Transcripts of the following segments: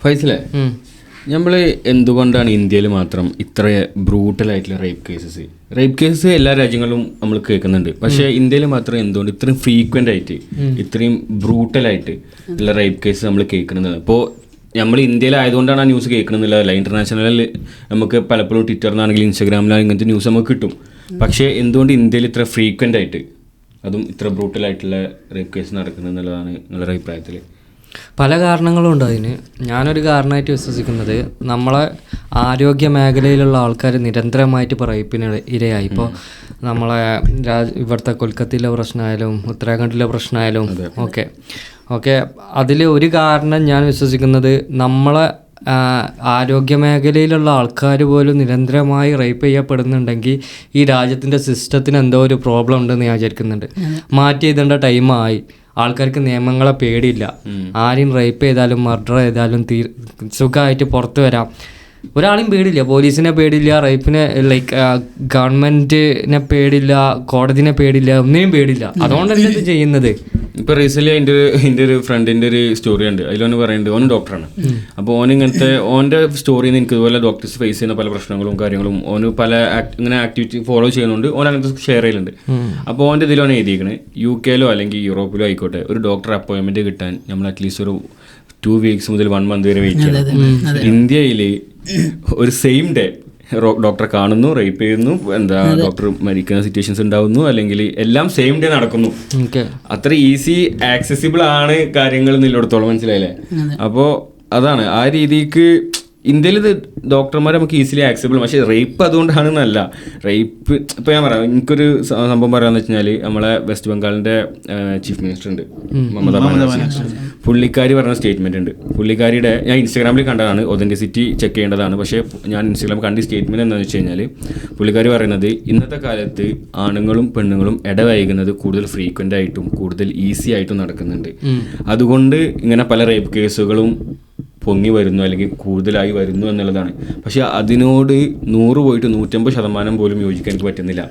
ഫൈസലേ, നമ്മൾ എന്തുകൊണ്ടാണ് ഇന്ത്യയിൽ മാത്രം ഇത്ര ബ്രൂട്ടലായിട്ടുള്ള റേപ്പ് കേസസ് എല്ലാ രാജ്യങ്ങളിലും നമ്മൾ കേൾക്കുന്നുണ്ട്, പക്ഷേ ഇന്ത്യയിൽ മാത്രം എന്തുകൊണ്ട് ഇത്രയും ഫ്രീക്വൻ്റ് ആയിട്ട് ഇത്രയും ബ്രൂട്ടലായിട്ട് ഉള്ള റേപ്പ് കേസ് നമ്മൾ കേൾക്കുന്നത്? ഇപ്പോൾ നമ്മൾ ഇന്ത്യയിലായതുകൊണ്ടാണ് ആ ന്യൂസ് കേൾക്കണമെന്നില്ല, ഇൻ്റർനാഷണലിൽ നമുക്ക് പലപ്പോഴും ട്വിറ്ററിനാണെങ്കിലും ഇൻസ്റ്റാഗ്രാമിലാണെങ്കിലും ഇങ്ങനത്തെ ന്യൂസ് നമുക്ക് കിട്ടും. പക്ഷേ എന്തുകൊണ്ട് ഇന്ത്യയിൽ ഇത്ര ഫ്രീക്വൻ്റ് ആയിട്ട് അതും ഇത്ര ബ്രൂട്ടലായിട്ടുള്ള റേപ്പ് കേസ് നടക്കുന്നത് എന്നുള്ളതാണ് നിങ്ങളുടെ അഭിപ്രായത്തിൽ? പല കാരണങ്ങളും ഉണ്ട് അതിന്. ഞാനൊരു കാരണമായിട്ട് വിശ്വസിക്കുന്നത്, നമ്മളെ ആരോഗ്യ മേഖലയിലുള്ള ആൾക്കാർ നിരന്തരമായിട്ട് ഇപ്പോൾ റേപ്പിന് ഇരയായി. ഇപ്പോൾ നമ്മളെ ഇവിടുത്തെ കൊൽക്കത്തയിലെ പ്രശ്നമായാലും ഉത്തരാഖണ്ഡിലെ പ്രശ്നമായാലും ഓക്കെ അതിൽ ഒരു കാരണം ഞാൻ വിശ്വസിക്കുന്നത്, നമ്മളെ ആരോഗ്യ മേഖലയിലുള്ള ആൾക്കാർ പോലും നിരന്തരമായി റേപ്പ് ചെയ്യപ്പെടുന്നുണ്ടെങ്കിൽ ഈ രാജ്യത്തിൻ്റെ സിസ്റ്റത്തിന് എന്തോ ഒരു പ്രോബ്ലം ഉണ്ടെന്ന് ഞാൻ വിചാരിക്കുന്നുണ്ട്. മാറ്റി എഴുതേണ്ട ടൈമായി. ആൾക്കാർക്ക് നിയമങ്ങളെ പേടിയില്ല. ആരെയും റേപ്പ് ചെയ്താലും മർഡർ ചെയ്താലും സുഖമായിട്ട് പുറത്ത് വരാം. ഒരാളെയും പേടിയില്ല. പോലീസിനെ പേടിയില്ല, റേപ്പിനെ ഗവൺമെൻറ്റിനെ പേടിയില്ല, കോടതിനെ പേടിയില്ല, ഒന്നിനും പേടിയില്ല. അതുകൊണ്ടല്ലേ ഇത് ചെയ്യുന്നത്. ഇപ്പോൾ റീസെൻ്റ്ലി എൻ്റെ ഒരു ഫ്രണ്ടിൻ്റെ ഒരു സ്റ്റോറി ഉണ്ട്. അതിലൊന്ന് പറയുന്നുണ്ട്, ഓന് ഡോക്ടറാണ്. അപ്പോൾ ഇങ്ങനത്തെ ഓൻ്റെ സ്റ്റോറിയിൽ നിന്ന് എനിക്ക് ഇതുപോലെ ഡോക്ടേഴ്സ് ഫേസ് ചെയ്യുന്ന പല പ്രശ്നങ്ങളും കാര്യങ്ങളും ഓന് പല ഇങ്ങനെ ആക്ടിവിറ്റി ഫോളോ ചെയ്യുന്നുണ്ട്. അങ്ങനത്തെ ഷെയർ ചെയ്യലുണ്ട്. അപ്പോൾ ഓൻ്റെ ഇതിലാണ് എഴുതിയിരിക്കുന്നത്, UK അല്ലെങ്കിൽ യൂറോപ്പിലോ ആയിക്കോട്ടെ, ഒരു ഡോക്ടർ അപ്പോയിൻമെൻറ്റ് കിട്ടാൻ നമ്മൾ അറ്റ്ലീസ്റ്റ് ഒരു 2 വീക്സ് മുതൽ 1 മന്ത് വരെ വെയിറ്റ് ചെയ്യണം. ഇന്ത്യയിൽ ഒരു സെയിം ഡേ ഡോക്ടറെ കാണുന്നു, റേപ്പ് ചെയ്യുന്നു, ഡോക്ടർ മരിക്കുന്ന സിറ്റുവേഷൻസ് ഉണ്ടാവുന്നു, അല്ലെങ്കിൽ എല്ലാം സെയിം ഡേ നടക്കുന്നു. അത്ര ഈസി ആക്സസിബിൾ ആണ് കാര്യങ്ങൾ എന്നിടത്തോളം, മനസ്സിലായില്ലേ? അപ്പോൾ അതാണ് ആ രീതിക്ക് ഇന്ത്യയിൽ ഇത് ഡോക്ടർമാർ നമുക്ക് ഈസിലി ആക്സസിബിൾ. പക്ഷേ റേപ്പ് അതുകൊണ്ടാണെന്നല്ല. റേപ്പ് ഇപ്പോൾ ഞാൻ പറയാം, എനിക്കൊരു സംഭവം പറയാമെന്ന് വെച്ച് കഴിഞ്ഞാൽ, നമ്മളെ വെസ്റ്റ് ബംഗാളിൻ്റെ ചീഫ് മിനിസ്റ്റർ ഉണ്ട്, മമതാ ബാനർജി. പുള്ളിക്കാരി പറഞ്ഞ സ്റ്റേറ്റ്മെൻറ്റ് ഉണ്ട്. പുള്ളിക്കാരിയുടെ ഞാൻ ഇൻസ്റ്റാഗ്രാമിൽ കണ്ടതാണ്, ഒതൻറ്റിസിറ്റി ചെക്ക് ചെയ്യേണ്ടതാണ്. പക്ഷേ ഞാൻ ഇൻസ്റ്റാഗ്രാമിൽ കണ്ട സ്റ്റേറ്റ്മെൻറ്റ് എന്താണെന്ന് വെച്ച് കഴിഞ്ഞാൽ, പുള്ളിക്കാരി പറയുന്നത് ഇന്നത്തെ കാലത്ത് ആണുങ്ങളും പെണ്ണുങ്ങളും ഇടവൈകുന്നത് കൂടുതൽ ഫ്രീക്വൻ്റ് ആയിട്ടും കൂടുതൽ ഈസി ആയിട്ടും നടക്കുന്നുണ്ട്. അതുകൊണ്ട് ഇങ്ങനെ പല റേപ്പ് കേസുകളും പൊങ്ങി വരുന്നു അല്ലെങ്കിൽ കൂടുതലായി വരുന്നു എന്നുള്ളതാണ്. പക്ഷെ അതിനോട് 100 പോയിട്ട് 150% പോലും യോജിക്കാൻ എനിക്ക് പറ്റുന്നില്ല.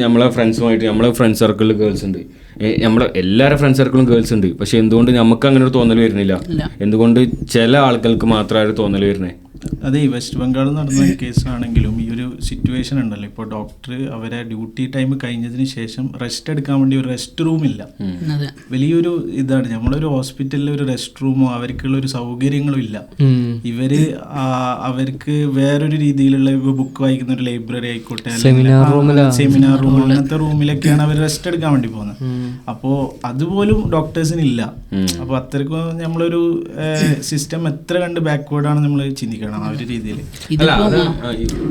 നമ്മളെ ഫ്രണ്ട്സുമായിട്ട്, നമ്മളെ ഫ്രണ്ട് സർക്കിളിൽ ഗേൾസ് ഉണ്ട്, നമ്മളെ എല്ലാവരുടെ ഫ്രണ്ട് സർക്കിളും ഗേൾസ് ഉണ്ട്. പക്ഷെ എന്തുകൊണ്ട് നമുക്ക് അങ്ങനെ ഒരു തോന്നൽ വരുന്നില്ല? എന്തുകൊണ്ട് ചില ആൾക്കാർക്ക് മാത്രമായിട്ട് തോന്നൽ വരുന്നേ? അതെ, ഈ വെസ്റ്റ് ബംഗാൾ നടന്ന കേസാണെങ്കിലും ഈ ഒരു സിറ്റുവേഷൻ ഉണ്ടല്ലോ, ഇപ്പോൾ ഡോക്ടർ അവരെ ഡ്യൂട്ടി ടൈം കഴിഞ്ഞതിന് ശേഷം റെസ്റ്റ് എടുക്കാൻ വേണ്ടി ഒരു റെസ്റ്റ് റൂമില്ല. വലിയൊരു ഇതാണ്. നമ്മളൊരു ഹോസ്പിറ്റലിൽ ഒരു റെസ്റ്റ് റൂമോ അവർക്കുള്ള ഒരു സൗകര്യങ്ങളും ഇല്ല. അവർക്ക് വേറൊരു രീതിയിലുള്ള ബുക്ക് വായിക്കുന്ന ഒരു ലൈബ്രറി ആയിക്കോട്ടെ, സെമിനാർ റൂം, അങ്ങനത്തെ റൂമിലൊക്കെയാണ് അവർ റെസ്റ്റ് എടുക്കാൻ വേണ്ടി പോകുന്നത്. അപ്പോൾ അതുപോലും ഡോക്ടേഴ്സിന് ഇല്ല. അപ്പോൾ അത്രയ്ക്കും നമ്മളൊരു സിസ്റ്റം എത്ര കണ്ട് ബാക്ക്വേർഡാണ് നമ്മൾ ചിന്തിക്കണം.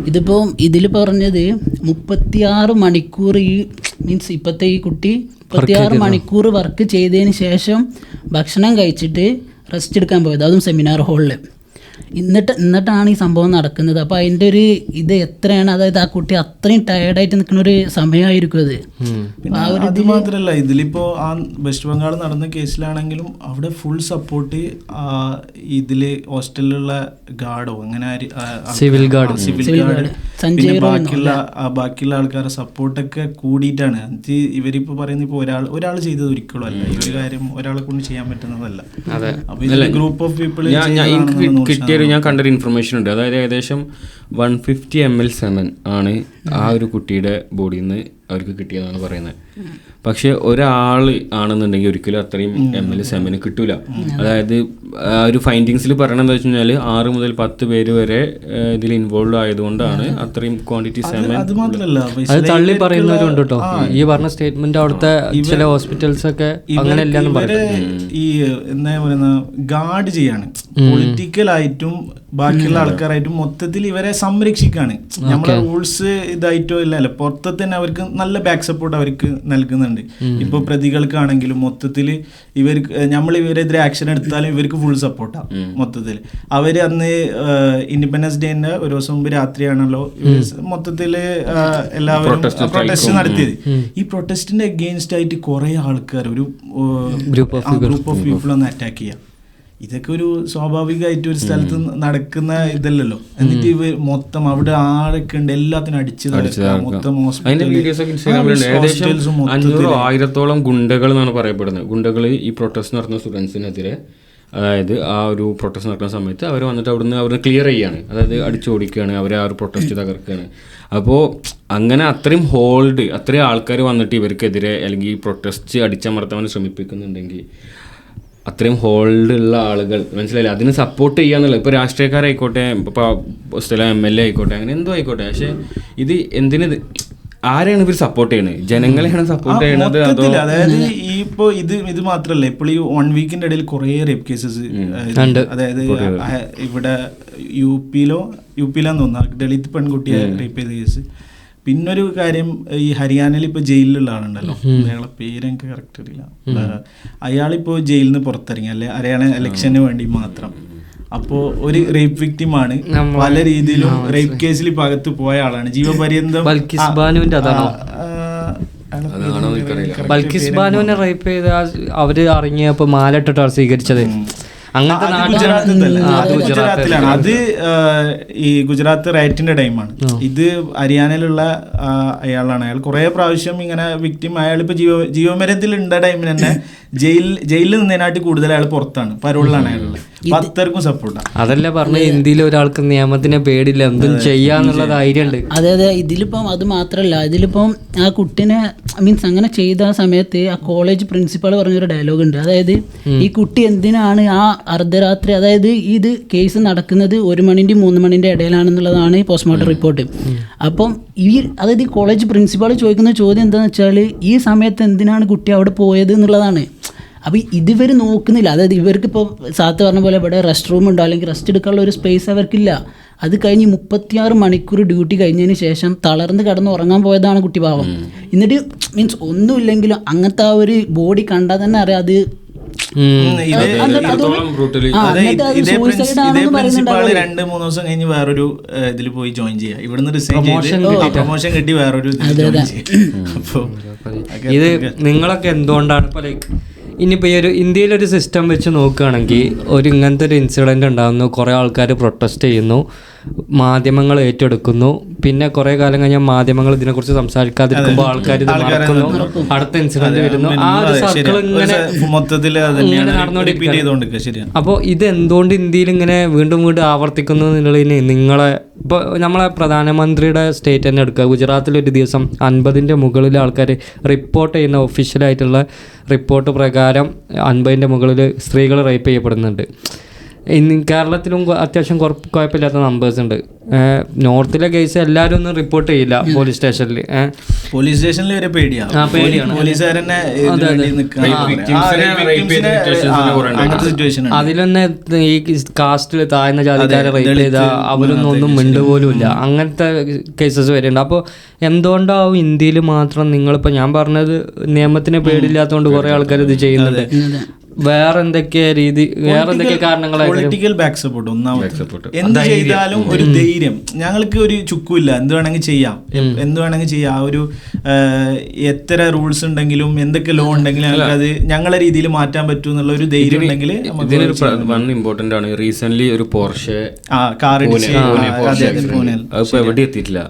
ഇതിപ്പോ ഇതിൽ പറഞ്ഞത് 36 മണിക്കൂർ, ഈ മീൻസ് ഇപ്പോഴത്തെ ഈ കുട്ടി 36 മണിക്കൂർ വർക്ക് ചെയ്തതിന് ശേഷം ഭക്ഷണം കഴിച്ചിട്ട് റെസ്റ്റ് എടുക്കാൻ പോയത്, അതും സെമിനാർ ഹാളിൽ. എന്നിട്ടാണ് ഈ സംഭവം നടക്കുന്നത്. അപ്പോൾ അതിൻ്റെ ഒരു ഇത് എത്രയാണ്, അതായത് ആ കുട്ടി അത്രയും ടയേർഡായിട്ട് നിൽക്കുന്ന ഒരു സമയമായിരിക്കും അത്. അത് മാത്രമല്ല, ഇതിലിപ്പോ ആ വെസ്റ്റ് ബംഗാൾ നടന്ന കേസിലാണെങ്കിലും അവിടെ ഫുൾ സപ്പോർട്ട് ഇതില് ഹോസ്റ്റലിലുള്ള ഗാർഡോ അങ്ങനെ സിവിൽ ഗാർഡ് പിന്നെ ബാക്കിയുള്ള ആൾക്കാരുടെ സപ്പോർട്ടൊക്കെ കൂടിയിട്ടാണ്. ഇവരിപ്പോ പറയുന്നത് ഇപ്പോൾ ഒരാൾ ചെയ്തത് ഒരിക്കലും അല്ല. ഈ ഒരു കാര്യം ഒരാളെ കൊണ്ട് ചെയ്യാൻ പറ്റുന്നതല്ല. അപ്പൊ ഇതിൽ ഗ്രൂപ്പ് ഓഫ് പീപ്പിൾ ഞാൻ കണ്ടൊരു ഇൻഫർമേഷൻ ഉണ്ട്. അതായത് ഏകദേശം 150 ml സെമൻ ആണ് ആ ഒരു കുട്ടിയുടെ ബോഡിയിൽ നിന്ന് അവർക്ക് കിട്ടിയതെന്നാണ് പറയുന്നത്. പക്ഷെ ഒരാൾ ആണെന്നുണ്ടെങ്കിൽ ഒരിക്കലും അത്രയും ml സെമന് കിട്ടൂല. അതായത് ആ ഒരു ഫൈൻഡിങ്സിൽ പറയണമെന്ന് വെച്ച് കഴിഞ്ഞാൽ 6 മുതൽ 10 പേര് വരെ ഇതിൽ ഇൻവോൾവ് ആയതുകൊണ്ടാണ് അത്രയും ക്വാണ്ടിറ്റി സെമൻ. അത് തള്ളി പറയുന്നവരുണ്ട് കേട്ടോ. ഈ പറഞ്ഞ സ്റ്റേറ്റ്മെന്റ് അവിടുത്തെ ചില ഹോസ്പിറ്റൽസ് ഒക്കെ അങ്ങനെയല്ല. ഈ എന്താ പറയുന്ന ഗാർഡ് ചെയ്യാണ്, പൊളിറ്റിക്കലായിട്ടും ബാക്കിയുള്ള ആൾക്കാരായിട്ടും മൊത്തത്തിൽ ഇവരെ സംരക്ഷിക്കാണ്. നമ്മുടെ റൂൾസ് ഇതായിട്ടോ ഇല്ലല്ലോ, പുറത്ത് തന്നെ അവർക്ക് നല്ല ബാക്ക് സപ്പോർട്ട് അവർക്ക് നൽകുന്നുണ്ട്. ഇപ്പോൾ പ്രതികൾക്കാണെങ്കിലും മൊത്തത്തിൽ ഇവരെതിരെ ആക്ഷൻ എടുത്താലും ഇവർക്ക് ഫുൾ സപ്പോർട്ടാണ്. മൊത്തത്തിൽ അവർ അന്ന് ഇൻഡിപെൻഡൻസ് ഡേന്റെ ഒരു ദിവസം മുമ്പ് രാത്രിയാണല്ലോ മൊത്തത്തിൽ എല്ലാവരും പ്രൊട്ടസ്റ്റ് നടത്തിയത്. ഈ പ്രൊട്ടസ്റ്റിന്റെ അഗെയിൻസ്റ്റ് ആയിട്ട് കുറെ ആൾക്കാർ, ഒരു ഗ്രൂപ്പ് ഓഫ് പീപ്പിൾ ഒന്ന് അറ്റാക്ക് ചെയ്യാം. ഇതൊക്കെ ഒരു സ്വാഭാവികമായിട്ട് ഒരു സ്ഥലത്ത് നടക്കുന്ന ഇതല്ലല്ലോ. എന്നിട്ട് ഇവർ മൊത്തം അവിടെ ആരൊക്കെ ഉണ്ട് എല്ലാത്തിനും അടിച്ചു മൊത്തം. അതിന്റെ വീഡിയോസ് ഒക്കെ ഇൻസ്റ്റാഗ്രാമിലുണ്ട്. ഏകദേശം 500-1000 ഗുണ്ടകൾ എന്നാണ് പറയപ്പെടുന്നത്. ഗുണ്ടകൾ ഈ പ്രൊട്ടസ്റ്റ് നടത്തുന്ന സ്റ്റുഡൻസിനെതിരെ അതായത് ആ ഒരു പ്രൊട്ടസ്റ്റ് നടക്കുന്ന സമയത്ത് അവർ വന്നിട്ട് അവിടുന്ന് അവർ ക്ലിയർ ചെയ്യാണ്, അതായത് അടിച്ചോടിക്കുകയാണ്, അവരെ ആ ഒരു പ്രൊട്ടസ്റ്റ് തകർക്കുകയാണ്. അപ്പോൾ അങ്ങനെ അത്രയും അത്രയും ആൾക്കാർ വന്നിട്ട് ഇവർക്കെതിരെ അല്ലെങ്കിൽ ഈ പ്രൊട്ടസ്റ്റ് അടിച്ചമർത്താൻ ശ്രമിപ്പിക്കുന്നുണ്ടെങ്കിൽ അത്രയും ഉള്ള ആളുകൾ മനസ്സിലായില്ല, അതിന് സപ്പോർട്ട് ചെയ്യാന്നുള്ളത്. ഇപ്പോൾ രാഷ്ട്രീയക്കാരായിക്കോട്ടെ, ഇപ്പോൾ സ്ഥലം MLA ആയിക്കോട്ടെ, അങ്ങനെ എന്തോ ആയിക്കോട്ടെ, പക്ഷേ ഇത് എന്തിനത് ആരെയാണ് ഇവർ സപ്പോർട്ട് ചെയ്യുന്നത്? ജനങ്ങളെയാണ് സപ്പോർട്ട് ചെയ്യുന്നത്? അതായത് ഈ ഇപ്പോൾ ഇത് മാത്രമല്ല, ഇപ്പോൾ ഈ 1 വീക്കിന്റെ ഇടയിൽ കുറേ റേപ്പ് കേസസ്, അതായത് ഇവിടെ യുപിയിലാന്ന് തോന്നുന്നു ദളിത് പെൺകുട്ടിയെ റേപ്പ് ചെയ്ത കേസ്. പിന്നൊരു കാര്യം, ഈ ഹരിയാനയിൽ ഇപ്പോൾ ജയിലിലുള്ള ആളുണ്ടല്ലോ, അയാളെ പേരെനിക്ക് കറക്റ്റ് അറിയില്ല, അയാളിപ്പോൾ ജയിലിൽ നിന്ന് പുറത്തിറങ്ങി, അല്ലെ ഹരിയാന ഇലക്ഷന് വേണ്ടി മാത്രം. അപ്പോൾ ഒരു റേപ്പ് വിക്ടിമാണ്, പല രീതിയിലും റേപ്പ് കേസിൽ ഇപ്പോൾ അകത്ത് പോയ ആളാണ്, ജീവപര്യന്തം. ബൽക്കിസ് ബാനുവിനെ റേപ്പ് ചെയ്ത അവര് ഇറങ്ങിയപ്പോ മാലട്ടിട്ടാണ് സ്വീകരിച്ചത്. ഗുജറാത്തിലാണ് അത്. ഈ ഗുജറാത്ത് റൈറ്റിന്റെ ടൈമാണ് ഇത്. ഹരിയാനയിലുള്ള അയാളാണ്. അയാൾ കുറെ പ്രാവശ്യം ഇങ്ങനെ വിക്ടിം, അയാളിപ്പോ ജീവമരത്തിലുള്ള ടൈമിൽ തന്നെ ജയിലിൽ നിന്നതിനായിട്ട് കൂടുതൽ അയാൾ പുറത്താണ്, പരോളിലാണ് അയാളുള്ളത്. പത്തർക്കും സപ്പോർട്ടാണ്. അതല്ലേ പറഞ്ഞ, ഇന്ത്യയിൽ ഒരാൾക്ക് നിയമത്തിനെ പേടില്ല, എന്തും ചെയ്യാന്നുള്ള ധൈര്യമുണ്ട്. അതെ അതെ. ഇതിലിപ്പം അത് മാത്രല്ല, ഇതിലിപ്പം ആ കുട്ടീനെ മീൻസ് അങ്ങനെ ചെയ്ത സമയത്ത് ആ കോളേജ് പ്രിൻസിപ്പാൾ പറഞ്ഞൊരു ഡയലോഗ് ഉണ്ട്. അതായത് ഈ കുട്ടി എന്തിനാണ് ആ അർദ്ധരാത്രി, അതായത് ഇത് കേസ് നടക്കുന്നത് 1 മണിൻ്റെയും 3 മണിൻ്റെ ഇടയിലാണെന്നുള്ളതാണ് പോസ്റ്റ്മോർട്ടം റിപ്പോർട്ട്. അപ്പം അതായത് ഈ കോളേജ് പ്രിൻസിപ്പാൾ ചോദിക്കുന്ന ചോദ്യം എന്താണെന്ന് വെച്ചാൽ, ഈ സമയത്ത് എന്തിനാണ് കുട്ടി അവിടെ പോയത് എന്നുള്ളതാണ്. അപ്പോൾ ഇതുവരെ നോക്കുന്നില്ല. അതായത് ഇവർക്കിപ്പോൾ സാത്ത് പറഞ്ഞ പോലെ ഇവിടെ റെസ്റ്റ് റൂം ഉണ്ടോ അല്ലെങ്കിൽ റെസ്റ്റ് എടുക്കാനുള്ള ഒരു സ്പേസ് അവർക്കില്ല. അത് കഴിഞ്ഞ് 36 മണിക്കൂർ ഡ്യൂട്ടി കഴിഞ്ഞതിന് ശേഷം തളർന്ന് കിടന്ന് ഉറങ്ങാൻ പോയതാണ് കുട്ടി പാവം. എന്നിട്ട് മീൻസ് ഒന്നുമില്ലെങ്കിലും അങ്ങനത്തെ ആ ഒരു ബോഡി കണ്ടാൽ തന്നെ അറിയാം അത് ഇതേ പ്രിൻസിപ്പാള് 2-3 ദിവസം കഴിഞ്ഞ് വേറൊരു ഇതിൽ പോയി ജോയിൻ ചെയ്യാം. ഇവിടുന്ന് റിസൈൻ ചെയ്ത് പ്രൊമോഷൻ കിട്ടി വേറൊരു. ഇത് നിങ്ങളൊക്കെ എന്തുകൊണ്ടാണ് ഇപ്പോൾ ലൈക്ക് ഇനിയിപ്പോൾ ഈ ഒരു ഇന്ത്യയിലൊരു സിസ്റ്റം വെച്ച് നോക്കുകയാണെങ്കിൽ ഇങ്ങനത്തെ ഒരു ഇൻസിഡൻറ്റ് ഉണ്ടാകുന്നു, കുറേ ആൾക്കാർ പ്രൊട്ടസ്റ്റ് ചെയ്യുന്നു, മാധ്യമങ്ങൾ ഏറ്റെടുക്കുന്നു, പിന്നെ കുറേ കാലം കഴിഞ്ഞാൽ മാധ്യമങ്ങൾ ഇതിനെക്കുറിച്ച് സംസാരിക്കാതിരിക്കുമ്പോൾ ആൾക്കാർ ഇത് മറക്കുന്നു, അടുത്ത ഇൻസിഡൻറ്റ് വരുന്നു, ആ ഒരു സർക്കിൾ ഇങ്ങനെ നടന്നുകൊണ്ടിരിക്കുകയാണ്. അപ്പോൾ ഇത് എന്തുകൊണ്ട് ഇന്ത്യയിൽ ഇങ്ങനെ വീണ്ടും വീണ്ടും ആവർത്തിക്കുന്നു എന്നുള്ളതിന് നിങ്ങളെ ഇപ്പോൾ നമ്മളെ പ്രധാനമന്ത്രിയുടെ സ്റ്റേറ്റ് തന്നെ എടുക്കുക. ഗുജറാത്തിലൊരു ദിവസം 50ൻ്റെ മുകളിൽ ആൾക്കാർ റിപ്പോർട്ട് ചെയ്യുന്ന ഒഫീഷ്യലായിട്ടുള്ള റിപ്പോർട്ട് പ്രകാരം 50ൻ്റെ മുകളിൽ സ്ത്രീകൾ റേപ്പ് ചെയ്യപ്പെടുന്നുണ്ട്. കേരളത്തിലും അത്യാവശ്യം കുഴപ്പമില്ലാത്ത നമ്പേഴ്സ് ഉണ്ട്. നോർത്തിലെ കേസ് എല്ലാവരും ഒന്നും റിപ്പോർട്ട് ചെയ്യില്ല പോലീസ് സ്റ്റേഷനിൽ. വരെ പേടിയാണ്. അതിലൊന്നെ ഈ കാസ്റ്റിൽ താഴ്ന്ന ജാതിക്കാരെ റേപ്പ് ചെയ്ത അവരൊന്നും മിണ്ടുപോലും ഇല്ല. അങ്ങനത്തെ കേസസ് വരുന്നുണ്ട്. അപ്പോൾ എന്തുകൊണ്ടാവും ഇന്ത്യയിൽ മാത്രം നിങ്ങളിപ്പോൾ ഞാൻ പറഞ്ഞത് നിയമത്തിന് പേടില്ലാത്തതുകൊണ്ട് കുറേ ആൾക്കാർ ഇത് ചെയ്യുന്നുണ്ട്. വേറെ എന്തൊക്കെ കാരണങ്ങളാണ്? പൊളിറ്റിക്കൽ ബാക്ക് സപ്പോർട്ട് ഒന്നാമത്. എന്ത് ചെയ്താലും ഒരു ധൈര്യം, ഞങ്ങൾക്ക് ഒരു ചുക്കുമില്ല, എന്ത് വേണമെങ്കിൽ ചെയ്യാം. ആ ഒരു എത്ര റൂൾസ് ഉണ്ടെങ്കിലും എന്തൊക്കെ ലോ ഉണ്ടെങ്കിലും ഞങ്ങൾക്ക് അത് ഞങ്ങളെ രീതിയിൽ മാറ്റാൻ പറ്റും എന്നുള്ള ഒരു ധൈര്യം ഉണ്ടെങ്കിൽ. ഇതിനൊരു ഇമ്പോർട്ടന്റ് ആണ്. റീസെന്റ് ഒരു പോർഷെ കാർ അതിപ്പോ എവിടെ എത്തിയിട്ടില്ല.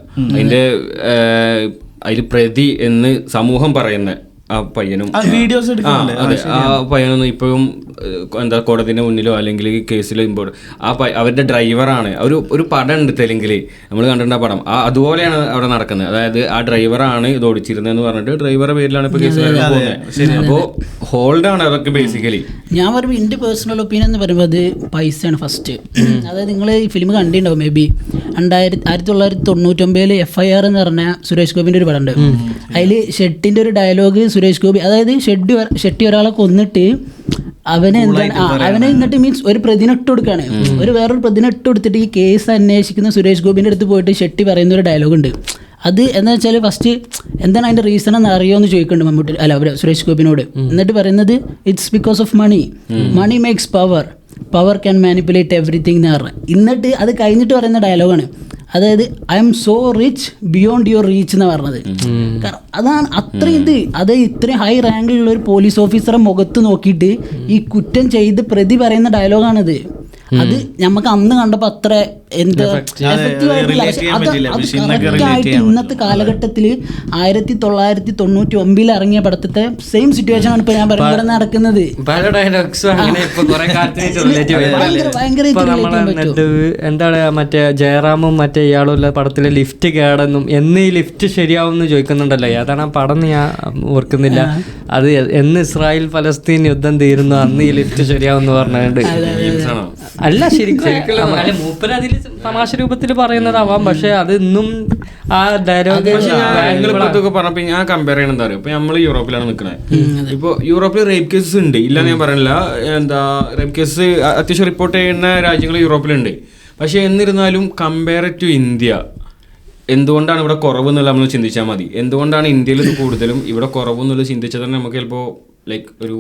അതിൽ പ്രതി എന്ന് സമൂഹം പറയുന്ന ആ പയ്യനും വീഡിയോസ് എടുക്കുന്നുണ്ട്. അതെ, ആ പയ്യനൊന്നും ഇപ്പോഴും എന്താ കോടതിന്റെ മുന്നിലോ അല്ലെങ്കിൽ കേസിലോ അവരുടെ ഡ്രൈവറാണ്. ഒരു പടം ഉണ്ട് തെലുങ്കിൽ, നമ്മൾ കണ്ടിട്ടുണ്ട് ആ പടം. അതുപോലെയാണ് അവിടെ നടക്കുന്നത്. അതായത് ആ ഡ്രൈവറാണ് ഇത് ഓടിച്ചിരുന്നതെന്ന് പറഞ്ഞിട്ട് ഡ്രൈവറുടെ പേരിലാണ് ഇപ്പൊ കേസ് പോകുന്നത്. അപ്പോൾ ഹോൾഡാണ് അതൊക്കെ ബേസിക്കലി. ഞാൻ പറയുമ്പോൾ എൻ്റെ പേഴ്സണൽ ഒപ്പീനിയൻ എന്ന് പറയുമ്പോൾ അത് പൈസയാണ് ഫസ്റ്റ്. അതായത് നിങ്ങൾ ഈ ഫിലിം കണ്ടിട്ടുണ്ടാവും മേ ബി 1999 FIR എന്ന് പറഞ്ഞ സുരേഷ് ഗോപിൻ്റെ ഒരു പടം ഉണ്ട്. അതിൽ ഷെട്ടിൻ്റെ ഒരു ഡയലോഗ് സുരേഷ് ഗോപി, അതായത് ഷെട്ടി ഒരാളെ കൊന്നിട്ട് അവനെ എന്നിട്ട് മീൻസ് ഒരു പ്രതിനെ ഇട്ട് കൊടുക്കുകയാണ്. വേറൊരു പ്രതിനെ ഇട്ട് കൊടുത്തിട്ട് ഈ കേസ് അന്വേഷിക്കുന്ന സുരേഷ് ഗോപിൻ്റെ അടുത്ത് പോയിട്ട് ഷെട്ടി പറയുന്ന ഒരു ഡയലോഗ് ഉണ്ട്. അത് എന്താ വെച്ചാൽ ഫസ്റ്റ് എന്താണ് അതിൻ്റെ റീസൺ എന്ന് അറിയുമെന്ന് ചോദിക്കുന്നുണ്ട് മമ്മൂട്ടി, അല്ല സുരേഷ് ഗോപിനോട്. എന്നിട്ട് പറയുന്നത് it's because of money makes power can manipulate everything എന്ന് പറഞ്ഞത്. എന്നിട്ട് അത് കഴിഞ്ഞിട്ട് പറയുന്ന ഡയലോഗാണ്, അതായത് I'm so rich beyond your reach എന്ന് പറഞ്ഞത്. കാരണം അതാണ് അത്രയും ഇത്രയും ഹൈ റാങ്കിലുള്ള ഒരു പോലീസ് ഓഫീസറെ മുഖത്ത് നോക്കിയിട്ട് ഈ കുറ്റം ചെയ്ത് പ്രതി പറയുന്ന ഡയലോഗാണിത്. അത് നമുക്ക് അന്ന് കണ്ടപ്പോൾ അത്ര എന്താ എഫക്റ്റീവ് ആയിട്ടില്ല. പക്ഷെ അത് കറക്റ്റായിട്ട് ഇന്നത്തെ കാലഘട്ടത്തിൽ 1999 ഇറങ്ങിയ പടത്തെ സെയിം സിറ്റുവേഷൻ ആണ് ഇപ്പൊ ഞാൻ പറയുന്നത് നടക്കുന്നത്. എന്താണ് മറ്റേ ജയറാമും മറ്റേ ഇയാളുള്ള പടത്തിലെ ലിഫ്റ്റ് കേടെന്നും എന്ന് ഈ ലിഫ്റ്റ് ശരിയാവുമെന്ന് ചോദിക്കുന്നുണ്ടല്ലോ. ഏതാണ് ആ പടം ഞാൻ ഓർക്കുന്നില്ല. അത് എന്ന് ഇസ്രായേൽ ഫലസ്തീൻ യുദ്ധം തീരുന്നു അന്ന് ഈ ലിഫ്റ്റ് ശരിയാവുമെന്ന് പറഞ്ഞിട്ടുണ്ട്. അല്ല ശരിക്കും അല്ല മൂപ്പര് അതിൽ തമാശ രൂപത്തിൽ പറയുന്നതാവാം. പക്ഷെ അത് ഇന്നും ആ ഡയലോഗ് പറഞ്ഞപ്പോ ഞാൻ കമ്പയർ ചെയ്യണം എന്താ പറയുക. ഇപ്പൊ നമ്മൾ യൂറോപ്പിലാണ് നിൽക്കുന്നത്. ഇപ്പൊ യൂറോപ്പിൽ റേപ്പ് കേസസ് ഉണ്ട്, ഇല്ലാന്ന് ഞാൻ പറയണില്ല. എന്താ റേപ്പ് കേസ് അത്യാവശ്യം റിപ്പോർട്ട് ചെയ്യുന്ന രാജ്യങ്ങൾ യൂറോപ്പിലുണ്ട്. പക്ഷെ എന്നിരുന്നാലും കമ്പയർ ടു ഇന്ത്യ എന്തുകൊണ്ടാണ് ഇവിടെ കുറവ് എന്നുള്ളത് നമ്മൾ ചിന്തിച്ചാൽ മതി. എന്തുകൊണ്ടാണ് ഇന്ത്യയിൽ ഇത് കൂടുതലും ഇവിടെ കുറവ് എന്നുള്ളത് ചിന്തിച്ചാൽ തന്നെ നമുക്ക് ചിലപ്പോൾ ലൈക്ക് ഒരു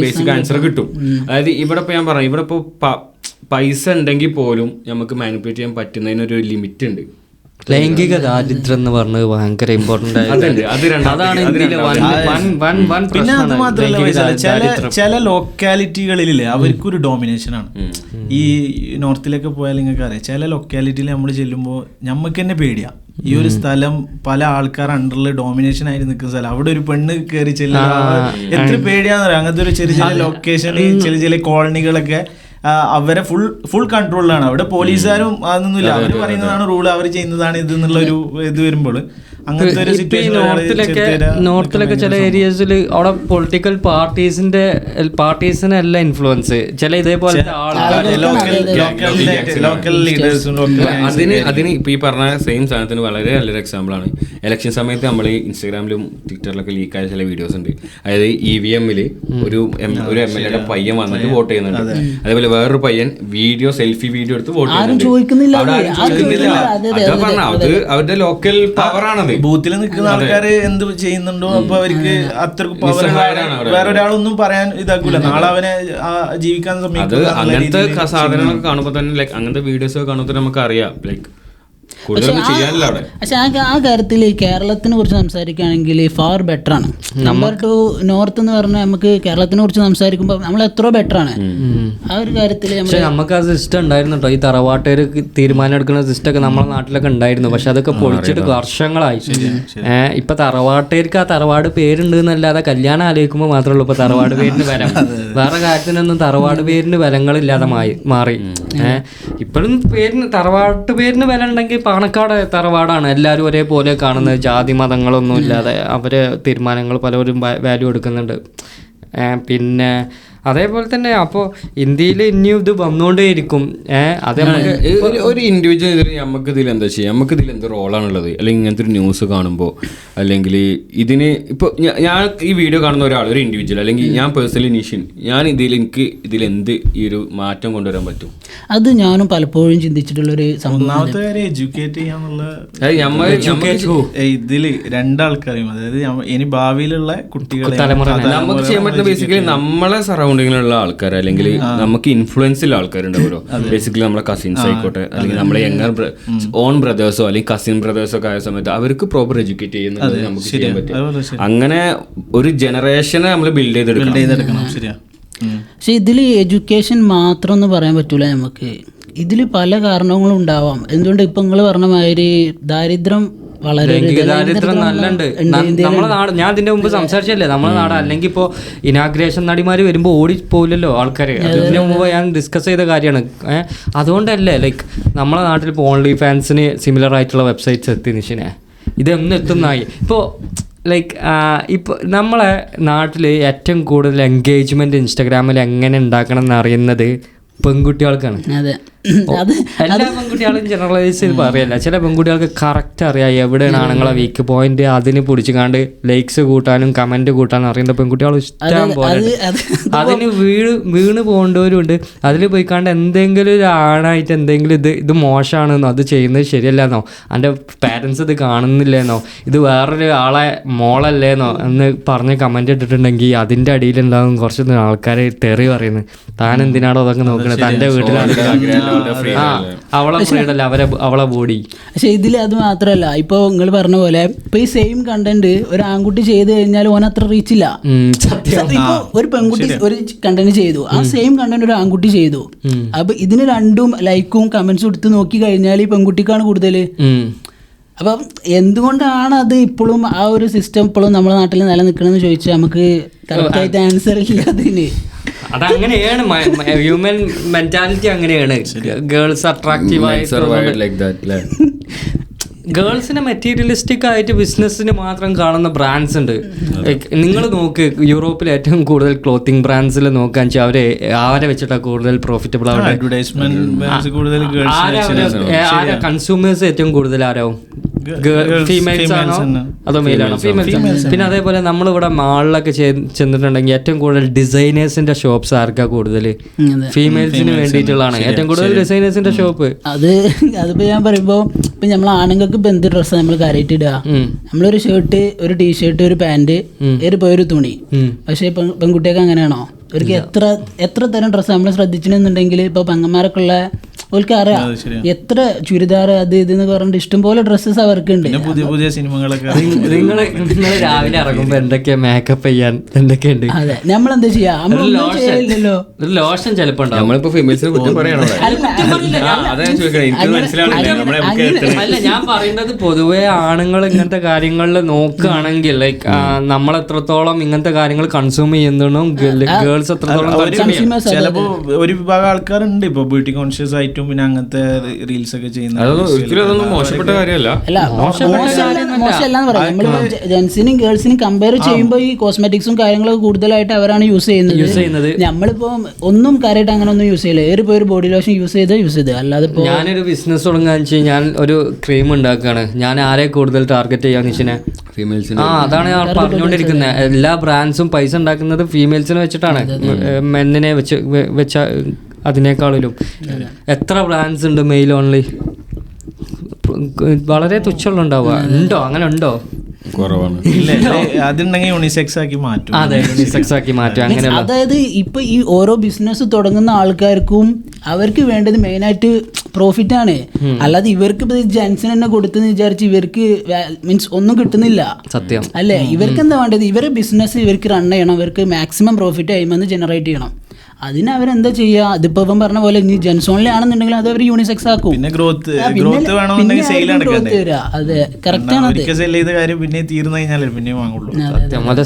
ബേസിക് ആൻസർ കിട്ടും. അതായത് ഇവിടെ ഇപ്പോൾ ഞാൻ പറഞ്ഞു, ഇവിടെ ഇപ്പോൾ പൈസ ഉണ്ടെങ്കിൽ പോലും നമുക്ക് മാനിപ്പുലേറ്റ് ചെയ്യാൻ പറ്റുന്നതിനൊരു ലിമിറ്റ് ഉണ്ട്. ലൈംഗിക ദാരിദ്ര്യം എന്ന് പറഞ്ഞത് ഭയങ്കര ഇമ്പോർട്ടന്റ് അതാണ്. പിന്നെ അത് മാത്രമല്ല, ചില ലൊക്കാലിറ്റികളിലെ അവർക്കൊരു ഡോമിനേഷൻ ആണ്. ഈ നോർത്തിലൊക്കെ പോയാൽ നിങ്ങൾക്ക് അറിയാം, ചില ലൊക്കാലിറ്റിയിൽ നമ്മൾ ചെല്ലുമ്പോൾ നമുക്ക് തന്നെ പേടിയാ. ഈ ഒരു സ്ഥലം പല ആൾക്കാർ അണ്ടറിൽ ഡോമിനേഷൻ ആയിട്ട് നിൽക്കുന്ന സ്ഥലം. അവിടെ ഒരു പെണ്ണ് കയറി ചെല്ലുക എത്ര പേടിയാന്ന് പറയാം. അങ്ങനത്തെ ഒരു ചെറിയ ചെറിയ ലൊക്കേഷനിൽ ചെറിയ ചെറിയ കോളനികളൊക്കെ അവരെ ഫുൾ കൺട്രോളിലാണ്. അവിടെ പോലീസുകാരും അതൊന്നുമില്ല. അവർ പറയുന്നതാണ് റൂൾ, അവർ ചെയ്യുന്നതാണ് ഇത് എന്നുള്ള ഒരു ഇത് വരുമ്പോൾ അങ്ങനത്തെ ഒരു നോർത്തിലൊക്കെ ചില ഏരിയസിൽ അവിടെ പൊളിറ്റിക്കൽ പാർട്ടീസിനല്ല ഇൻഫ്ലുവൻസ് ചില ഇതേപോലത്തെ അതിന് ഇപ്പൊ ഈ പറഞ്ഞ സെയിം സാധനത്തിന് വളരെ നല്ലൊരു എക്സാമ്പിൾ ആണ്. ഇലക്ഷൻ സമയത്ത് നമ്മൾ ഇൻസ്റ്റാഗ്രാമിലും ട്വിറ്ററിലൊക്കെ ലീക്കായ ചില വീഡിയോസ് ഉണ്ട്. അതായത് EVM-ൽ ഒരു MLA പയ്യൻ വന്നിട്ട് വോട്ട് ചെയ്യുന്നുണ്ട്. അതേപോലെ വേറൊരു പയ്യൻ സെൽഫി വീഡിയോ എടുത്ത് വോട്ട് ചെയ്യുന്നുണ്ട്. അത് അവരുടെ ലോക്കൽ പവറാണത്. ബൂത്തിൽ നിൽക്കുന്ന ആൾക്കാർ എന്ത് ചെയ്യുന്നുണ്ടോ അപ്പൊ അവർക്ക് അത്രക്ക് പവർ വേറെ ഒരാളൊന്നും പറയാൻ ഇതാക്കൂല. നാളെ അവനെ ജീവിക്കാൻ സമ്മതിക്കും. അങ്ങനത്തെ സാധനങ്ങളൊക്കെ കാണുമ്പോൾ തന്നെ ലൈക്ക് അങ്ങനത്തെ വീഡിയോസ് ഒക്കെ കാണുമ്പോൾ നമുക്ക് അറിയാം ലൈക്ക് പക്ഷെ ആ കാര്യത്തിൽ കേരളത്തിനെ കുറിച്ച് സംസാരിക്കുകയാണെങ്കിൽ ഫാർ ബെറ്റർ ആണ്. കമ്പയർ ടു നോർത്ത് എന്ന് പറഞ്ഞാൽ നമുക്ക് കേരളത്തിനെ കുറിച്ച് സംസാരിക്കുമ്പോൾ നമ്മൾ എത്ര ബെറ്റർ ആണ് ആ ഒരു കാര്യത്തിൽ. നമുക്ക് ആ സിസ്റ്റം ഉണ്ടായിരുന്നു കേട്ടോ. ഈ തറവാട്ടുകാർ തീരുമാനം എടുക്കുന്ന സിസ്റ്റം ഒക്കെ നമ്മളെ നാട്ടിലൊക്കെ ഉണ്ടായിരുന്നു. പക്ഷെ അതൊക്കെ പൊളിച്ചിട്ട് വർഷങ്ങളായി. ഇപ്പൊ തറവാട്ടുകാർക്ക് ആ തറവാട് പേരുണ്ട് എന്നല്ലാതെ കല്യാണം ആലോചിക്കുമ്പോൾ മാത്രമേ ഉള്ളൂ ഇപ്പൊ തറവാട് പേരിന് ബലം. വേറെ കാര്യത്തിനൊന്നും തറവാട് പേരിന് ബലങ്ങളില്ലാതെ മാറി. ഇപ്പോഴും തറവാട്ട് പേരിന് ബലം ഉണ്ടെങ്കിൽ പാണക്കാട് തറവാടാണ് എല്ലാവരും ഒരേപോലെ കാണുന്നത്. ജാതി മതങ്ങളൊന്നും ഇല്ലാതെ അവരെ തീരുമാനങ്ങൾ പലവരും വാല്യൂ എടുക്കുന്നുണ്ട്. പിന്നെ അതേപോലെ തന്നെ അപ്പോൾ ഇന്ത്യയിൽ ഇനിയും ഇത് വന്നുകൊണ്ടേയിരിക്കും. അത് ഒരു ഇൻഡിവിജ്വൽ ഇതിൽ നമുക്ക് ഇതിൽ എന്താ ചെയ്യുക, നമുക്ക് ഇതിൽ എന്ത് റോളാണുള്ളത്, അല്ലെങ്കിൽ ഇങ്ങനത്തെ ഒരു ന്യൂസ് കാണുമ്പോൾ അല്ലെങ്കിൽ ഇതിന് ഇപ്പോൾ ഞാൻ ഈ വീഡിയോ കാണുന്ന ഒരു ഇൻഡിവിജ്വൽ അല്ലെങ്കിൽ ഞാൻ പേഴ്സണലി നിഷിൻ, ഞാൻ എനിക്ക് ഇതിലെന്ത് ഈ ഒരു മാറ്റം കൊണ്ടുവരാൻ പറ്റും? അത് ഞാനും പലപ്പോഴും ചിന്തിച്ചിട്ടുള്ളൊരു ഒന്നാമത്തെ കാര്യം എഡ്യൂക്കേറ്റ് ചെയ്യാന്നുള്ള ഇതിൽ രണ്ടാൾക്കാരെയും, അതായത് ഇനി ഭാവിയിലുള്ള കുട്ടികളെ നമുക്ക് ചെയ്യാൻ പറ്റുന്ന ബേസിക്കലി നമ്മളെ സറൗണ്ടിങ്ങിലുള്ള ആൾക്കാർ അല്ലെങ്കിൽ നമുക്ക് ഇൻഫ്ലുവൻസുള്ള ആൾക്കാരുണ്ടാവുമല്ലോ. ബേസിക്കലി നമ്മളെ കസിൻസ് ആയിക്കോട്ടെ അല്ലെങ്കിൽ നമ്മളെ യങ്ങർ ഓൺ ബ്രദേഴ്സോ അല്ലെങ്കിൽ കസിൻ ബ്രദേഴ്സോ ഒക്കെ ആയ സമയത്ത് അവർക്ക് പ്രോപ്പർ എഡ്യൂക്കേറ്റ് ചെയ്യുന്നത് നമുക്ക് ചെയ്യാൻ പറ്റും. അങ്ങനെ ഒരു ജനറേഷനെ നമ്മൾ ബിൽഡ് ചെയ്തെടുക്കണം. ശരിയാ. പക്ഷെ ഇതിൽ എഡ്യൂക്കേഷൻ മാത്രം എന്ന് പറയാൻ പറ്റൂല. നമുക്ക് ഇതിൽ പല കാരണങ്ങളും ഉണ്ടാവാം. എന്തുകൊണ്ട് ഇപ്പൊ നിങ്ങൾ പറഞ്ഞ മാതിരി ദാരിദ്ര്യം ദാരിദ്ര്യം നല്ലുണ്ട് നമ്മളെ നാട്. ഞാൻ ഇതിന്റെ മുമ്പ് സംസാരിച്ചല്ലേ നമ്മളെ നാട്. അല്ലെങ്കിൽ ഇപ്പോൾ ഇനാഗ്രേഷൻ നടിമാർ വരുമ്പോൾ ഓടിപ്പോയില്ലല്ലോ ആൾക്കാർ. അതിന് മുമ്പ് ഞാൻ ഡിസ്കസ് ചെയ്ത കാര്യമാണ്. അതുകൊണ്ടല്ലേ ലൈക്ക് നമ്മളെ നാട്ടിൽ ഇപ്പോൾ ഓൺലി ഫാൻസിന് സിമിലർ ആയിട്ടുള്ള വെബ്സൈറ്റ്സ് എത്തി നിഷിനെ. ഇതൊന്നും എത്തുന്നതായി ഇപ്പോൾ ലൈക്ക് ഇപ്പോൾ നമ്മളെ നാട്ടിൽ ഏറ്റവും കൂടുതൽ എൻഗേജ്മെൻറ്റ് ഇൻസ്റ്റാഗ്രാമിൽ എങ്ങനെ ഉണ്ടാക്കണം എന്നറിയുന്നത് പെൺകുട്ടികൾക്കാണ്. എല്ലാ പെൺകുട്ടികളും ജനറലൈസ് ചെയ്ത് പറയല്ല. ചില പെൺകുട്ടികൾക്ക് കറക്റ്റ് അറിയാം എവിടെയാണ് ആണുങ്ങളെ വീക്ക് പോയിന്റ്. അതിന് പിടിച്ചുകാണ്ട് ലൈക്സ് കൂട്ടാനും കമന്റ് കൂട്ടാനും അറിയുന്ന പെൺകുട്ടികൾ ഇഷ്ടം പോലെ. അതിന് വീണ് പോകേണ്ടവരുണ്ട്. അതിൽ പോയിക്കാണ്ട് എന്തെങ്കിലും ഒരു ആണായിട്ട് എന്തെങ്കിലും ഇത് മോശമാണെന്നോ അത് ചെയ്യുന്നത് ശരിയല്ലെന്നോ എൻ്റെ പാരൻസ് ഇത് കാണുന്നില്ലേന്നോ ഇത് വേറൊരു ആളെ മോളല്ലേന്നോ എന്ന് പറഞ്ഞ് കമന്റ് ഇട്ടിട്ടുണ്ടെങ്കിൽ അതിൻ്റെ അടിയിലുണ്ടാകും കുറച്ച് ആൾക്കാർ തെറി പറയുന്നത്. താൻ എന്തിനാണോ അതൊക്കെ നോക്കുന്നത്, തൻ്റെ വീട്ടിലാണ് അവളെ ഫ്രീഡം അല്ല, അവളെ ബോഡി. പക്ഷെ ഇതിൽ അത് മാത്രമല്ല, ഇപ്പോൾ നിങ്ങൾ പറഞ്ഞ പോലെ ഇപ്പൊ ഈ സെയിം കണ്ടന്റ് ഒരു ആൺകുട്ടി ചെയ്ത് കഴിഞ്ഞാൽ ഓൻ അത്ര റീച്ച് ഇല്ല. ഇപ്പൊ ഒരു പെൺകുട്ടി ഒരു കണ്ടന്റ് ചെയ്തു, ആ സെയിം കണ്ടന്റ് ഒരു ആൺകുട്ടി ചെയ്തു, അപ്പൊ ഇതിന് രണ്ടും ലൈക്കും കമന്റ്സും എടുത്ത് നോക്കി കഴിഞ്ഞാൽ ഈ പെൺകുട്ടിക്കാണ് കൂടുതൽ. അപ്പം എന്തുകൊണ്ടാണ് അത് ഇപ്പോഴും ആ ഒരു സിസ്റ്റം ഇപ്പോഴും നമ്മുടെ നാട്ടിൽ നിലനിൽക്കണമെന്ന് ചോദിച്ചാൽ നമുക്ക് കറക്റ്റായിട്ട് ആൻസർ ഇല്ല അതിന്. അതങ്ങനെയാണ്, ഹ്യൂമൻ മെന്റാലിറ്റി അങ്ങനെയാണ്. ഗേൾസ് അട്രാക്റ്റീവ് ഗേൾസിനെ മെറ്റീരിയലിസ്റ്റിക് ആയിട്ട് ബിസിനസ്സിന് മാത്രം കാണുന്ന ബ്രാൻഡ്സ് ഉണ്ട്. നിങ്ങൾ നോക്ക്, യൂറോപ്പിൽ ഏറ്റവും കൂടുതൽ ക്ലോത്തിങ് ബ്രാൻഡ്സിൽ നോക്കാൻ വെച്ചാൽ അവരെ വെച്ചിട്ടാണ് കൂടുതൽ പ്രോഫിറ്റബിൾ ആവുന്നത്. കൺസ്യൂമേഴ്സ് ഏറ്റവും കൂടുതൽ ആരാവും? ഫീമെയിൽസ് ആണോ അതോ മെയിലാണോ? ഫീമെയിൽസ്. പിന്നെ അതേപോലെ നമ്മളിവിടെ മാളിലൊക്കെ ചെന്നിട്ടുണ്ടെങ്കിൽ ഏറ്റവും കൂടുതൽ ഡിസൈനേഴ്സിന്റെ ഷോപ്സ് ആർക്കാ കൂടുതൽ? ഫീമെയിൽസിന് വേണ്ടിയിട്ടുള്ളതാണ് ഏറ്റവും കൂടുതൽ ഡിസൈനേഴ്സിന്റെ ഷോപ്പ്. അതിപ്പോ ഞാൻ പറയുമ്പോ ഇപ്പൊ നമ്മൾ ആണുങ്ങൾക്ക് ഇപ്പൊ എന്ത് ഡ്രസ്സാണ് നമ്മൾ കാര്യമായിട്ട് ഇടുക? നമ്മളൊരു ഷർട്ട്, ഒരു ടീഷർട്ട്, ഒരു പാന്റ്, ഒരു തുണി. പക്ഷെ പെൺകുട്ടിയൊക്കെ അങ്ങനെയാണോ? അവർക്ക് എത്ര തരം ഡ്രസ്സ് നമ്മൾ ശ്രദ്ധിച്ചിട്ടുണ്ടെങ്കിൽ ഇപ്പൊ പെങ്ങന്മാരൊക്കെ ഉള്ള അവർക്ക് അറിയാം എത്ര ചുരിദാർ അത് ഇതെന്ന് പറഞ്ഞിട്ട് ഇഷ്ടംപോലെ ഡ്രസ്സസ് അവർക്കുണ്ട്. പുതിയ പുതിയ സിനിമകളൊക്കെ നിങ്ങൾ രാവിലെ ഇറങ്ങുമ്പോൾ എന്തൊക്കെയാ മേക്കപ്പ് ചെയ്യാൻ എന്തൊക്കെയുണ്ട്? അതെ, നമ്മളെന്താ ചെയ്യാ? നമ്മളില്ലല്ലോ. ഒരു ലോഷൻ ചിലപ്പോ നമ്മളിപ്പോ ഫീമെയിൽസിനെ കുറ്റം പറയണോ? അല്ല, ഞാൻ പറയുന്നത് പൊതുവെ ആണുങ്ങൾ ഇങ്ങനത്തെ കാര്യങ്ങളിൽ നോക്കുകയാണെങ്കിൽ ലൈക്ക് നമ്മളെത്രത്തോളം ഇങ്ങനത്തെ കാര്യങ്ങൾ കൺസ്യൂം ചെയ്യുന്നതും ഗേൾസ് എത്രത്തോളം ചിലപ്പോ ഒരു വിഭാഗം ആൾക്കാരുണ്ട് ഇപ്പൊ ബ്യൂട്ടി കോൺഷ്യസ് ആയിട്ടും പിന്നെ അങ്ങനത്തെ റീൽസ് ഒക്കെ ചെയ്യുന്നത്. മോശപ്പെട്ട കാര്യമല്ല, മോശമല്ലാന്ന് പറയാം. നമ്മൾ ജെൻസിനും ഗേൾസിനും കമ്പയർ ചെയ്യുമ്പോൾ ഈ കോസ്മെറ്റിക്സും കാര്യങ്ങളൊക്കെ കൂടുതലായിട്ട് അവരാണ് യൂസ് ചെയ്യുന്നത്. നമ്മളിപ്പോ ഒന്നും കാര്യമായിട്ട് അങ്ങനെ ഒന്നും യൂസ് ചെയ്യില്ല. ഏറിപ്പോ ഒരു ബോഡി ലോഷൻ യൂസ് ചെയ്ത് അല്ലാതെ ഞാനൊരു ബിസിനസ് തുടങ്ങാന്ന് വെച്ചാൽ ഞാൻ ഒരു ക്രീം ഉണ്ടാക്കുകയാണ്. ഞാൻ ആരെ കൂടുതൽ ടാർഗറ്റ് ചെയ്യാന്ന് വെച്ചാൽ ഫീമെയിൽസിന്. അതാണ് ഞാൻ പറഞ്ഞുകൊണ്ടിരിക്കുന്നത്. എല്ലാ ബ്രാൻഡ്സും പൈസ ഉണ്ടാക്കുന്നത് ഫീമെയിൽസിനെ വെച്ചിട്ടാണ്, മെന്നിനെ വെച്ച അതിനേക്കാളിലും. എത്ര ബ്രാൻഡ്സ് ഉണ്ട് മെയിൽ ഓൺലി? വളരെ തുച്ഛമുണ്ടാവുക. ഉണ്ടോ? അങ്ങനെ ഉണ്ടോ? കുറവാണ്. അതുണ്ടെങ്കിൽ യൂണിസെക്സ് ആക്കി മാറ്റും. അതെ, യൂണിസെക്സ് ആക്കി മാറ്റും. അങ്ങനെ അതായത് ഇപ്പൊ ഈ ഓരോ ബിസിനസ് തുടങ്ങുന്ന ആൾക്കാർക്കും അവർക്ക് വേണ്ടത് മെയിനായിട്ട് പ്രോഫിറ്റ് ആണ്. അല്ലാതെ ഇവർക്ക് ഇപ്പൊ ജെൻസിന് തന്നെ കൊടുത്തെന്ന് വിചാരിച്ച് ഇവർക്ക് മീൻസ് ഒന്നും കിട്ടുന്നില്ല. സത്യം അല്ലേ? ഇവർക്ക് എന്താ വേണ്ടത്? ഇവരെ ബിസിനസ് ഇവർക്ക് റൺ ചെയ്യണം, ഇവർക്ക് മാക്സിമം പ്രോഫിറ്റ് ആയിമെന്ന് ജനറേറ്റ് ചെയ്യണം. അതിന് അവരെന്താ ചെയ്യുക? അതിപ്പോ ഇപ്പം പറഞ്ഞ പോലെ ഇനി ജെൻസ് ഓൺലി ആണെന്നുണ്ടെങ്കിൽ അത് അവർ യൂണിസെക്സ് ആക്കും. പിന്നെ ഗ്രോത്ത് വേണമെന്നുണ്ടെങ്കിൽ സെയിൽ വരിക. അതെ, കറക്റ്റ് ആണ്. സെയിൽ ചെയ്ത കാര്യം പിന്നെ തീർന്നു കഴിഞ്ഞാൽ പിന്നെ വാങ്ങുള്ളൂ.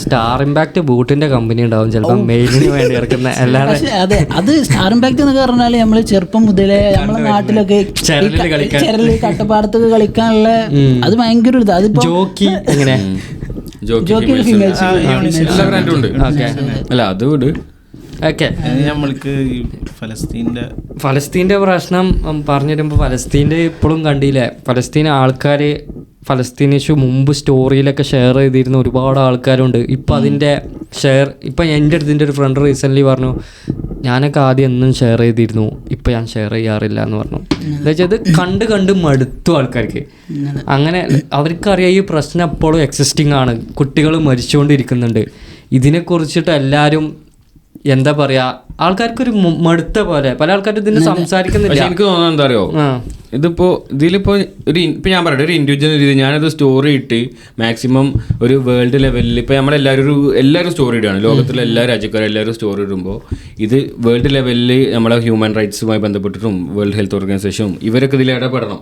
സ്റ്റാർ ഇമ്പാക്ട് ബൂട്ടിന്റെ കമ്പനി ഉണ്ടാവും ചിലപ്പോൾ മെയിലിന് വേണ്ടി ഇറക്കുന്ന. അല്ലാതെ അതെ, അത് സ്റ്റാർ ഇമ്പാക്ട് എന്ന് പറഞ്ഞാല് നമ്മള് ചെറുപ്പം മുതലേ നമ്മളെ നാട്ടിലൊക്കെ ചെരല് കട്ടപ്പാടത്തൊക്കെ കളിക്കാനുള്ള അത് ഭയങ്കര ഒരു അതിപ്പോ ജോക്കി എങ്ങനെ അല്ല അത് വിട്. ഓക്കെ, നമ്മൾക്ക് ഫലസ്തീൻ്റെ പ്രശ്നം പറഞ്ഞു തരുമ്പോൾ ഫലസ്തീൻ്റെ ഇപ്പോഴും കണ്ടില്ലേ? ആൾക്കാർ ഫലസ്തീൻ ഇഷ്യൂ മുമ്പ് സ്റ്റോറിയിലൊക്കെ ഷെയർ ചെയ്തിരുന്ന ഒരുപാട് ആൾക്കാരുണ്ട്. ഇപ്പം അതിൻ്റെ ഇപ്പം എൻ്റെ അടുത്തിൻ്റെ ഒരു ഫ്രണ്ട് റീസെൻ്റ്ലി പറഞ്ഞു, ഞാനൊക്കെ ആദ്യം എന്നും ഷെയർ ചെയ്തിരുന്നു, ഇപ്പം ഞാൻ ഷെയർ ചെയ്യാറില്ല എന്ന് പറഞ്ഞു. എന്താ വെച്ചാൽ ഇത് കണ്ട് മടുത്തു ആൾക്കാർക്ക്. അങ്ങനെ അവർക്കറിയാം ഈ പ്രശ്നം എപ്പോഴും എക്സിസ്റ്റിംഗ് ആണ്, കുട്ടികൾ മരിച്ചുകൊണ്ടിരിക്കുന്നുണ്ട്. ഇതിനെക്കുറിച്ചിട്ട് എല്ലാവരും എന്താ പറയാ, ആൾക്കാർക്കൊരു മടുത്ത പോലെ പല ആൾക്കാരും ഇതിന് സംസാരിക്കുന്നില്ല. എനിക്ക് തോന്നുന്നത് എന്താ അറിയോ, ഇതിലിപ്പോ ഇപ്പൊ ഞാൻ പറയട്ടെ, ഒരു ഇൻഡിവിജ്വൽ രീതി ഞാനത് സ്റ്റോറി ഇട്ട് മാക്സിമം ഒരു വേൾഡ് ലെവലിൽ ഇപ്പൊ എല്ലാവരും സ്റ്റോറി ഇടുകയാണ്. ലോകത്തിലെ എല്ലാ രാജ്യക്കാരും എല്ലാവരും സ്റ്റോറി ഇടുമ്പോൾ ഇത് വേൾഡ് ലെവലിൽ നമ്മളെ ഹ്യൂമൻ റൈറ്റ്സുമായി ബന്ധപ്പെട്ടിട്ടും വേൾഡ് ഹെൽത്ത് ഓർഗനൈസേഷനും ഇവരൊക്കെ ഇതിൽ ഇടപെടണം.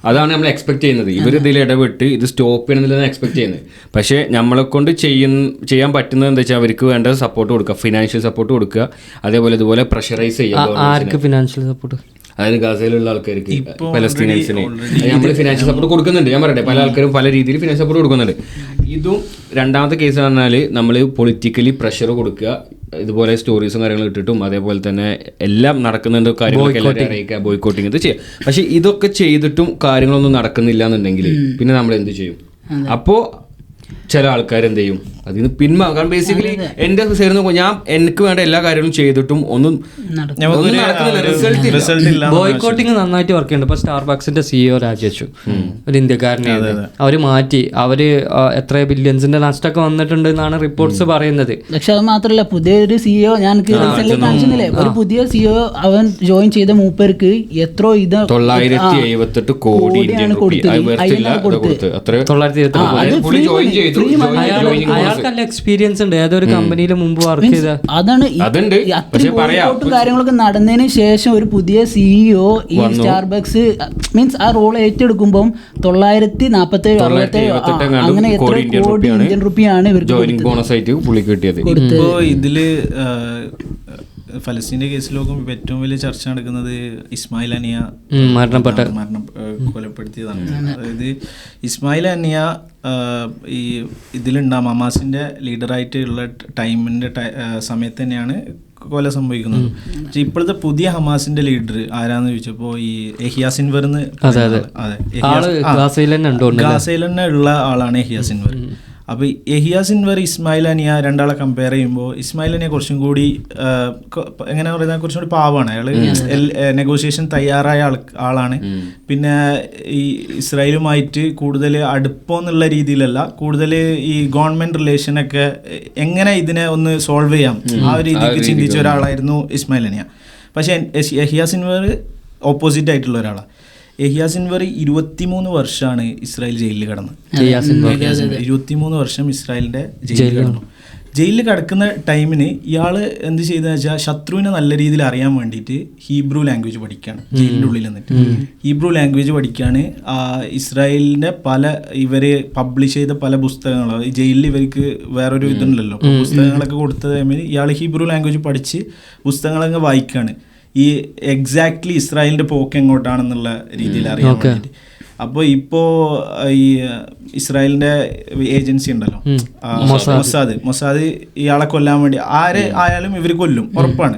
അതാണ് നമ്മൾ എക്സ്പെക്ട് ചെയ്യുന്നത്. ഇവർ ഇതിൽ ഇടപെട്ട് ഇത് സ്റ്റോപ്പ് ചെയ്യണമെന്നില്ല എക്സ്പെക്ട് ചെയ്യുന്നത്. പക്ഷേ നമ്മളെ കൊണ്ട് ചെയ്യാൻ പറ്റുന്നത് എന്താ വെച്ചാൽ അവർക്ക് വേണ്ട സപ്പോർട്ട് കൊടുക്കുക, ഫിനാൻഷ്യൽ സപ്പോർട്ട് കൊടുക്കുക, അതേപോലെ ഇതുപോലെ പ്രഷറൈസ് ചെയ്യുക. ആർക്ക് ഫിനാൻഷ്യൽ സപ്പോർട്ട്? അതായത് ഗാസയിലുള്ള ആൾക്കാർക്ക്, പലസ്തീനിയൻസിന് നമ്മൾ ഫിനാൻഷ്യൽ സപ്പോർട്ട് കൊടുക്കുന്നുണ്ട്. ഞാൻ പറയട്ടെ, പല ആൾക്കാരും പല രീതിയിൽ ഫിനാൻഷ്യൽ സപ്പോർട്ട് കൊടുക്കുന്നുണ്ട്. ഇതും രണ്ടാമത്തെ കേസ് പറഞ്ഞാൽ നമ്മൾ പൊളിറ്റിക്കലി പ്രഷർ കൊടുക്കുക, ഇതുപോലെ സ്റ്റോറീസും കാര്യങ്ങളും ഇട്ടിട്ടും അതേപോലെ തന്നെ എല്ലാം നടക്കുന്നുണ്ട് കാര്യങ്ങളൊക്കെ എല്ലാവരും അറിയിക്കുക, ബോയ്ക്കോട്ടിങ് ഇത് ചെയ്യുക. പക്ഷെ ഇതൊക്കെ ചെയ്തിട്ടും കാര്യങ്ങളൊന്നും നടക്കുന്നില്ല എന്നുണ്ടെങ്കിൽ പിന്നെ നമ്മൾ എന്ത് ചെയ്യും? അപ്പോൾ ചില ആൾക്കാർ എന്ത് ചെയ്യും, അതിന് കാരണം ബേസിക്കലി എന്റെ സൈഡിൽ നിന്ന് ഞാൻ എനിക്ക് വേണ്ട എല്ലാ കാര്യങ്ങളും ചെയ്തിട്ടും ഒന്നും റിസൾട്ട് ഇല്ല. ബോയ്ക്കോട്ടിങ് നന്നായിട്ട് വർക്ക് ചെയ്യുന്നുണ്ട്. ഇപ്പൊ സ്റ്റാർബക്സിന്റെ CEO രാജിവെച്ചു, ഒരു ഇന്ത്യക്കാരനെ. അവര് മാറ്റി, അവര് എത്ര ബില്യൺസിന്റെ നഷ്ടമൊക്കെ വന്നിട്ടുണ്ട് എന്നാണ് റിപ്പോർട്ട്സ് പറയുന്നത്. പക്ഷെ അത് മാത്രല്ല, പുതിയൊരു CEO ഞാൻ കാണിച്ചില്ലേ, ഒരു പുതിയ CEO അവൻ ജോയിൻ ചെയ്ത മൂപ്പർക്ക് എത്രയോ ഇത് 978 കോടി ഇന്ത്യൻ റുപ്പി അയാൾക്കല്ല എക്സ്പീരിയൻസ് ഉണ്ട്, ഏതൊരു കമ്പനിയിൽ മുമ്പ് വർക്ക് ചെയ്ത. അതാണ് കാര്യങ്ങളൊക്കെ നടന്നതിന് ശേഷം ഒരു പുതിയ CEO ഈ സ്റ്റാർബക്സ് മീൻസ് ആ റോൾ ഏറ്റെടുക്കുമ്പോൾ 947 അങ്ങനെ എത്ര കോടി ഇന്ത്യൻ റുപ്പിയാണ് ഇവർക്ക് കൊടുത്തത്. ഇപ്പോ ഇതില് ഫലസ്തീന്റെ കേസിലൊക്കെ ഏറ്റവും വലിയ ചർച്ച നടക്കുന്നത് ഇസ്മായിൽ അനിയ കൊലപ്പെടുത്തിയതാണ്. അതായത് ഇസ്മായിൽ അനിയ ഈ ഇതിലുണ്ടാകും ഹമാസിന്റെ ലീഡറായിട്ടുള്ള ടൈമിന്റെ സമയത്ത് തന്നെയാണ് കൊല സംഭവിക്കുന്നത്. പക്ഷെ ഇപ്പോഴത്തെ പുതിയ ഹമാസിന്റെ ലീഡർ ആരാന്ന് ചോദിച്ചപ്പോ ഈ യഹിയ സിൻവർ ഗാസയിൽ തന്നെ ഉള്ള ആളാണ് യഹിയ സിൻവർ. അപ്പോൾ യഹിയ സിൻവർ ഇസ്മായിൽ അനിയ രണ്ടാളെ കമ്പയർ ചെയ്യുമ്പോൾ ഇസ്മായിൽ അനിയ കുറച്ചും കൂടി എങ്ങനെ പറയുന്നത് കുറച്ചും കൂടി പാവമാണ്. അയാൾ നെഗോഷിയേഷൻ തയ്യാറായ ആളാണ്. പിന്നെ ഈ ഇസ്രായേലുമായിട്ട് കൂടുതൽ അടുപ്പം എന്നുള്ള രീതിയിലല്ല, കൂടുതൽ ഈ ഗവൺമെന്റ് റിലേഷനൊക്കെ എങ്ങനെ ഇതിനെ ഒന്ന് സോൾവ് ചെയ്യാം ആ ഒരു രീതിക്ക് ചിന്തിച്ച ഒരാളായിരുന്നു ഇസ്മായിൽ അനിയ. പക്ഷേ യഹിയ സിൻവർ ഓപ്പോസിറ്റ് ആയിട്ടുള്ള ഒരാളാണ്. യഹിയ സിൻവർ 23 വർഷമാണ് ഇസ്രായേൽ ജയിലിൽ കിടന്നത്. 23 വർഷം ഇസ്രായേലിന്റെ ജയിലിൽ കിടന്നു. ജയിലിൽ കിടക്കുന്ന ടൈമിന് ഇയാൾ എന്ത് ചെയ്തെന്ന് വെച്ചാൽ ശത്രുവിനെ നല്ല രീതിയിൽ അറിയാൻ വേണ്ടിയിട്ട് ഹീബ്രു ലാംഗ്വേജ് പഠിക്കുകയാണ്. ജയിലിൻ്റെ ഉള്ളിൽ നിന്നിട്ട് ഹീബ്രു ലാംഗ്വേജ് പഠിക്കുകയാണ്. ഇസ്രായേലിൻ്റെ ഇവര് പബ്ലിഷ് ചെയ്ത പല പുസ്തകങ്ങളും ഈ ജയിലിൽ ഇവർക്ക് വേറൊരു ഇതുണ്ടല്ലോ, പുസ്തകങ്ങളൊക്കെ കൊടുത്ത ടൈമിൽ ഇയാൾ ഹീബ്രു ലാംഗ്വേജ് പഠിച്ച് പുസ്തകങ്ങളൊക്കെ വായിക്കുകയാണ്. ഈ എക്സാക്ട്ലി ഇസ്രായേലിന്റെ പോക്ക് എങ്ങോട്ടാണെന്നുള്ള രീതിയിൽ അറിയാൻ വേണ്ടിയിട്ട്. അപ്പോൾ ഇപ്പോൾ ഈ ഇസ്രായേലിന്റെ ഏജൻസി ഉണ്ടല്ലോ മൊസാദ് ഇയാളെ കൊല്ലാൻ വേണ്ടി ആര് ആയാലും ഇവർ കൊല്ലും, ഉറപ്പാണ്.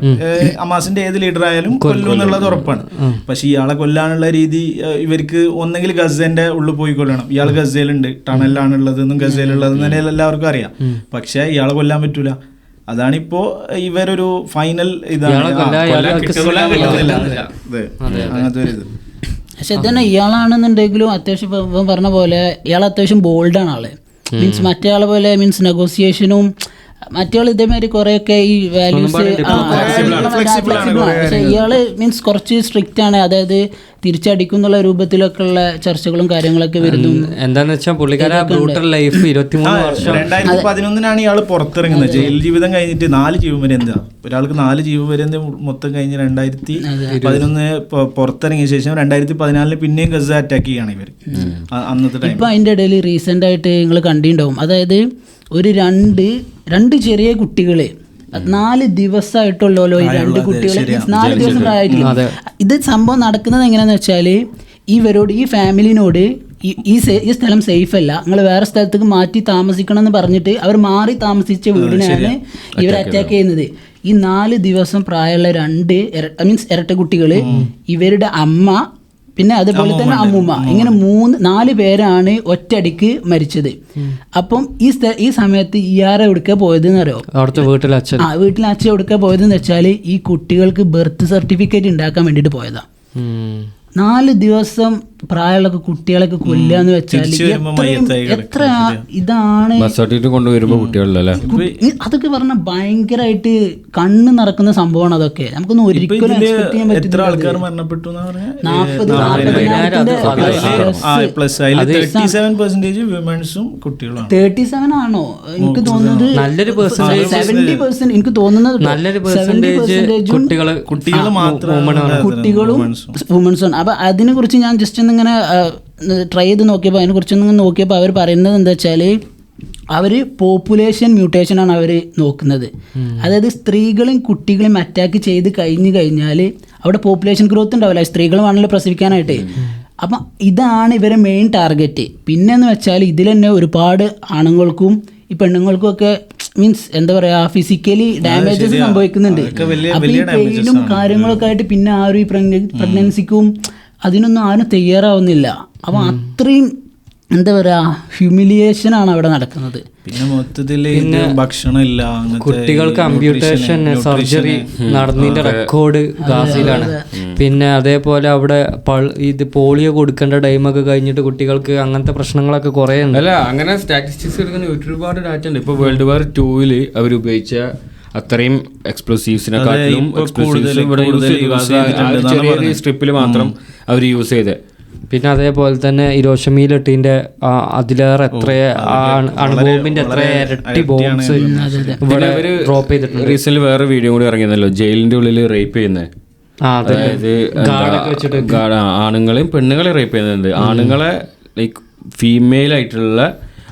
ഹമാസിന്റെ ഏത് ലീഡർ ആയാലും കൊല്ലും എന്നുള്ളത് ഉറപ്പാണ്. പക്ഷെ ഇയാളെ കൊല്ലാനുള്ള രീതി ഇവർക്ക് ഒന്നെങ്കിൽ ഗസന്റെ ഉള്ളിൽ പോയി കൊല്ലണം. ഇയാൾ ഗസയിലുണ്ട്, ടണലിലാണുള്ളതെന്നും ഗസയിലുള്ളതെന്നും തന്നെ എല്ലാവർക്കും അറിയാം. പക്ഷെ ഇയാളെ കൊല്ലാൻ പറ്റൂല. അതാണിപ്പോ ഇവരൊരു ഫൈനൽ ഇതാണ്. അങ്ങനത്തെ ഒരു ഇത്. പക്ഷെ ഇതന്നെ ഇയാളാണെന്നുണ്ടെങ്കിലും അത്യാവശ്യം പറഞ്ഞ പോലെ ഇയാൾ അത്യാവശ്യം ബോൾഡാണ് ആള്. മീൻസ് മറ്റേ ആളെ പോലെ മീൻസ് നെഗോസിയേഷനും മറ്റേ ഇതേമാതിരി കുറെയൊക്കെ ഈ വാല്യൂസ് പക്ഷെ ഇയാള് മീൻസ് കുറച്ച് സ്ട്രിക്റ്റ് ആണ്. അതായത് തിരിച്ചടിക്കുന്നുള്ള രൂപത്തിലൊക്കെ ഉള്ള ചർച്ചകളും കാര്യങ്ങളൊക്കെ വരുന്നു. എന്താന്ന് വെച്ചാൽ പുള്ളിക്കാരൻ ബ്രൂട്ടൽ ലൈഫ് 23 വർഷം 2011 ഇയാൾ പുറത്തിറങ്ങുന്നത്. ജയിൽ ജീവിതം കഴിഞ്ഞിട്ട് 4 ജീവപര്യന്ത ഒരാൾക്ക് 4 ജീവപര്യന്തം മൊത്തം കഴിഞ്ഞ് 2011 പുറത്തിറങ്ങിയ ശേഷം 2014 പിന്നെയും ഗസ അറ്റാക്ക് ചെയ്യാണ് ഇവർ അന്നത്തെ ടൈം. ഇപ്പൊ അതിന്റെ ഇടയിൽ റീസെന്റ് ആയിട്ട് നിങ്ങൾ കണ്ടിട്ടുണ്ടാവും. അതായത് ഒരു രണ്ട് ചെറിയ കുട്ടികള് 4 ദിവസമായിട്ടുള്ളല്ലോ ഈ 2 കുട്ടികളെ 4 ദിവസം പ്രായമായിട്ടില്ല. ഇത് സംഭവം നടക്കുന്നത് എങ്ങനെയാന്ന് വെച്ചാല് ഇവരോട് ഈ ഫാമിലിനോട് ഈ സ്ഥലം സേഫ് അല്ല, നിങ്ങൾ വേറെ സ്ഥലത്തേക്ക് മാറ്റി താമസിക്കണം എന്ന് പറഞ്ഞിട്ട് അവർ മാറി താമസിച്ച വീടിനെയാണ് ഇവർ അറ്റാക്ക് ചെയ്യുന്നത്. ഈ 4 ദിവസം പ്രായമുള്ള 2 ഇരട്ട കുട്ടികള്, ഇവരുടെ അമ്മ, പിന്നെ അതുപോലെ തന്നെ അമ്മൂമ്മ, ഇങ്ങനെ 4 പേരാണ് ഒറ്റയടിക്ക് മരിച്ചത്. അപ്പം ഈ സമയത്ത് ഇയാറെ എവിടുക്ക പോയതെന്ന് അറിയോ? അവിടുത്തെ വീട്ടിലെ അച്ഛൻ എവിടുക്ക പോയതെന്ന് വെച്ചാൽ ഈ കുട്ടികൾക്ക് ബർത്ത് സർട്ടിഫിക്കറ്റ് ഉണ്ടാക്കാൻ വേണ്ടിയിട്ട് പോയതാ. 4 ദിവസം പ്രായമുള്ള കുട്ടികളൊക്കെ കൊല്ലാന്ന് വെച്ചാൽ എത്ര ഇതാണ്. അതൊക്കെ പറഞ്ഞ ഭയങ്കരമായിട്ട് കണ്ണ് നിറക്കുന്ന സംഭവമാണ്. അതൊക്കെ നമുക്കൊന്നും ഒരിക്കലും എക്സ്പെക്ട് ചെയ്യാൻ പറ്റില്ല. 37% ആണോ എനിക്ക് തോന്നുന്നത്. 70% എനിക്ക് തോന്നുന്നത് കുട്ടികളും വുമൻസും. അപ്പൊ അതിനെ കുറിച്ച് ഞാൻ ജസ്റ്റ് ഒന്നിങ്ങനെ ട്രൈ ചെയ്ത് നോക്കിയപ്പോൾ അതിനെക്കുറിച്ചൊന്നും നോക്കിയപ്പോൾ അവർ പറയുന്നത് എന്താ വെച്ചാൽ അവർ പോപ്പുലേഷൻ മ്യൂട്ടേഷനാണ് അവർ നോക്കുന്നത്. അതായത് സ്ത്രീകളെയും കുട്ടികളെയും അറ്റാക്ക് ചെയ്ത് കഴിഞ്ഞാൽ അവിടെ പോപ്പുലേഷൻ ഗ്രോത്ത് ഉണ്ടാവില്ല, സ്ത്രീകളുമാണല്ലോ പ്രസവിക്കാനായിട്ട്. അപ്പം ഇതാണ് ഇവരെ മെയിൻ ടാർഗറ്റ്. പിന്നെന്ന് വെച്ചാൽ ഇതിൽ തന്നെ ഒരുപാട് ആണുങ്ങൾക്കും ഈ പെണ്ണുങ്ങൾക്കും ഒക്കെ മീൻസ് എന്താ പറയാ ഫിസിക്കലി ഡാമേജസ് സംഭവിക്കുന്നുണ്ട്. അപ്പം ഈ പെയിനും കാര്യങ്ങളൊക്കെ ആയിട്ട് പിന്നെ ആരും ഈ പ്രഗ്നൻസിക്കും അതിനൊന്നും ആരും തയ്യാറാവുന്നില്ല. അപ്പം അത്രയും എന്താ പറയാ ഹ്യൂമിലിയേഷൻ ആണ് അവിടെ നടക്കുന്നത്. പിന്നെ മൊത്തത്തിൽ ഭക്ഷണം ഇല്ല, കുട്ടികൾക്ക് കമ്പ്യൂട്ടേഷൻ സർജറി നടന്നതിന്റെ റെക്കോർഡ് ഗാസയിലാണ്. പിന്നെ അതേപോലെ അവിടെ ഇത് പോളിയോ കൊടുക്കേണ്ട ടൈമൊക്കെ കഴിഞ്ഞിട്ട് കുട്ടികൾക്ക് അങ്ങനത്തെ പ്രശ്നങ്ങളൊക്കെ കുറേ ഉണ്ട്. അല്ല, അങ്ങനെ സ്റ്റാറ്റിസ്റ്റിക്സ് എടുക്കുന്ന ഒരുപാട് ഡാറ്റ ഉണ്ട്. ഇപ്പോൾ വേൾഡ് വാർ 2 അവർ ഉപയോഗിച്ച അത്രയും എക്സ്പ്ലോസീവ്സിനെക്കാട്ടിലും ചെറിയ സ്ട്രിപ്പിൽ മാത്രം അവർ യൂസ് ചെയ്തത്. പിന്നെ അതേപോലെ തന്നെ ഹിരോഷിമയിലിട്ടിന്റെ അതിലേറെ എത്ര അണുബോംബിന്റെ എത്ര ഇരട്ടി ബോംബ്സ് ഇവിടെ ഡ്രോപ്പ് ചെയ്തിട്ടുണ്ട്. റീസെന്റ് വേറെ വീഡിയോ കൂടി ഇറങ്ങിയതല്ലോ, ജയിലിന്റെ ഉള്ളിൽ റേപ്പ് ചെയ്യുന്നത്. അതായത് ആണുങ്ങളെയും പെണ്ണുങ്ങളെയും റേപ്പ് ചെയ്യുന്നുണ്ട്. ആണുങ്ങളെ ലൈക്ക് ഫീമെയിൽ ആയിട്ടുള്ള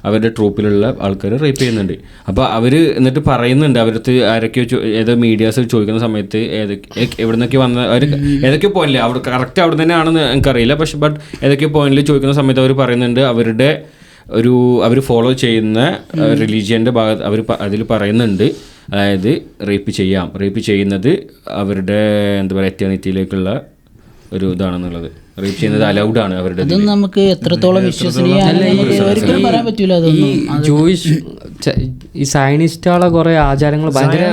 അവരുടെ ട്രൂപ്പിലുള്ള ആൾക്കാർ റേപ്പ് ചെയ്യുന്നുണ്ട്. അപ്പോൾ അവർ എന്നിട്ട് പറയുന്നുണ്ട്, അവരടുത്ത് ആരൊക്കെയോ ഏതോ മീഡിയാസ് ചോദിക്കുന്ന സമയത്ത് എവിടെ നിന്നൊക്കെ വന്ന അവർ ഏതൊക്കെ പോയിന്റില്ല, അവിടെ കറക്റ്റ് അവിടെ തന്നെയാണെന്ന് എനിക്കറിയില്ല, പക്ഷെ ബട്ട് ഏതൊക്കെ പോയിന്റിൽ ചോദിക്കുന്ന സമയത്ത് അവർ പറയുന്നുണ്ട് അവരുടെ അവർ ഫോളോ ചെയ്യുന്ന റിലീജിയൻ്റെ ഭാഗത്ത് അവർ അതിൽ പറയുന്നുണ്ട്, അതായത് റേപ്പ് ചെയ്യുന്നത് അവരുടെ എന്താ പറയുക എറ്റേണിറ്റിയിലേക്കുള്ള ഒരു ഇതാണെന്നുള്ളത്. റേപ്പ് ചെയ്യുന്നത് അലൗഡ് ആണ് അവരുടെ. അതൊന്നും നമുക്ക് എത്രത്തോളം ഒരിക്കലും പറയാൻ പറ്റൂല. അതൊന്നും ജൂയിഷ് ഈ സയനിസ്റ്റുകളെ കുറെ ആചാരങ്ങൾ ഭയങ്കര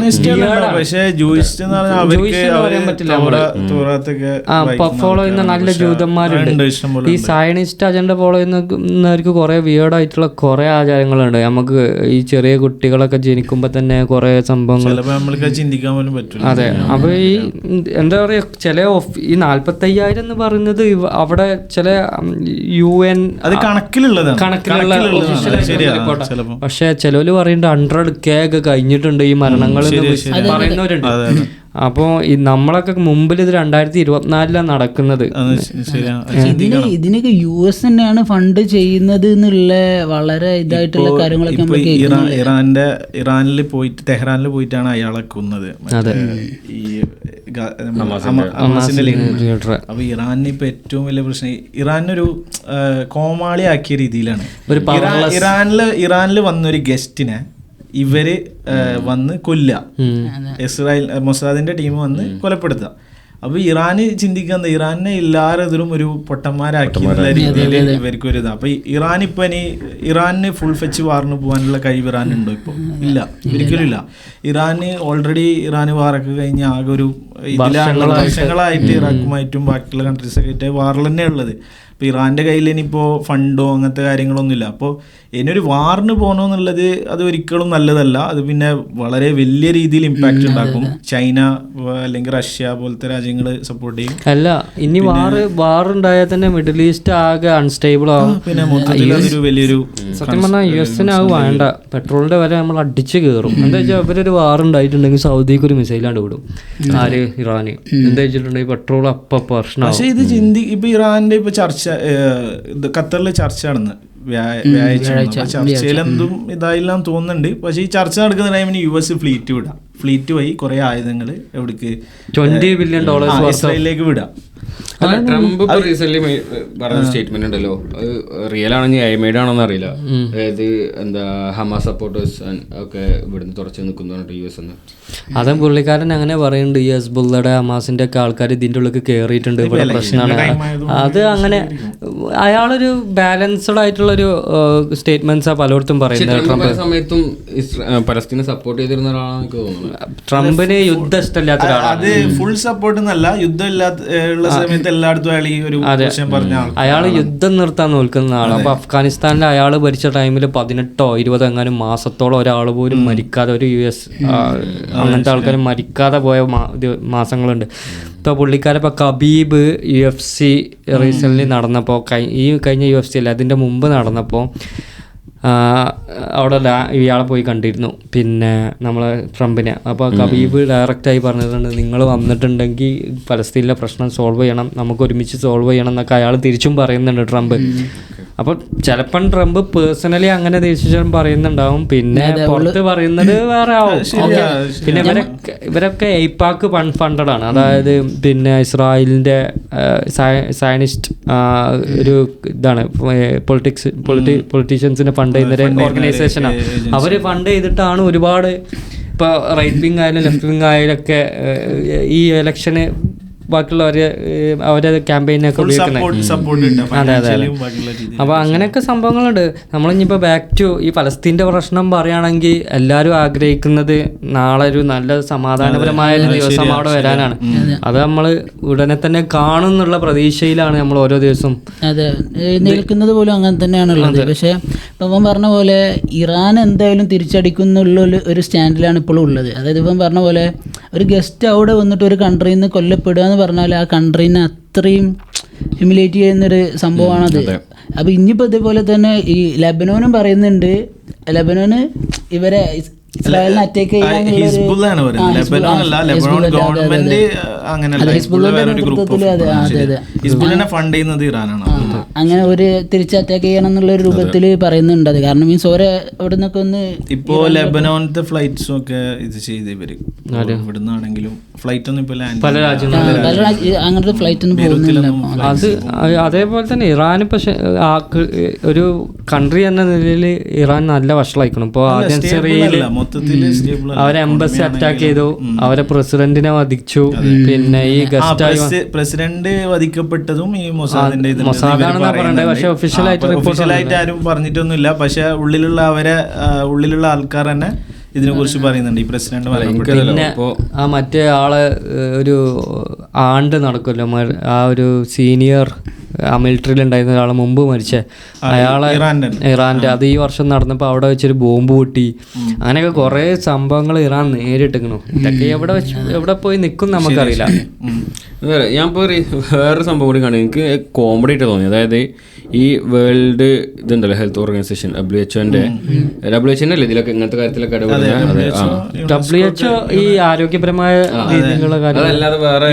ഫോളോ ചെയ്യുന്ന നല്ല ജൂതന്മാരുണ്ട്. ഈ സയനിസ്റ്റ് അജണ്ട ഫോളോ ചെയ്യുന്നവർക്ക് കുറെ വിയേർഡ് ആയിട്ടുള്ള കുറെ ആചാരങ്ങളുണ്ട്. നമുക്ക് ഈ ചെറിയ കുട്ടികളൊക്കെ ജനിക്കുമ്പോ തന്നെ കുറെ സംഭവങ്ങൾ ചിന്തിക്കാൻ പോലും പറ്റില്ല. അതെ. അപ്പൊ ഈ എന്താ പറയാ, ചില ഈ 45,000 എന്ന് പറയുന്നത് അവിടെ ചില UN കണക്കിലുള്ള റിപ്പോർട്ട്. പക്ഷെ ചിലവര് പറയുന്നുണ്ട് 100K ഒക്കെ കഴിഞ്ഞിട്ടുണ്ട് ഈ മരണങ്ങൾ പറയുന്നവരുണ്ട്. അപ്പോൾ ഈ നമ്മളൊക്കെ മുമ്പിൽ ഇത് 2024 നടക്കുന്നത്. ഇതിനൊക്കെ US തന്നെയാണ് ഫണ്ട് ചെയ്യുന്നത് എന്നുള്ള വളരെ ഇതായിട്ടുള്ള കാര്യങ്ങളൊക്കെ ഇറാനിൽ പോയിട്ട് തെഹ്റാനിൽ പോയിട്ടാണ് അയാളെ കൊന്നത്. ഈ അപ്പൊ ഇറാനിന് ഇപ്പൊ ഏറ്റവും വലിയ പ്രശ്നം ഇറാനൊരു കോമാളി ആക്കിയ രീതിയിലാണ്. ഇറാനില് വന്നൊരു ഗസ്റ്റിനെ ഇവര് വന്ന് കൊല്ലുക, ഇസ്രായേൽ മൊസാദിന്റെ ടീം വന്ന് കൊലപ്പെടുത്തുക. അപ്പൊ ഇറാന് ചിന്തിക്കുന്നത് ഇറാനെ എല്ലാവരും ഒരു പൊട്ടന്മാരാക്കി എന്നുള്ള രീതിയിൽ ഇവർക്ക് ഒരു ഇതാ. അപ്പൊ ഇറാന് ഫുൾ ഫെച്ച് വാറിന് പോകാനുള്ള കഴിവ് ഇറാനുണ്ടോ? ഇപ്പൊ ഇല്ല, ഒരിക്കലും ഇല്ല. ഇറാന് വാറൊക്കെ കഴിഞ്ഞ് ആകെ ഒരു വർഷങ്ങളായിട്ട് ഇറാഖുമായിട്ടും ബാക്കിയുള്ള കൺട്രീസൊക്കെ ആയിട്ട് വാറിൽ തന്നെ ഉള്ളത്. അപ്പോൾ ഇറാൻ്റെ കയ്യിൽ ഇനിയിപ്പോൾ ഫണ്ടോ അങ്ങനത്തെ കാര്യങ്ങളൊന്നുമില്ല. അപ്പോൾ ഇനിയൊരു വാറിന് പോകണമെന്നുള്ളത് അത് ഒരിക്കലും നല്ലതല്ല. അത് പിന്നെ വളരെ വലിയ രീതിയിൽ ഇമ്പാക്റ്റ് ഉണ്ടാക്കും. ചൈന അല്ലെങ്കിൽ റഷ്യ പോലത്തെ രാജ്യങ്ങൾ സപ്പോർട്ട് ചെയ്യും. അല്ല, ഇനി വാർ ഉണ്ടായാൽ തന്നെ മിഡിൽ ഈസ്റ്റ് ആകെ അൺസ്റ്റേബിൾ ആവും. പിന്നെ മൊത്തത്തിൽ അതൊരു വലിയൊരു സത്യം പറഞ്ഞാൽ US വേണ്ട, പെട്രോളിന്റെ വില നമ്മൾ അടിച്ച് കയറും. എന്താ വെച്ചാൽ അവരൊരു വാർ ഉണ്ടായിട്ടുണ്ടെങ്കിൽ സൗദിക്ക് ഒരു മിസൈലാണ്ട് വിടും. ആര്? ഇറാന്. എന്താ വെച്ചിട്ടുണ്ടെങ്കിൽ പെട്രോൾ അപ്പം പ്രശ്നമാണ്. പക്ഷേ ഇത് ഇപ്പൊ ഇറാന്റെ ഇപ്പൊ ചർച്ച ഖത്തറിൽ ചർച്ച നടന്ന് ചർച്ചയിലെന്തും ഇതായില്ലാം തോന്നുന്നുണ്ട്. പക്ഷെ ഈ ചർച്ച നടക്കുന്ന ടൈമിന് US ഫ്ലീറ്റ് വഴി കുറെ ആയുധങ്ങൾ എവിടേക്ക് $20 ബില്യൺ ഇസ്രായേലിലേക്ക് വിടാം. ട്രംപ് റീസെന്റ് പറഞ്ഞ സ്റ്റേറ്റ്മെന്റ് ഉണ്ടല്ലോ, അത് റിയൽ ആണെങ്കിൽ ഐമേഡ് ആണോന്ന് അറിയില്ല. അതായത് എന്താ ഹമാസ് സപ്പോർട്ടേഴ്സ് ഒക്കെ ഇവിടുന്ന് തുറച്ചു നിൽക്കുന്നു US എന്ന്. അതും പുള്ളിക്കാരൻ അങ്ങനെ പറയുന്നുണ്ട്. ഈ ഹെസ്ബുള്ളയുടെ ഹമാസിന്റെ ഒക്കെ ആൾക്കാർ ഇതിൻ്റെ ഉള്ളിൽ കയറിയിട്ടുണ്ട്, ഇവിടെ പ്രശ്നമാണ്. അത് അങ്ങനെ അയാളൊരു ബാലൻസ്ഡ് ആയിട്ടുള്ളൊരു സ്റ്റേറ്റ്മെന്റ്സാ പലയിടത്തും പറയുന്നത്. ട്രംപ് സമയത്തും പലസ്തീനെ സപ്പോർട്ട് ചെയ്തിരുന്ന ഒരാളാണ് എനിക്ക് തോന്നുന്നത്. ട്രംപിന് യുദ്ധം ഇഷ്ടമില്ലാത്ത ഒരാളാണ്. അത് ഫുൾ സപ്പോർട്ട് എന്നല്ല, യുദ്ധം ഇല്ലാത്ത സമയത്ത് എല്ലായിടത്തും അയാൾ യുദ്ധം നിർത്താൻ നോക്കുന്ന ആളാണ്. അപ്പൊ അഫ്ഗാനിസ്ഥാനിൽ അയാൾ ഭരിച്ച ടൈമിൽ 18 or 20 എങ്ങാനും മാസത്തോളം ഒരാൾ പോലും മരിക്കാതെ, ഒരു US അങ്ങനത്തെ ആൾക്കാർ മരിക്കാതെ പോയ മാസങ്ങളുണ്ട്. ഇപ്പോൾ പുള്ളിക്കാരെ ഇപ്പോൾ കബീബ് UFC റീസെൻ്റ്ലി നടന്നപ്പോൾ കഴിഞ്ഞ UFC അല്ല അതിൻ്റെ മുമ്പ് നടന്നപ്പോൾ അവിടെ ഇയാളെ പോയി കണ്ടിരുന്നു, പിന്നെ നമ്മളെ ട്രംപിനെ. അപ്പോൾ കബീബ് ഡയറക്റ്റായി പറഞ്ഞിട്ടുണ്ട്, നിങ്ങൾ വന്നിട്ടുണ്ടെങ്കിൽ പലസ്തീനിലെ പ്രശ്നം സോൾവ് ചെയ്യണം, നമുക്ക് ഒരുമിച്ച് സോൾവ് ചെയ്യണം എന്നൊക്കെ അയാൾ തിരിച്ചും പറയുന്നുണ്ട് ട്രംപ്. അപ്പോൾ ചിലപ്പം ട്രംപ് പേഴ്സണലി അങ്ങനെ ഡിസിഷൻ പറയുന്നുണ്ടാവും, പിന്നെ പുറത്ത് പറയുന്നത് വേറെ ആവും. പിന്നെ ഇവരൊക്കെ എയ്പാക്ക് ഫണ്ടഡ് ആണ്. അതായത് പിന്നെ ഇസ്രായേലിൻ്റെ സയനിസ്റ്റ് ഒരു ഇതാണ്, പൊളിറ്റീഷ്യൻസിനെ ഫണ്ട് ചെയ്യുന്ന ഓർഗനൈസേഷനാണ്. അവർ ഫണ്ട് ചെയ്തിട്ടാണ് ഒരുപാട് ഇപ്പോൾ റൈറ്റ് വിങ് ആയാലും ലെഫ്റ്റ് വിങ് ആയാലും ഒക്കെ ഈ ഇലക്ഷന് ബാക്കിയുള്ളവരെ അവരെ ക്യാമ്പയിനൊക്കെ ഉപയോഗിക്കുന്നത്. അതെ അതെ അതെ. അപ്പോൾ അങ്ങനെയൊക്കെ സംഭവങ്ങളുണ്ട്. നമ്മളിനിപ്പോൾ ബാക്ക് ടു ഈ ഫലസ്തീൻ്റെ പ്രശ്നം പറയുകയാണെങ്കിൽ എല്ലാവരും ആഗ്രഹിക്കുന്നത് നാളെ ഒരു നല്ല സമാധാനപരമായ ഒരു ദിവസം അവിടെ വരാനാണ്. അത് നമ്മൾ ഉടനെ തന്നെ കാണും എന്നുള്ള പ്രതീക്ഷയിലാണ് നമ്മൾ ഓരോ ദിവസവും അതെ നിൽക്കുന്നത് പോലും അങ്ങനെ തന്നെയാണുള്ളത്. പക്ഷേ ഇപ്പം പറഞ്ഞ പോലെ ഇറാൻ എന്തായാലും തിരിച്ചടിക്കുന്നുള്ള ഒരു സ്റ്റാൻഡിലാണ് ഇപ്പോഴും ഉള്ളത്. അതായത് ഇപ്പം പറഞ്ഞ പോലെ ഒരു ഗസ്റ്റ് അവിടെ വന്നിട്ട് ഒരു കൺട്രിയിൽ നിന്ന് കൊല്ലപ്പെടുക എന്ന് പറഞ്ഞാൽ ആ കൺട്രീനെ അത്രയും ഹ്യൂമിലേറ്റ് ചെയ്യുന്നൊരു സംഭവമാണത്. അപ്പോൾ ഇനിയിപ്പോൾ ഇതേപോലെ തന്നെ ഈ ലെബനോനും പറയുന്നുണ്ട്, ലെബനോന് ഇവരെ ഇസ്രായേലിനെ അറ്റാക്ക് ചെയ്യാനുള്ള അങ്ങനെ ഒരു തിരിച്ച് അറ്റാക്ക് ചെയ്യണം എന്നുള്ള ഒരു രൂപത്തിൽ പറയുന്നുണ്ട്. അത് കാരണം മീൻസ് ഓരോ അവിടെ നിന്നൊക്കെ ഒന്ന് ഇപ്പോ ലെബനോണത്തെ ഫ്ലൈറ്റ്സും ഒക്കെ ഇത് ചെയ്ത് ഇവര് ഇവിടുന്നാണെങ്കിലും ഫ്ലൈറ്റ് ഒന്നും ഇപ്പൊ പല രാജ്യങ്ങളും അങ്ങനത്തെ ഫ്ലൈറ്റ് ഒന്നും പോകുന്നില്ല. അത് അതേപോലെ തന്നെ ഇറാൻ ഇപ്പൊ ഒരു കൺട്രി എന്ന നിലയിൽ ഇറാൻ നല്ല വഷളായിക്കണം. ഇപ്പോൾ ആദ്യം സിറിയയിൽ അവരെ എംബസി അറ്റാക്ക് ചെയ്തു, അവരെ പ്രസിഡന്റിനെ വധിച്ചു. പിന്നെ ഈ പ്രസിഡന്റ് വധിക്കപ്പെട്ടതും ഈ മൊസാദാണെന്നാ പറയണ്ടേ, പക്ഷെ ഒഫീഷ്യലായിട്ട് ആരും പറഞ്ഞിട്ടൊന്നുമില്ല. പക്ഷെ ഉള്ളിലുള്ള ആൾക്കാർ തന്നെ ഇതിനെ കുറിച്ച് പറയുന്നുണ്ട്. ഈ പ്രസിഡന്റ് പിന്നെ ആ മറ്റേ ആള് ഒരു ആണ്ട് നടക്കുമല്ലോ, ആ ഒരു സീനിയർ മിലിറ്ററിയിൽ ഉണ്ടായിരുന്ന ഒരാൾ മുമ്പ് മരിച്ച അയാളെ ഇറാന്റെ അത് ഈ വർഷം നടന്നപ്പോൾ അവിടെ വെച്ചൊരു ബോംബ് പൊട്ടി. അങ്ങനെയൊക്കെ കുറെ സംഭവങ്ങൾ ഇറാൻ നേരിട്ടിരിക്കണു. ഇതൊക്കെ എവിടെ പോയി നിൽക്കും നമുക്കറിയില്ല. ഞാൻ ഇപ്പോൾ വേറൊരു സംഭവം കൂടി കാണും, എനിക്ക് കോമഡി ആയിട്ട് തോന്നി. അതായത് ഈ വേൾഡ് ഇതുണ്ടല്ലോ ഹെൽത്ത് ഓർഗനൈസേഷൻ WHO അല്ലേ ഇതിലൊക്കെ ഇങ്ങനത്തെ കാര്യത്തിലൊക്കെ ഇടപെടുന്നത്. WHO ഈ ആരോഗ്യപരമായ രീതിയിലുള്ള കാര്യം, അതല്ലാതെ വേറെ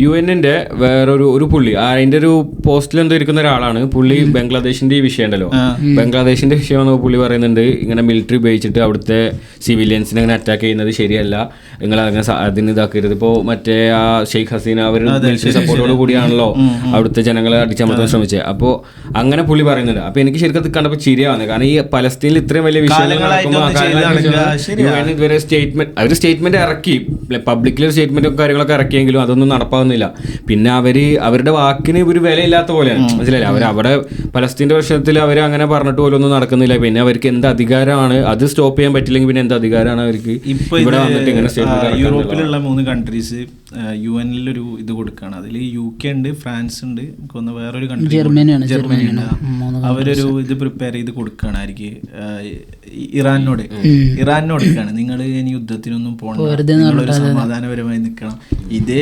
UN-ന്റെ വേറൊരു പുള്ളി അതിന്റെ ഒരു പോസ്റ്റിൽ എന്തോ ഇരിക്കുന്ന ഒരാളാണ്. പുള്ളി ബംഗ്ലാദേശിന്റെ ഈ വിഷയം ഉണ്ടല്ലോ, ബംഗ്ലാദേശിന്റെ വിഷയം എന്ന് പുള്ളി പറയുന്നുണ്ട്, ഇങ്ങനെ മിലിറ്ററി ഉപയോഗിച്ചിട്ട് അവിടുത്തെ സിവിലിയൻസിനെ അങ്ങനെ അറ്റാക്ക് ചെയ്യുന്നത് ശരിയല്ല, നിങ്ങൾ അതിന് ഇതാക്കരുത്. ഇപ്പോൾ മറ്റേ ആ ഷെയ്ഖ് ഹസീന അവർ മിലിറ്ററി സപ്പോർട്ടോട് കൂടിയാണല്ലോ അവിടുത്തെ ജനങ്ങളെ അടിച്ചമർത്താൻ ശ്രമിച്ചത്. അപ്പോൾ അങ്ങനെ പുള്ളി പറയുന്നുണ്ട്. അപ്പോൾ എനിക്ക് ശരിക്കും അത് കണ്ടപ്പോൾ ചിരിയാണ്. കാരണം ഈ പലസ്തീനിൽ ഇത്രയും വലിയ വിഷയങ്ങൾ നടക്കുമ്പോൾ ഇതുവരെ സ്റ്റേറ്റ്മെന്റ് ഇറക്കി, പബ്ലിക്കിൽ സ്റ്റേറ്റ്മെന്റ് കാര്യങ്ങളൊക്കെ ഇറക്കിയെങ്കിലും അതൊന്നും നടപ്പാകുന്നില്ല. പിന്നെ അവരുടെ വാക്കിന് ഒരു വിലയില്ലാത്ത പോലെയാണ്, മനസ്സിലായില്ല. അവിടെ പലസ്തീന്റെ പ്രശ്നത്തിൽ അവർ അങ്ങനെ പറഞ്ഞിട്ട് പോലും ഒന്നും നടക്കുന്നില്ല. പിന്നെ അവർക്ക് എന്ത് അധികാരമാണ്, അത് സ്റ്റോപ്പ് ചെയ്യാൻ പറ്റില്ലെങ്കിൽ പിന്നെ എന്ത് അധികാരമാണ് അവർക്ക് ഇവിടെ വന്നിട്ട് ഇങ്ങനെ സ്റ്റേറ്റ്മെന്റ്? യൂറോപ്പിലുള്ള 3 കൺട്രീസ് UN-ലൊരു ഇത് കൊടുക്കുകയാണ്. അതിൽ UK ഉണ്ട്, ഫ്രാൻസ് ഉണ്ട്, വേറൊരു കൺട്രി ജർമ്മനിയാണ്. അവരൊരു ഇത് പ്രിപ്പയർ ചെയ്ത് കൊടുക്കുകയാണ് ആയിരിക്കും ഇറാനോട് കൊടുക്കുകയാണ്. നിങ്ങൾ ഇനി യുദ്ധത്തിനൊന്നും പോകണ്ട, സമാധാനപരമായി നിൽക്കണം. ഇത്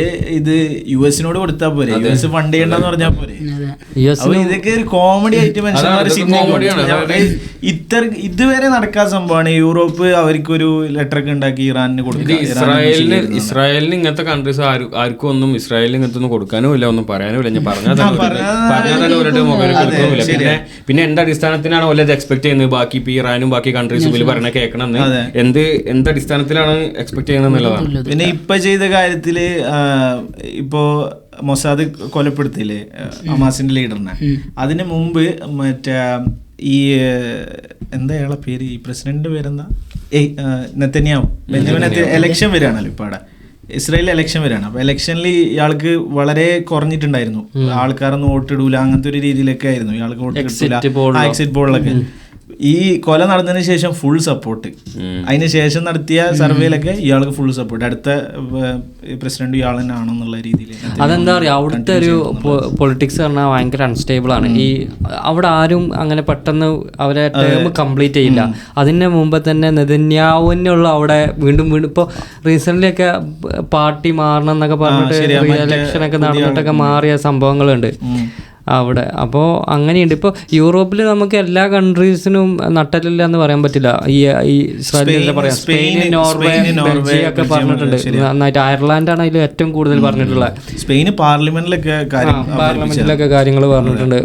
US-നോട് കൊടുത്താൽ പോരെ, US ഫണ്ട് ചെയ്യണ്ടെന്ന് പറഞ്ഞാൽ പോരെ. അപ്പൊ ഇതൊക്കെ ഒരു കോമഡി ആയിട്ട് മനുഷ്യന്മാർ ഇതുവരെ നടക്കാത്ത സംഭവമാണ്. യൂറോപ്പ് അവർക്കൊരു ലെറ്റർ ഒക്കെ ഉണ്ടാക്കി ഇറാനിന് കൊടുക്കുക. ഇസ്രായേലിന് ഇങ്ങനത്തെ കൺട്രീസ് ആർക്കും ഒന്നും ഇസ്രായേലിന് ഇങ്ങനത്തെ ഒന്നും കൊടുക്കാനും ഇല്ല, ഒന്നും പറയാനും ഇല്ല. ഞാൻ പറഞ്ഞാൽ മൊബൈൽ കൊടുക്കുന്നില്ല. പിന്നെ എന്ത് അടിസ്ഥാനത്തിലാണ് ഓലത് എക്സ്പെക്ട് ചെയ്യുന്നത്? ബാക്കി ഇപ്പൊ ഇറാനും ബാക്കി കൺട്രീസും ഇതിൽ പറഞ്ഞ കേൾക്കണം എന്ത് അടിസ്ഥാനത്തിലാണ് എക്സ്പെക്ട് ചെയ്യുന്നത് എന്നുള്ളതാണ്. പിന്നെ ഇപ്പൊ ചെയ്ത കാര്യത്തില് ഇപ്പോ മൊസാദ് കൊലപ്പെടുത്തില്ലേ ഹമാസിന്റെ ലീഡറിനെ, അതിന് മുമ്പ് മറ്റേ ഈ എന്താ അയാളെ പേര്, ഈ പ്രസിഡന്റിന്റെ പേരെന്താ, നെതന്യാഹു, ബെഞ്ചമിൻ എലക്ഷൻ വരികയാണല്ലോ ഇപ്പൊ അവിടെ ഇസ്രായേൽ ഇലക്ഷൻ വരികയാണ്. അപ്പോൾ ഇലക്ഷനിൽ ഇയാൾക്ക് വളരെ കുറഞ്ഞിട്ടുണ്ടായിരുന്നു, ആൾക്കാരൊന്നും വോട്ടിടൂല, അങ്ങനത്തെ ഒരു രീതിയിലൊക്കെ ആയിരുന്നു ഇയാൾക്ക് വോട്ട് കിട്ടില്ല. എക്സിറ്റ് പോളിലൊക്കെ ഈ കൊല നടന്നതിന് ശേഷം ഫുൾ സപ്പോർട്ട്, അതിന് ശേഷം നടത്തിയ സർവേയിലൊക്കെ ഇയാൾക്ക് ഫുൾ സപ്പോർട്ട്, അടുത്ത പ്രസിഡന്റ് ഇയാൾ തന്നെ ആണെന്നുള്ള രീതിയിൽ. അതെന്താ പറയുക, അവിടുത്തെ ഒരു പൊളിറ്റിക്സ് പറഞ്ഞാൽ ഭയങ്കര അൺസ്റ്റേബിൾ ആണ്. ഈ അവിടെ ആരും അങ്ങനെ പെട്ടെന്ന് അവരെ ടേം കംപ്ലീറ്റ് ചെയ്യില്ല. അതിന് മുമ്പ് തന്നെ നെതന്യാഹുവിനുള്ള അവിടെ വീണ്ടും ഇപ്പോൾ റീസെൻ്റ്ലി ഒക്കെ പാർട്ടി മാറണം എന്നൊക്കെ പറഞ്ഞിട്ട് റീ ഇലക്ഷനൊക്കെ നടന്നിട്ടൊക്കെ മാറിയ സംഭവങ്ങളുണ്ട് അവിടെ. അപ്പോൾ അങ്ങനെയുണ്ട്. ഇപ്പോൾ യൂറോപ്പിൽ നമുക്ക് എല്ലാ കൺട്രീസിനും നട്ടലില്ല എന്ന് പറയാൻ പറ്റില്ല. ഈ ഇസ്രായേലിൽ പറയാം, സ്പെയിൻ, നോർവേ, ബെൽജിയം ഒക്കെ പറഞ്ഞിട്ടുണ്ട് നന്നായിട്ട്. അയർലാൻഡാണ് അതിൽ ഏറ്റവും കൂടുതൽ പറഞ്ഞിട്ടുള്ളത്. സ്പെയിന് പാർലമെന്റിലൊക്കെ കാര്യങ്ങൾ പറഞ്ഞിട്ടുണ്ട്.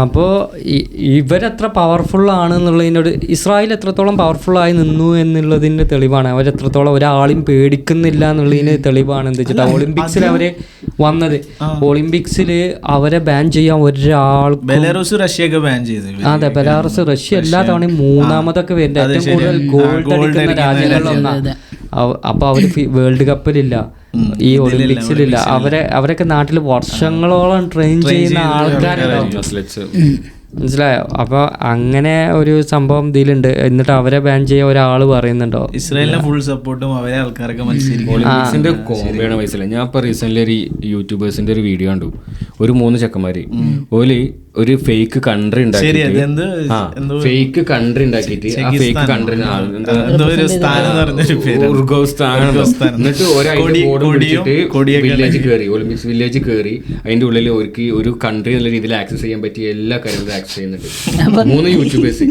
അപ്പോൾ ഇവരെത്ര പവർഫുള്ളാണ് എന്നുള്ളതിനോട് ഇസ്രായേൽ എത്രത്തോളം പവർഫുള്ളായി നിന്നു എന്നുള്ളതിൻ്റെ തെളിവാണ്. അവരെത്രത്തോളം ഒരാളെയും പേടിക്കുന്നില്ല എന്നുള്ളതിന് തെളിവാണ്. എന്താ വെച്ചിട്ട് ഒളിമ്പിക്സിൽ അവര് വന്നത്, ഒളിമ്പിക്സിൽ അവരെ ബാൻ ചെയ്യാൻ ഒരാൾക്കും. ബെലാറൂസ് റഷ്യയൊക്കെ ബാൻ ചെയ്തു. അതെ, ബെലാറൂസ് റഷ്യ എല്ലാ തവണയും 3ാമതൊക്കെ വരുന്നത്, ഏറ്റവും കൂടുതൽ ഗോൾഡ് അടിക്കുന്ന രാജ്യങ്ങളിലൊന്നാണ്. അപ്പോൾ അവർ വേൾഡ് കപ്പിലില്ല, ഈ ഒളിമ്പിക്സിലില്ല. അവരൊക്കെ നാട്ടിൽ വർഷങ്ങളോളം ട്രെയിൻ ചെയ്യുന്ന ആൾക്കാരുണ്ടാവും, മനസ്സിലായോ? അപ്പോൾ അങ്ങനെ ഒരു സംഭവം ഇതിലുണ്ട്. എന്നിട്ട് അവരെ ബാൻ ചെയ്യാൻ ഒരാൾ പറയുന്നുണ്ടോ? ഇസ്രായേലിന്റെ ഫുൾ സപ്പോർട്ടും അവരെ ആൾക്കാരൊക്കെ മത്സരിക്കും. ഒളിമ്പിക്സിന്റെ കോമ്പയാണ് വയസ്സില്ല. ഞാൻ ഇപ്പൊ റീസെന്റ് ഒരു യൂട്യൂബേഴ്സിന്റെ ഒരു വീഡിയോ കണ്ടു. ഒരു 3 ചെക്കന്മാര് ഓല് ഒരു ഫേക്ക് കൺട്രി ഉണ്ടാക്കിയിട്ട് ഫേക്ക് കൺട്രി ഉണ്ടാക്കിയിട്ട് ആ ഫേക്ക് കൺട്രി എന്നിട്ട് വില്ലേജ് കയറി, ഒളിമ്പിക്സ് വില്ലേജ് കയറി അതിന്റെ ഉള്ളിൽ അവർക്ക് ഒരു കൺട്രി എന്നുള്ള രീതിയിൽ ആക്സസ് ചെയ്യാൻ പറ്റിയ എല്ലാ കാര്യങ്ങളും ആക്സസ് ചെയ്യുന്നുണ്ട്. 3 യൂട്യൂബേഴ്സ്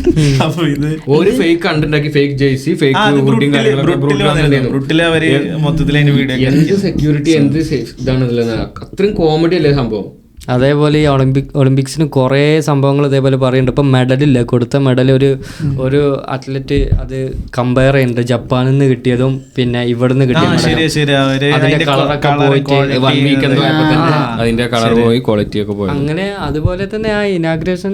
ഒരു ഫേക്ക് കൺട്രി ഉണ്ടാക്കി, ഫേക്ക് ജേഴ്സി, ഫേക്ക് എന്ത് സെക്യൂരിറ്റി എന്ത് ഇതാണ് അത്രയും കോമഡി അല്ലേ സംഭവം. അതേപോലെ ഈ ഒളിമ്പിക്സിന് കുറേ സംഭവങ്ങൾ ഇതേപോലെ പറയുന്നുണ്ട്. ഇപ്പം മെഡലില്ല, കൊടുത്ത മെഡൽ ഒരു അത്ലറ്റ് അത് കമ്പയർ ചെയ്യുന്നുണ്ട്, ജപ്പാനിൽ നിന്ന് കിട്ടിയതും പിന്നെ ഇവിടുന്ന് കിട്ടിയതും അതിന്റെ കളറൊക്കെ പോയിട്ട് അതിന്റെ കളർ പോയി, ക്വാളിറ്റി ഒക്കെ പോയി. അങ്ങനെ അതുപോലെ തന്നെ ആ ഇനാഗ്രേഷൻ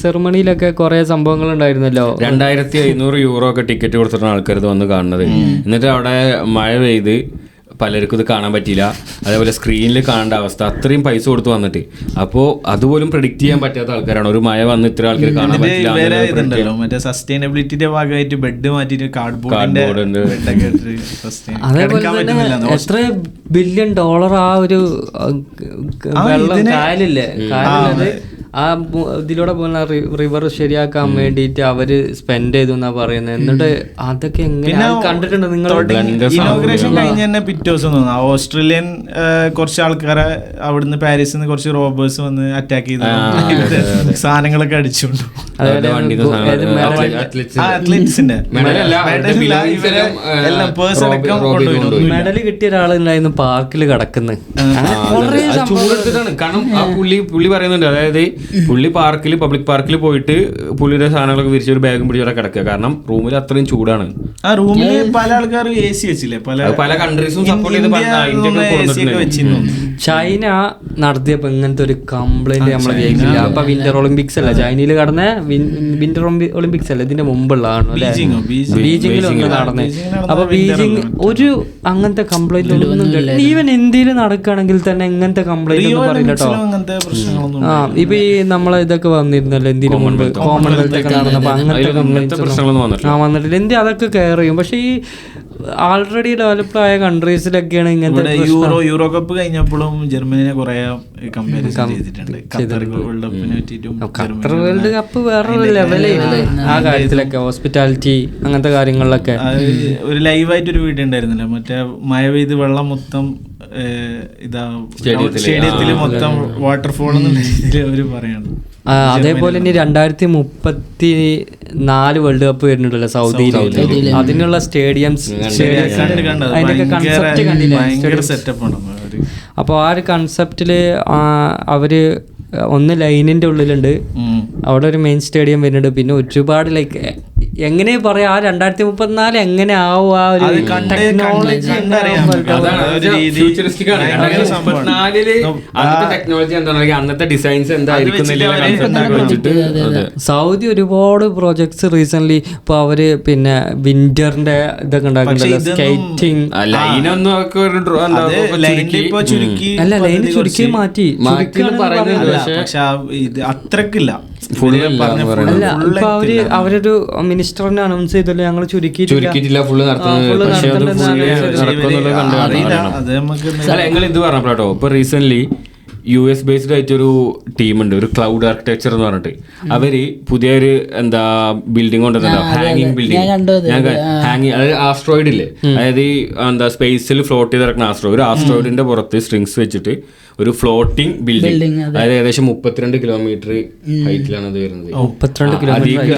സെറമണിയിലൊക്കെ കുറെ സംഭവങ്ങൾ ഉണ്ടായിരുന്നല്ലോ. 2500 യൂറോ ഒക്കെ ടിക്കറ്റ് കൊടുത്തിട്ടാണ് ആൾക്കാർ ഇത് വന്ന് കാണുന്നത്. എന്നിട്ട് അവിടെ മഴ പെയ്ത് പലർക്കും ഇത് കാണാൻ പറ്റിയില്ല. അതേപോലെ സ്ക്രീനിൽ കാണേണ്ട അവസ്ഥ, അത്രയും പൈസ കൊടുത്ത് വന്നിട്ട്. അപ്പോൾ അതുപോലും പ്രെഡിക്റ്റ് ചെയ്യാൻ പറ്റാത്ത ആൾക്കാരാണ്. ഒരു മഴ വന്ന് ഇത്ര ആൾക്കാർ കാണാൻ പറ്റില്ല. മറ്റേ സസ്റ്റൈനബിലിറ്റിന്റെ ഭാഗമായിട്ട് ബെഡ് മാറ്റിയിട്ട് കാർഡ്ബോർഡ്. അതേപോലെ തന്നെ എത്ര $1 ബില്യൺ ആ ഒരു വെള്ളം കായലില്ലേ, കായലത് ആ ഇതിലൂടെ പോകുന്ന റിവർ ശരിയാക്കാൻ വേണ്ടിയിട്ട് അവര് സ്പെൻഡ് ചെയ്തു എന്നാ പറയുന്നത്. എന്നിട്ട് അതൊക്കെ എങ്ങനെ കണ്ടിട്ടുണ്ട് നിങ്ങൾ? ഇനോഗ്രേഷൻ കഴിഞ്ഞ തന്നെ പിറ്റേ ദിവസം തോന്നുന്നു ഓസ്ട്രേലിയൻ കുറച്ച് ആൾക്കാരെ അവിടുന്ന് പാരീസിൽ നിന്ന് കുറച്ച് റോബേഴ്സ് വന്ന് അറ്റാക്ക് ചെയ്തു, സാധനങ്ങളൊക്കെ അടിച്ചുകൊണ്ടു. അത്ലറ്റ്സിന്റെ മെഡൽ കിട്ടിയ ഒരാളുണ്ടായിരുന്നു പാർക്കിൽ കിടക്കുന്നത്. കാരണം ആ പുള്ളി പറയുന്നുണ്ട്, അതായത് പുള്ളി പബ്ലിക് പാർക്കിൽ പോയിട്ട് പുള്ളിയുടെ സാധനങ്ങളൊക്കെ വിരിച്ച ഒരു ബാഗും പിടിച്ചോടെ കിടക്കുക. കാരണം റൂമിൽ അത്രയും ചൂടാണ്. ആ റൂമിൽ പല ആൾക്കാരും AC വെച്ചില്ലേ, പല കൺട്രീസും സപ്പോർട്ട് ചെയ്ത്. ചൈന നടത്തിയപ്പോ ഇങ്ങനത്തെ ഒരു കംപ്ലൈന്റ് നമ്മളെ കേൾക്കില്ല. അപ്പൊ വിന്റർ ഒളിമ്പിക്സ് അല്ല ചൈനയിൽ കടന്ന, വിന്റർ ഒളിമ്പിക്സ് അല്ല ഇതിന്റെ മുമ്പുള്ളതാണോ അല്ലെ, ബീജിംഗിൽ ഒന്ന് നടന്നേ. അപ്പൊ ബീജിംഗ് ഒരു അങ്ങനത്തെ കംപ്ലൈന്റ് ഒന്നും, ഈവൻ ഇന്ത്യയിൽ നടക്കുകയാണെങ്കിൽ തന്നെ ഇങ്ങനത്തെ കംപ്ലൈന്റ് ഒന്നും പറയില്ല കേട്ടോ. ആ ഇപ്പൊ ഈ നമ്മളെ ഇതൊക്കെ വന്നിരുന്നല്ലോ ഇന്ത്യയിൽ മുമ്പ്, കോമൺവെൽത്ത് ഒക്കെ നടന്നപ്പോ അങ്ങനത്തെ കംപ്ലൈന്റ്സ് വന്നിട്ടില്ല. ഇന്ത്യ അതൊക്കെ കെയർ ചെയ്യും. പക്ഷെ ഈ ആൾറെഡി ഡെവലപ്ഡ് ആയ കൺട്രീസിലൊക്കെയാണ് ഇങ്ങനത്തെ. യൂറോ കപ്പ് കഴിഞ്ഞപ്പോഴും ജർമ്മനിനെ കുറെ കമ്പാരിസൺ ചെയ്തിട്ടുണ്ട്. ഖത്തർ വേൾഡ് കപ്പ് വേറൊരു ലെവലേ ആ കാര്യത്തിലൊക്കെ, ഹോസ്പിറ്റാലിറ്റി അങ്ങനത്തെ കാര്യങ്ങളിലൊക്കെ. ഒരു ലൈവായിട്ടൊരു വീഡിയോ ഉണ്ടായിരുന്നല്ലോ, മറ്റേ മഴ പെയ്ത് വെള്ളം മൊത്തം സ്റ്റേഡിയത്തിൽ മൊത്തം വാട്ടർഫോൾ എന്നുള്ള രീതിയിൽ അവര് പറയാണ്. അതേപോലെ തന്നെ 2034 വേൾഡ് കപ്പ് വരുന്നുണ്ടല്ലോ സൗദിയിൽ. അതിനുള്ള സ്റ്റേഡിയംസ്, അതിന്റെ കൺസെപ്റ്റ് കണ്ടില്ലേ? അപ്പോൾ ആ ഒരു കൺസെപ്റ്റില് അവര് ഒന്ന് ലൈനിന്റെ ഉള്ളിലുണ്ട്, അവിടെ ഒരു മെയിൻ സ്റ്റേഡിയം വരുന്നുണ്ട്. പിന്നെ ഒരുപാട് ലൈക്ക് എങ്ങനെ പറയാ, ആ 2034 എങ്ങനെ ആവും ആ ഒരു ടെക്നോളജി അന്നത്തെ ഡിസൈൻസ് എന്തായിരിക്കും. സൗദി ഒരുപാട് പ്രോജക്ട്സ് റീസെന്റ് ഇപ്പൊ അവര് പിന്നെ വിന്ററിന്റെ ഇതൊക്കെ ഉണ്ടാക്കുന്നുണ്ടല്ലോ, സ്കേറ്റിംഗ്. അല്ല ലൈൻ ചുരുക്കി മാറ്റി അത്രക്കില്ല. ഇപ്പൊ അവരൊരു മിനിസ്റ്ററിനെ അനൗൺസ് ചെയ്തല്ലോ, ഞങ്ങൾ ചുരുക്കിയിട്ടില്ല ഫുള്ള് ഞങ്ങൾ ഇത് പറഞ്ഞപ്പോട്ടോ. ഇപ്പൊ റീസെന്റ് US ബേസ്ഡ് ആയിട്ടൊരു ടീമുണ്ട്, ഒരു ക്ലൗഡ് ആർക്കിടെക്ചർ എന്ന് പറഞ്ഞിട്ട്. അവര് പുതിയൊരു ബിൽഡിംഗ് കൊണ്ടുവന്നല്ലോ, ഹാങ്ങിങ് ബിൽഡിംഗ്. ഹാങ്ങിങ് അതായത് ആസ്ട്രോയിഡ് ഇല്ലേ, അതായത് സ്പേസിൽ ഫ്ലോട്ട് ചെയ്ത് കിടക്കുന്ന ആസ്ട്രോയിഡ്. ഒരു ആസ്ട്രോയിഡിന്റെ പുറത്ത് സ്ട്രിങ്സ് വെച്ചിട്ട് ഒരു ഫ്ലോട്ടിംഗ് ബിൽഡിംഗ്, അതായത് ഏകദേശം 32 കിലോമീറ്റർ ഹൈറ്റിലാണ് അത് വരുന്നത്. 32 കിലോമീറ്റർ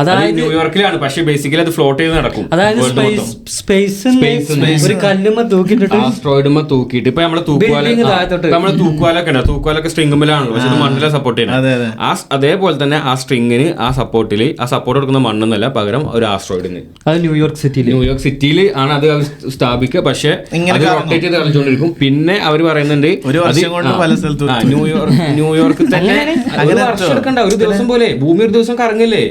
അതായത് ന്യൂയോർക്കിലാണ്, പക്ഷെ ബേസിക്കലി അത് ഫ്ലോട്ട് ചെയ്ത് നടക്കും. അതായത് ഒരു കല്ലുമ്മ തൂക്കിയിട്ട് ആസ്ട്രോയിഡുമ്മ തൂക്കിയിട്ട് ഇപ്പൊ നമ്മളെ തൂക്കുവാലൊക്കെ ഉണ്ട്, തൂക്കുവാലൊക്കെ സ്ട്രിങ്ങുമ്പിലാണല്ലോ, പക്ഷെ അത് മണ്ണിലെ സപ്പോർട്ട് ചെയ്യുന്നത്. അതേപോലെ തന്നെ ആ സ്ട്രിങ്ങിന് ആ സപ്പോർട്ട് കൊടുക്കുന്ന മണ്ണെന്നല്ല, പകരം ഒരു ആസ്ട്രോയിഡിന്. അത് ന്യൂയോർക്ക് സിറ്റിയിൽ ആണ് അത് സ്ഥാപിക്കുക. പക്ഷെ അത് റൊട്ടേറ്റ് ചെയ്ത് കളിച്ചുകൊണ്ടിരിക്കും. പിന്നെ അവർ പറയുന്നുണ്ട് ന്യൂയോർക്ക് തന്നെ ഒരു ദിവസം പോലെ ഭൂമി ഒരു ദിവസം കറങ്ങില്ലേ,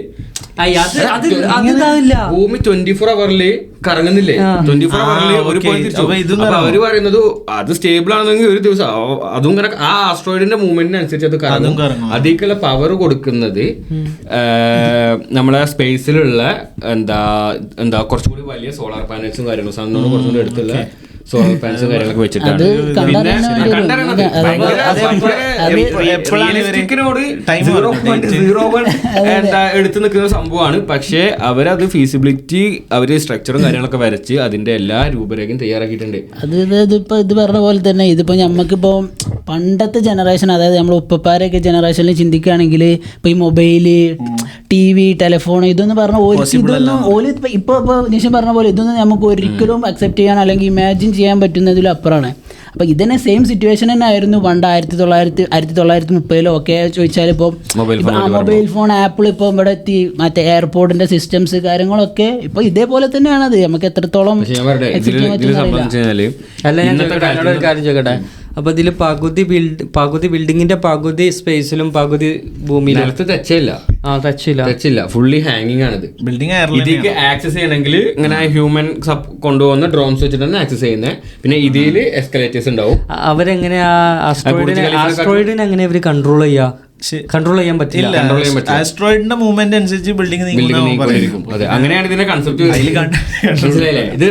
ഭൂമി 24 ഹവറില് കറങ്ങുന്നില്ലേ? 24 ഹവറിൽ ഒരു പോയിന്റ് തിരിച്ചു. അപ്പൊ അവര് പറയുന്നത് അത് സ്റ്റേബിൾ ആണെന്നെങ്കിൽ ഒരു ദിവസം അതും ഇങ്ങനെ ആ ആസ്ട്രോയിഡിന്റെ മൂവ്മെന്റിനനുസരിച്ച് അത് കറങ്ങും. അതിലേക്കുള്ള പവർ കൊടുക്കുന്നത് നമ്മളെ സ്പേസിലുള്ള എന്താ കുറച്ചുകൂടി വലിയ സോളാർ പാനൽസും കാര്യങ്ങളും സണ്ണോട് കുറച്ചുകൂടി എടുത്തുള്ള സോളാർ പാനൽസും കാര്യങ്ങളൊക്കെ വെച്ചിട്ടാണ്. പിന്നെ എടുത്തു നിൽക്കുന്ന സംഭവമാണ്. പക്ഷെ അവരത് ഫീസിബിലിറ്റി അവര് സ്ട്രക്ചറും കാര്യങ്ങളൊക്കെ വരച്ച് അതിന്റെ എല്ലാ രൂപരേഖയും തയ്യാറാക്കിയിട്ടുണ്ട്. ഇത് പറഞ്ഞ പോലെ തന്നെ ഇതിപ്പോ നമുക്കിപ്പോ പണ്ടത്തെ ജനറേഷൻ, അതായത് നമ്മൾ ഉപ്പപ്പാരൊക്കെ ജനറേഷനിൽ ചിന്തിക്കുകയാണെങ്കിൽ ഇപ്പൊ ഈ മൊബൈല്, TV, ടെലിഫോൺ ഇതൊന്നും പറഞ്ഞ ഇപ്പൊ നിശം പറഞ്ഞ പോലെ ഇതൊന്നും നമുക്ക് ഒരിക്കലും അക്സെപ്റ്റ് ചെയ്യാൻ അല്ലെങ്കിൽ ഇമാജിൻ ചെയ്യാൻ പറ്റുന്നതിലും അപ്പുറമാണ്. അപ്പോൾ ഇതന്നെ സെയിം സിറ്റുവേഷൻ തന്നെ ആയിരുന്നു പണ്ട് 1930 ഒക്കെ ചോദിച്ചാൽ. ഇപ്പോൾ മൊബൈൽ ഫോൺ ആപ്പിൾ ഇപ്പോൾ ഇവിടെ എത്തി, മറ്റേ എയർപോർട്ടിന്റെ സിസ്റ്റംസ് കാര്യങ്ങളൊക്കെ ഇപ്പോൾ ഇതേപോലെ തന്നെയാണത്. നമുക്ക് എത്രത്തോളം കാര്യം ചോദിക്കട്ടെ, അപ്പൊ ഇതില് പകുതി ബിൽഡിങ്ങിന്റെ പകുതി സ്പേസിലും പകുതി ഭൂമിയിലും ടച്ചില്ല, ഫുള്ളി ഹാങ്ങിങ് ആണിത്. ഇതിലേക്ക് ആക്സസ് ചെയ്യണമെങ്കിൽ ഇങ്ങനെ ഹ്യൂമൻ കൊണ്ടുപോകുന്ന ഡ്രോൺസ് വെച്ചിട്ടാണ് ആക്സസ് ചെയ്യുന്നത്. പിന്നെ ഇതില് എസ്കലേറ്റേഴ്സ് ഉണ്ടാവും. അവരെങ്ങനെയാ ആസ്ട്രോയിഡിനെ എങ്ങനെ ഇവര് കൺട്രോൾ ചെയ്യാൻ പറ്റില്ല. ആസ്ട്രോയിഡിന്റെ മൂവ്മെന്റ് അനുസരിച്ച് ബിൽഡിംഗ് അങ്ങനെയാണ് ഇതിന്റെ കൺസെപ്റ്റ്. മനസ്സിലായില്ലേ? ഇത്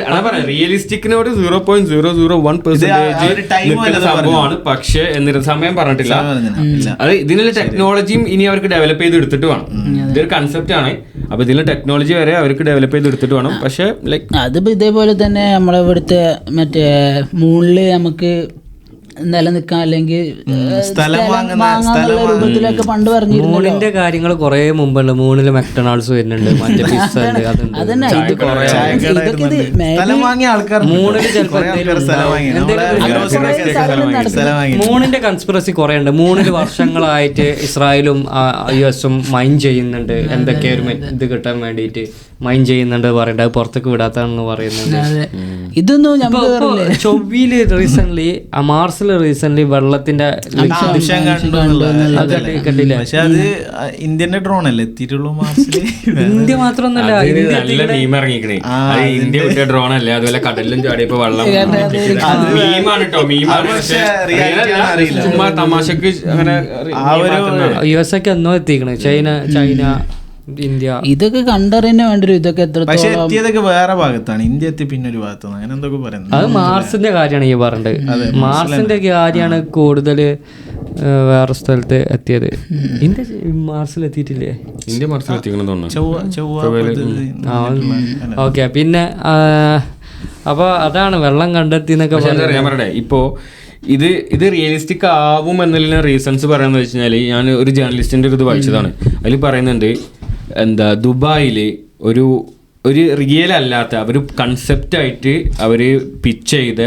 റിയലിസ്റ്റിക്കിനോട് 0.001% സംഭവമാണ്. പക്ഷെ എന്നിട്ട് സമയം പറഞ്ഞിട്ടില്ല. അത് ഇതിനുള്ള ടെക്നോളജിയും ഇനി അവർക്ക് ഡെവലപ്പ് ചെയ്ത് എടുത്തിട്ട് വേണം. ഇതൊരു കൺസെപ്റ്റ് ആണ്. അപ്പൊ ഇതിലെ ടെക്നോളജി വരെ അവർക്ക് ഡെവലപ്പ് ചെയ്ത് എടുത്തിട്ട് വേണം. പക്ഷെ ലൈക്ക് അതിപ്പോ ഇതേപോലെ തന്നെ നമ്മളെ ഇവിടുത്തെ മറ്റേ മൂണില് നമുക്ക് നിലനിൽക്കാൻ അല്ലെങ്കിൽ സ്ഥലം വാങ്ങാനുള്ള രൂപത്തിലൊക്കെ പണ്ട് പറഞ്ഞിരുന്നു. മൂണിന്റെ കാര്യങ്ങൾ കുറെ മുമ്പുണ്ട്. മൂണില് മെക്ഡൊണാൾഡ്സ് വരുന്നുണ്ട്, മറ്റേ പിസ്സ ഉണ്ട്. അതന്നെ മൂണിന്റെ കൺസ്പിറസി കുറെ ഉണ്ട്. 3 വർഷങ്ങളായിട്ട് ഇസ്രായേലും US-ഉം മൈൻ ചെയ്യുന്നുണ്ട്. എന്തൊക്കെ ഒരു ഇത് കിട്ടാൻ വേണ്ടിയിട്ട് മൈൻ ചെയ്യുന്നുണ്ട് പറയുന്നുണ്ട്. അത് പുറത്തേക്ക് വിടാത്താണെന്ന് പറയുന്നുണ്ട്. ഇതൊന്നും ചൊവ്വയില് റീസെന്റ് മാർസിൽ റീസെന്റ് വെള്ളത്തിന്റെ കണ്ടില്ലേ? പക്ഷെ അത് ഇന്ത്യന്റെ ഡ്രോൺ അല്ലേ എത്തിയിട്ടുള്ളൂ മാർസില്. ഇന്ത്യ മാത്രമൊന്നുമല്ല, ഇന്ത്യ വിട്ട ഡ്രോൺ അല്ലേ. അതുപോലെ കടലിലും ചാടിയപ്പോ വെള്ളം മീമാണ് കേട്ടോ. ചുമ്മാ തമാശക്ക് അങ്ങനെ US ഒക്കെ എന്നോ എത്തിക്കണേ. ചൈന ഇന്ത്യ ഇതൊക്കെ കണ്ടറിയാൻ വേണ്ടി ഇതൊക്കെ പക്ഷെ എത്തിയതൊക്കെ വേറെ ഭാഗത്താണ്. ഇന്ത്യ എത്തി പിന്നെ ഒരു ഭാഗത്താണ്. അങ്ങനെ എന്തൊക്കെ പറയുന്നത്. അത് മാർസിന്റെ കാര്യമാണ് ഈ പറഞ്ഞത്. മാർസിന്റെ കാര്യമാണ് കൂടുതൽ വേറെ സ്ഥലത്ത് എത്തിയത്. ഇന്ത്യ മാർസിൽ എത്തിയിട്ടില്ലേ? ഇന്ത്യ മാർസിൽ എത്തിക്കണം. ഓക്കെ. പിന്നെ അപ്പൊ അതാണ് വെള്ളം കണ്ടെത്തി എന്നൊക്കെ പറയട്ടെ. ഇപ്പോ ഇത് റിയലിസ്റ്റിക് ആവും എന്നുള്ള റീസൺസ് പറയാന്ന് വെച്ചാൽ ഞാൻ ഒരു ജേർണലിസ്റ്റിന്റെ ഇത് വായിച്ചതാണ്. അതിൽ പറയുന്നുണ്ട് ദുബായിൽ ഒരു റിയൽ അല്ലാത്ത ഒരു കൺസെപ്റ്റായിട്ട് അവർ പിച്ച് ചെയ്ത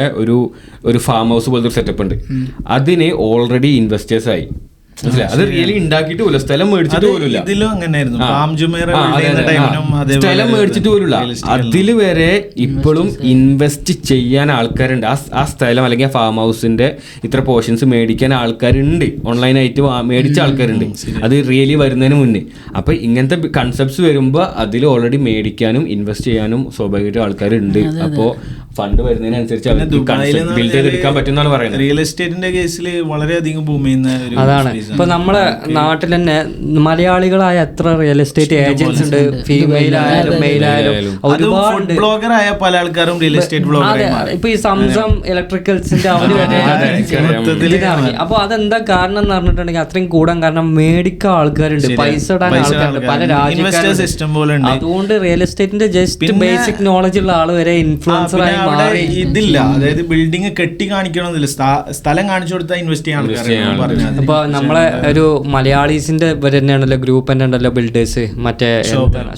ഒരു ഫാം ഹൗസ് പോലത്തെ ഒരു സെറ്റപ്പ് ഉണ്ട്. അതിന് ഓൾറെഡി ഇൻവെസ്റ്റേഴ്സായി. അത് റിയലി ഉണ്ടാക്കിയിട്ട് പോലും സ്ഥലം മേടിച്ചിട്ട് പോലില്ല. സ്ഥലം മേടിച്ചിട്ട് പോലില്ല. അതില് വരെ ഇപ്പോഴും ഇൻവെസ്റ്റ് ചെയ്യാൻ ആൾക്കാരുണ്ട്. ആ സ്ഥലം അല്ലെങ്കിൽ ആ ഫാം ഹൗസിന്റെ ഇത്ര പോർഷൻസ് മേടിക്കാൻ ആൾക്കാരുണ്ട്. ഓൺലൈനായിട്ട് മേടിച്ച ആൾക്കാരുണ്ട്. അത് റിയലി വരുന്നതിന് മുന്നേ. അപ്പൊ ഇങ്ങനത്തെ കൺസെപ്റ്റ്സ് വരുമ്പോ അതിൽ ഓൾറെഡി മേടിക്കാനും ഇൻവെസ്റ്റ് ചെയ്യാനും സ്വാഭാവികമായിട്ടും ആൾക്കാരുണ്ട്. അപ്പോ ഫണ്ട് വരുന്നതിനനുസരിച്ച് ബിൽഡ് ചെയ്തെടുക്കാൻ പറ്റുന്നാണ് പറയുന്നത്. റിയൽ എസ്റ്റേറ്റിന്റെ കേസിൽ വളരെയധികം ബൂം ചെയ്യുന്ന അതാണ്. ഇപ്പൊ നമ്മളെ നാട്ടിൽ തന്നെ മലയാളികളായ എത്ര റിയൽ എസ്റ്റേറ്റ് ഏജൻസ് ഉണ്ട്. ഫീമെയിൽ ആയാലും മെയിൽ ആയാലും ഒരുപാട് ബ്ലോഗറായ പല ആൾക്കാരും റിയൽ എസ്റ്റേറ്റ് ബ്ലോഗറായി. ഇപ്പൊ ഈ സംസം ഇലക്ട്രിക്കൽസിന്റെ അവര് ഇറങ്ങി. അപ്പൊ അതെന്താ കാരണം എന്ന് പറഞ്ഞിട്ടുണ്ടെങ്കിൽ അത്രയും കൂടാൻ കാരണം മേടിക്കാൻ ആൾക്കാരുണ്ട്, പൈസ ഇടാൻ ആൾക്കാരുണ്ട്, പല രാജ്യക്കാരും. അതുകൊണ്ട് റിയൽ എസ്റ്റേറ്റിന്റെ ജസ്റ്റ് ബേസിക് നോളജ് ഉള്ള ആള് വരെ ഇൻഫ്ലുവൻസർ ആയി മാറി. ഇതില്ല, അതായത് ബിൽഡിംഗ് കെട്ടി കാണിക്കണമെന്നില്ല, സ്ഥലം കാണിച്ചു കൊടുത്താൽ ഇൻവെസ്റ്റ് ചെയ്യാൻ. ഇപ്പൊ നമ്മളെ ഒരു മലയാളീസിന്റെ തന്നെയാണല്ലോ ഗ്രൂപ്പ് തന്നെ ഉണ്ടല്ലോ, ബിൽഡേഴ്സ്, മറ്റേ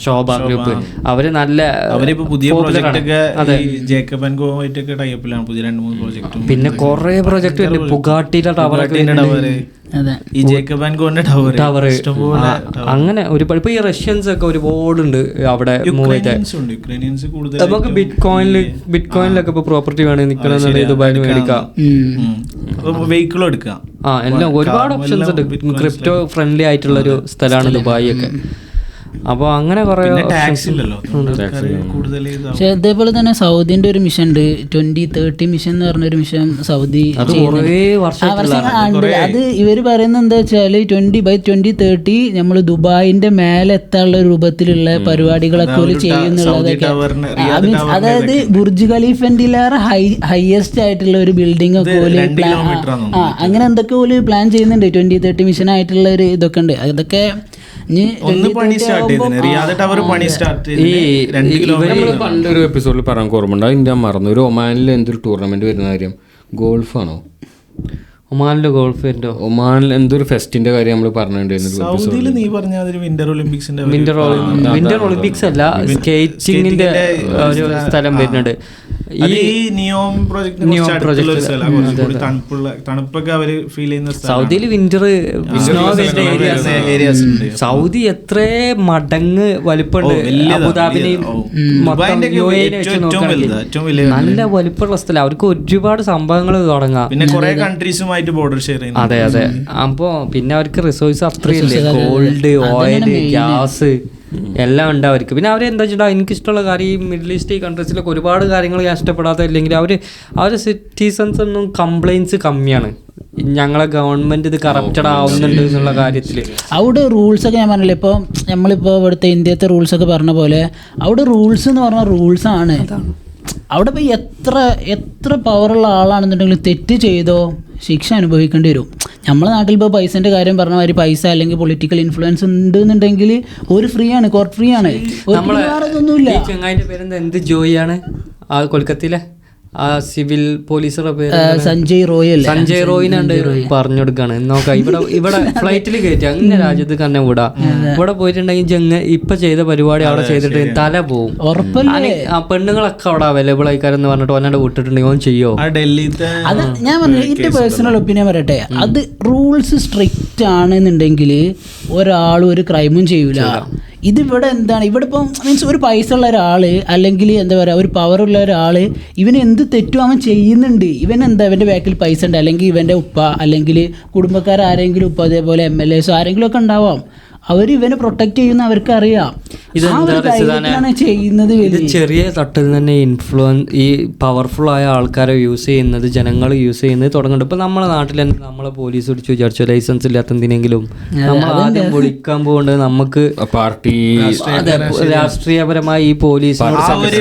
ശോഭ ഗ്രൂപ്പ്. അവര് നല്ല അവരിപ്പോ പുതിയ പ്രോജക്റ്റ് ഒക്കെ ജേക്കബ് ആൻഡ് കോ ആയിട്ടൊക്കെ ടൈപ്പിലാണ്. പുതിയ 2-3 പ്രോജക്റ്റും പിന്നെ കുറെ പ്രോജക്റ്റ് ഉണ്ട്. ബുഗാട്ടിയുടെ ടവർ, ഈ ജേക്കബ് ആൻഡ് കോന്റെ ടവർ, അങ്ങനെ ഒരുപാട്. ഇപ്പൊ ഈ റഷ്യൻസ് ഒക്കെ ഒരുപാടുണ്ട് അവിടെ. നമുക്ക് ബിറ്റ് കോയിനിലൊക്കെ ഇപ്പൊ പ്രോപ്പർട്ടി വേണമെങ്കിൽ നിൽക്കണമെന്നുണ്ടെങ്കിൽ ദുബായിൽ മേടിക്കാം, വെഹിക്കിളും എടുക്കാം. എല്ലാം ഒരുപാട് ഓപ്ഷൻസ് ഉണ്ട്. ക്രിപ്റ്റോ ഫ്രണ്ട്ലി ആയിട്ടുള്ള ഒരു സ്ഥലമാണ് ദുബായ് ഒക്കെ. അപ്പോൾ അങ്ങനെ കുറേ ടാക്സ് ഇല്ലല്ലോ കൂടുതൽ പക്ഷെ അതേപോലെ തന്നെ സൗദിന്റെ ഒരു മിഷൻ ഉണ്ട് 2030 മിഷൻ എന്ന് പറഞ്ഞൊരു മിഷൻ സൗദി കുറേ വർഷമായിട്ടുള്ള അത് ഇവര് പറയുന്നത് എന്താ വെച്ചാല് 2030 നമ്മൾ ദുബായിന്റെ മേലെ എത്താനുള്ള രൂപത്തിലുള്ള പരിപാടികളൊക്കെ ഓല് ചെയ്യുന്നുള്ളതൊക്കെ അതായത് ബുർജ് ഖലീഫിന്റെലേറെ ഹൈയസ്റ്റ് ആയിട്ടുള്ള ഒരു ബിൽഡിംഗ് ഒക്കെ ഓല് അങ്ങനെ എന്തൊക്കെ ഓല് പ്ലാൻ ചെയ്യുന്നുണ്ട് 2030 മിഷൻ ആയിട്ടുള്ള ഒരു ഇതൊക്കെ ഉണ്ട്. അതൊക്കെ പണ്ടൊരു എപ്പിസോഡിൽ പറയാൻ ഓർമ്മയുണ്ട്, അതിന്റെ മറന്നു. ഒരു ഒമാനിൽ എന്തൊരു ടൂർണമെന്റ് വരുന്ന കാര്യം, ഗോൾഫാണോ? ഒമാനിലെ ഗോൾഫ് ഉണ്ടോ? ഒമാനിൽ എന്തൊരു ഫെസ്റ്റിന്റെ കാര്യം നമ്മൾ പറഞ്ഞിട്ടുണ്ടായിരുന്നു. നീ പറഞ്ഞ വിന്റർ ഒളിമ്പിക്സിന്റെ വിന്റർ ഒളിമ്പിക്സ് അല്ല, സ്കേറ്റിംഗിന്റെ ഒരു സ്ഥലം വരുന്നുണ്ട്. ഈ നിയോം തണുപ്പൊക്കെ അവര് ഫീൽ ചെയ്യുന്ന സൗദിയിൽ വിന്റർ സൗദി എത്ര മടങ്ങ് വലിപ്പമുണ്ട് അബുദാബിനെയും നല്ല വലിപ്പമുള്ള സ്ഥലം. അവർക്ക് ഒരുപാട് സംഭവങ്ങൾ തുടങ്ങാം. പിന്നെ കുറെ കൺട്രീസുമായിട്ട് ബോർഡർ ഷെയർ ചെയ്യുന്നു. അതെ അതെ. അപ്പോ പിന്നെ അവർക്ക് റിസോഴ്സ് അത്രയില്ലേ, ഗോൾഡ്, ഓയിൽ, ഗ്യാസ് എല്ലാം ഉണ്ട് അവർക്ക്. പിന്നെ അവരെന്താ വെച്ചിട്ടുണ്ടോ, എനിക്കിഷ്ടമുള്ള കാര്യം ഈ മിഡിൽ ഈസ്റ്റ് കൺട്രീസിലൊക്കെ ഒരുപാട് കാര്യങ്ങൾ ഞാൻ ഇഷ്ടപ്പെടാത്ത ഇല്ലെങ്കിൽ അവരുടെ സിറ്റിസൺസ് ഒന്നും കംപ്ലൈൻറ്റ്സ് കമ്മിയാണ്. ഞങ്ങളെ ഗവൺമെന്റ് ഇത് കറപ്റ്റഡ് ആവുന്നുണ്ട് എന്നുള്ള കാര്യത്തിൽ. അവിടെ റൂൾസ് ഒക്കെ ഞാൻ പറഞ്ഞില്ലേ, ഇപ്പോൾ നമ്മളിപ്പോൾ ഇവിടുത്തെ ഇന്ത്യത്തെ റൂൾസ് ഒക്കെ പറഞ്ഞ പോലെ അവിടെ റൂൾസ് എന്ന് പറഞ്ഞാൽ റൂൾസ് ആണ്. അവിടെ ഇപ്പോൾ എത്ര പവറുള്ള ആളാണെന്നുണ്ടെങ്കിലും തെറ്റ് ചെയ്തോ ശിക്ഷ അനുഭവിക്കേണ്ടി വരും. നമ്മളെ നാട്ടിൽ ഇപ്പോൾ പൈസൻ്റെ കാര്യം പറഞ്ഞ മാതിരി പൈസ അല്ലെങ്കിൽ പൊളിറ്റിക്കൽ ഇൻഫ്ലുവൻസ് ഉണ്ടെന്നുണ്ടെങ്കിൽ ഒരു ഫ്രീ ആണ്, കോർട്ട് ഫ്രീ ആണ്. ഒന്നുമില്ല. ചങ്ങായിന്റെ പേരെന്താ, എന്ത് ജോയിയാണ് ആ കൊൽക്കത്തയിലെ ആ സിവിൽ പോലീസുടെ പേര്? സഞ്ജയ് റോയിനാണ്ട് പറഞ്ഞു കൊടുക്കാണ്. നോക്കാം, ഇവിടെ ഫ്ലൈറ്റിൽ കയറ്റി അങ്ങനെ രാജ്യത്ത് തന്നെ വിടാ. ഇവിടെ പോയിട്ടുണ്ടെങ്കിൽ ഇപ്പൊ ചെയ്ത പരിപാടി അവിടെ ചെയ്തിട്ട് തല പോവും. ആ പെണ്ണുങ്ങളൊക്കെ അവിടെ അവൈലബിൾ ആയിക്കാരെന്ന് പറഞ്ഞിട്ട് ഒന്നാണ്ട് വിട്ടിട്ടുണ്ടെങ്കിൽ ഓൻ ചെയ്യോ? അത് ഞാൻ പറഞ്ഞു, എന്റെ പേഴ്സണൽ ഒപ്പീനിയൻ പറയട്ടെ, അത് റൂൾസ് സ്ട്രിക്റ്റ് ആണെന്നുണ്ടെങ്കിൽ ഒരാളും ഒരു ക്രൈമും ചെയ്യൂല. ഇതിവിടെ എന്താണ്, ഇവിടെ ഇപ്പം മീൻസ് ഒരു പൈസ ഉള്ള ഒരാൾ അല്ലെങ്കിൽ എന്താ പറയുക ഒരു പവറുള്ള ഒരാൾ ഇവന് എന്ത് തെറ്റും അവൻ ചെയ്യുന്നുണ്ട്. ഇവൻ എന്താ, ഇവൻ്റെ ബാക്കിൽ പൈസ ഉണ്ട്, അല്ലെങ്കിൽ ഇവൻ്റെ ഉപ്പ അല്ലെങ്കിൽ കുടുംബക്കാരെങ്കിലും ഉപ്പ അതേപോലെ MLAs ആരെങ്കിലും ഒക്കെ ഉണ്ടാവാം. അവർ ഇവനെ പ്രൊട്ടക്ട് ചെയ്യുന്ന അവർക്ക് അറിയാം. ചെയ്യുന്നത് ഇത് ചെറിയ തട്ടിൽ തന്നെ ഈ പവർഫുൾ ആയ ആൾക്കാരെ യൂസ് ചെയ്യുന്നത്, ജനങ്ങൾ യൂസ് ചെയ്യുന്നത് തുടങ്ങുന്നുണ്ട്. ഇപ്പൊ നമ്മളെ നാട്ടിൽ തന്നെ നമ്മളെ പോലീസ് പിടിച്ചു വിചാരിച്ചു ലൈസൻസ് ഇല്ലാത്ത എന്തിനെങ്കിലും നമ്മൾ ആദ്യം വിളിക്കാൻ പോകേണ്ടത് നമുക്ക് പാർട്ടി രാഷ്ട്രീയപരമായി ഈ പോലീസിനോട്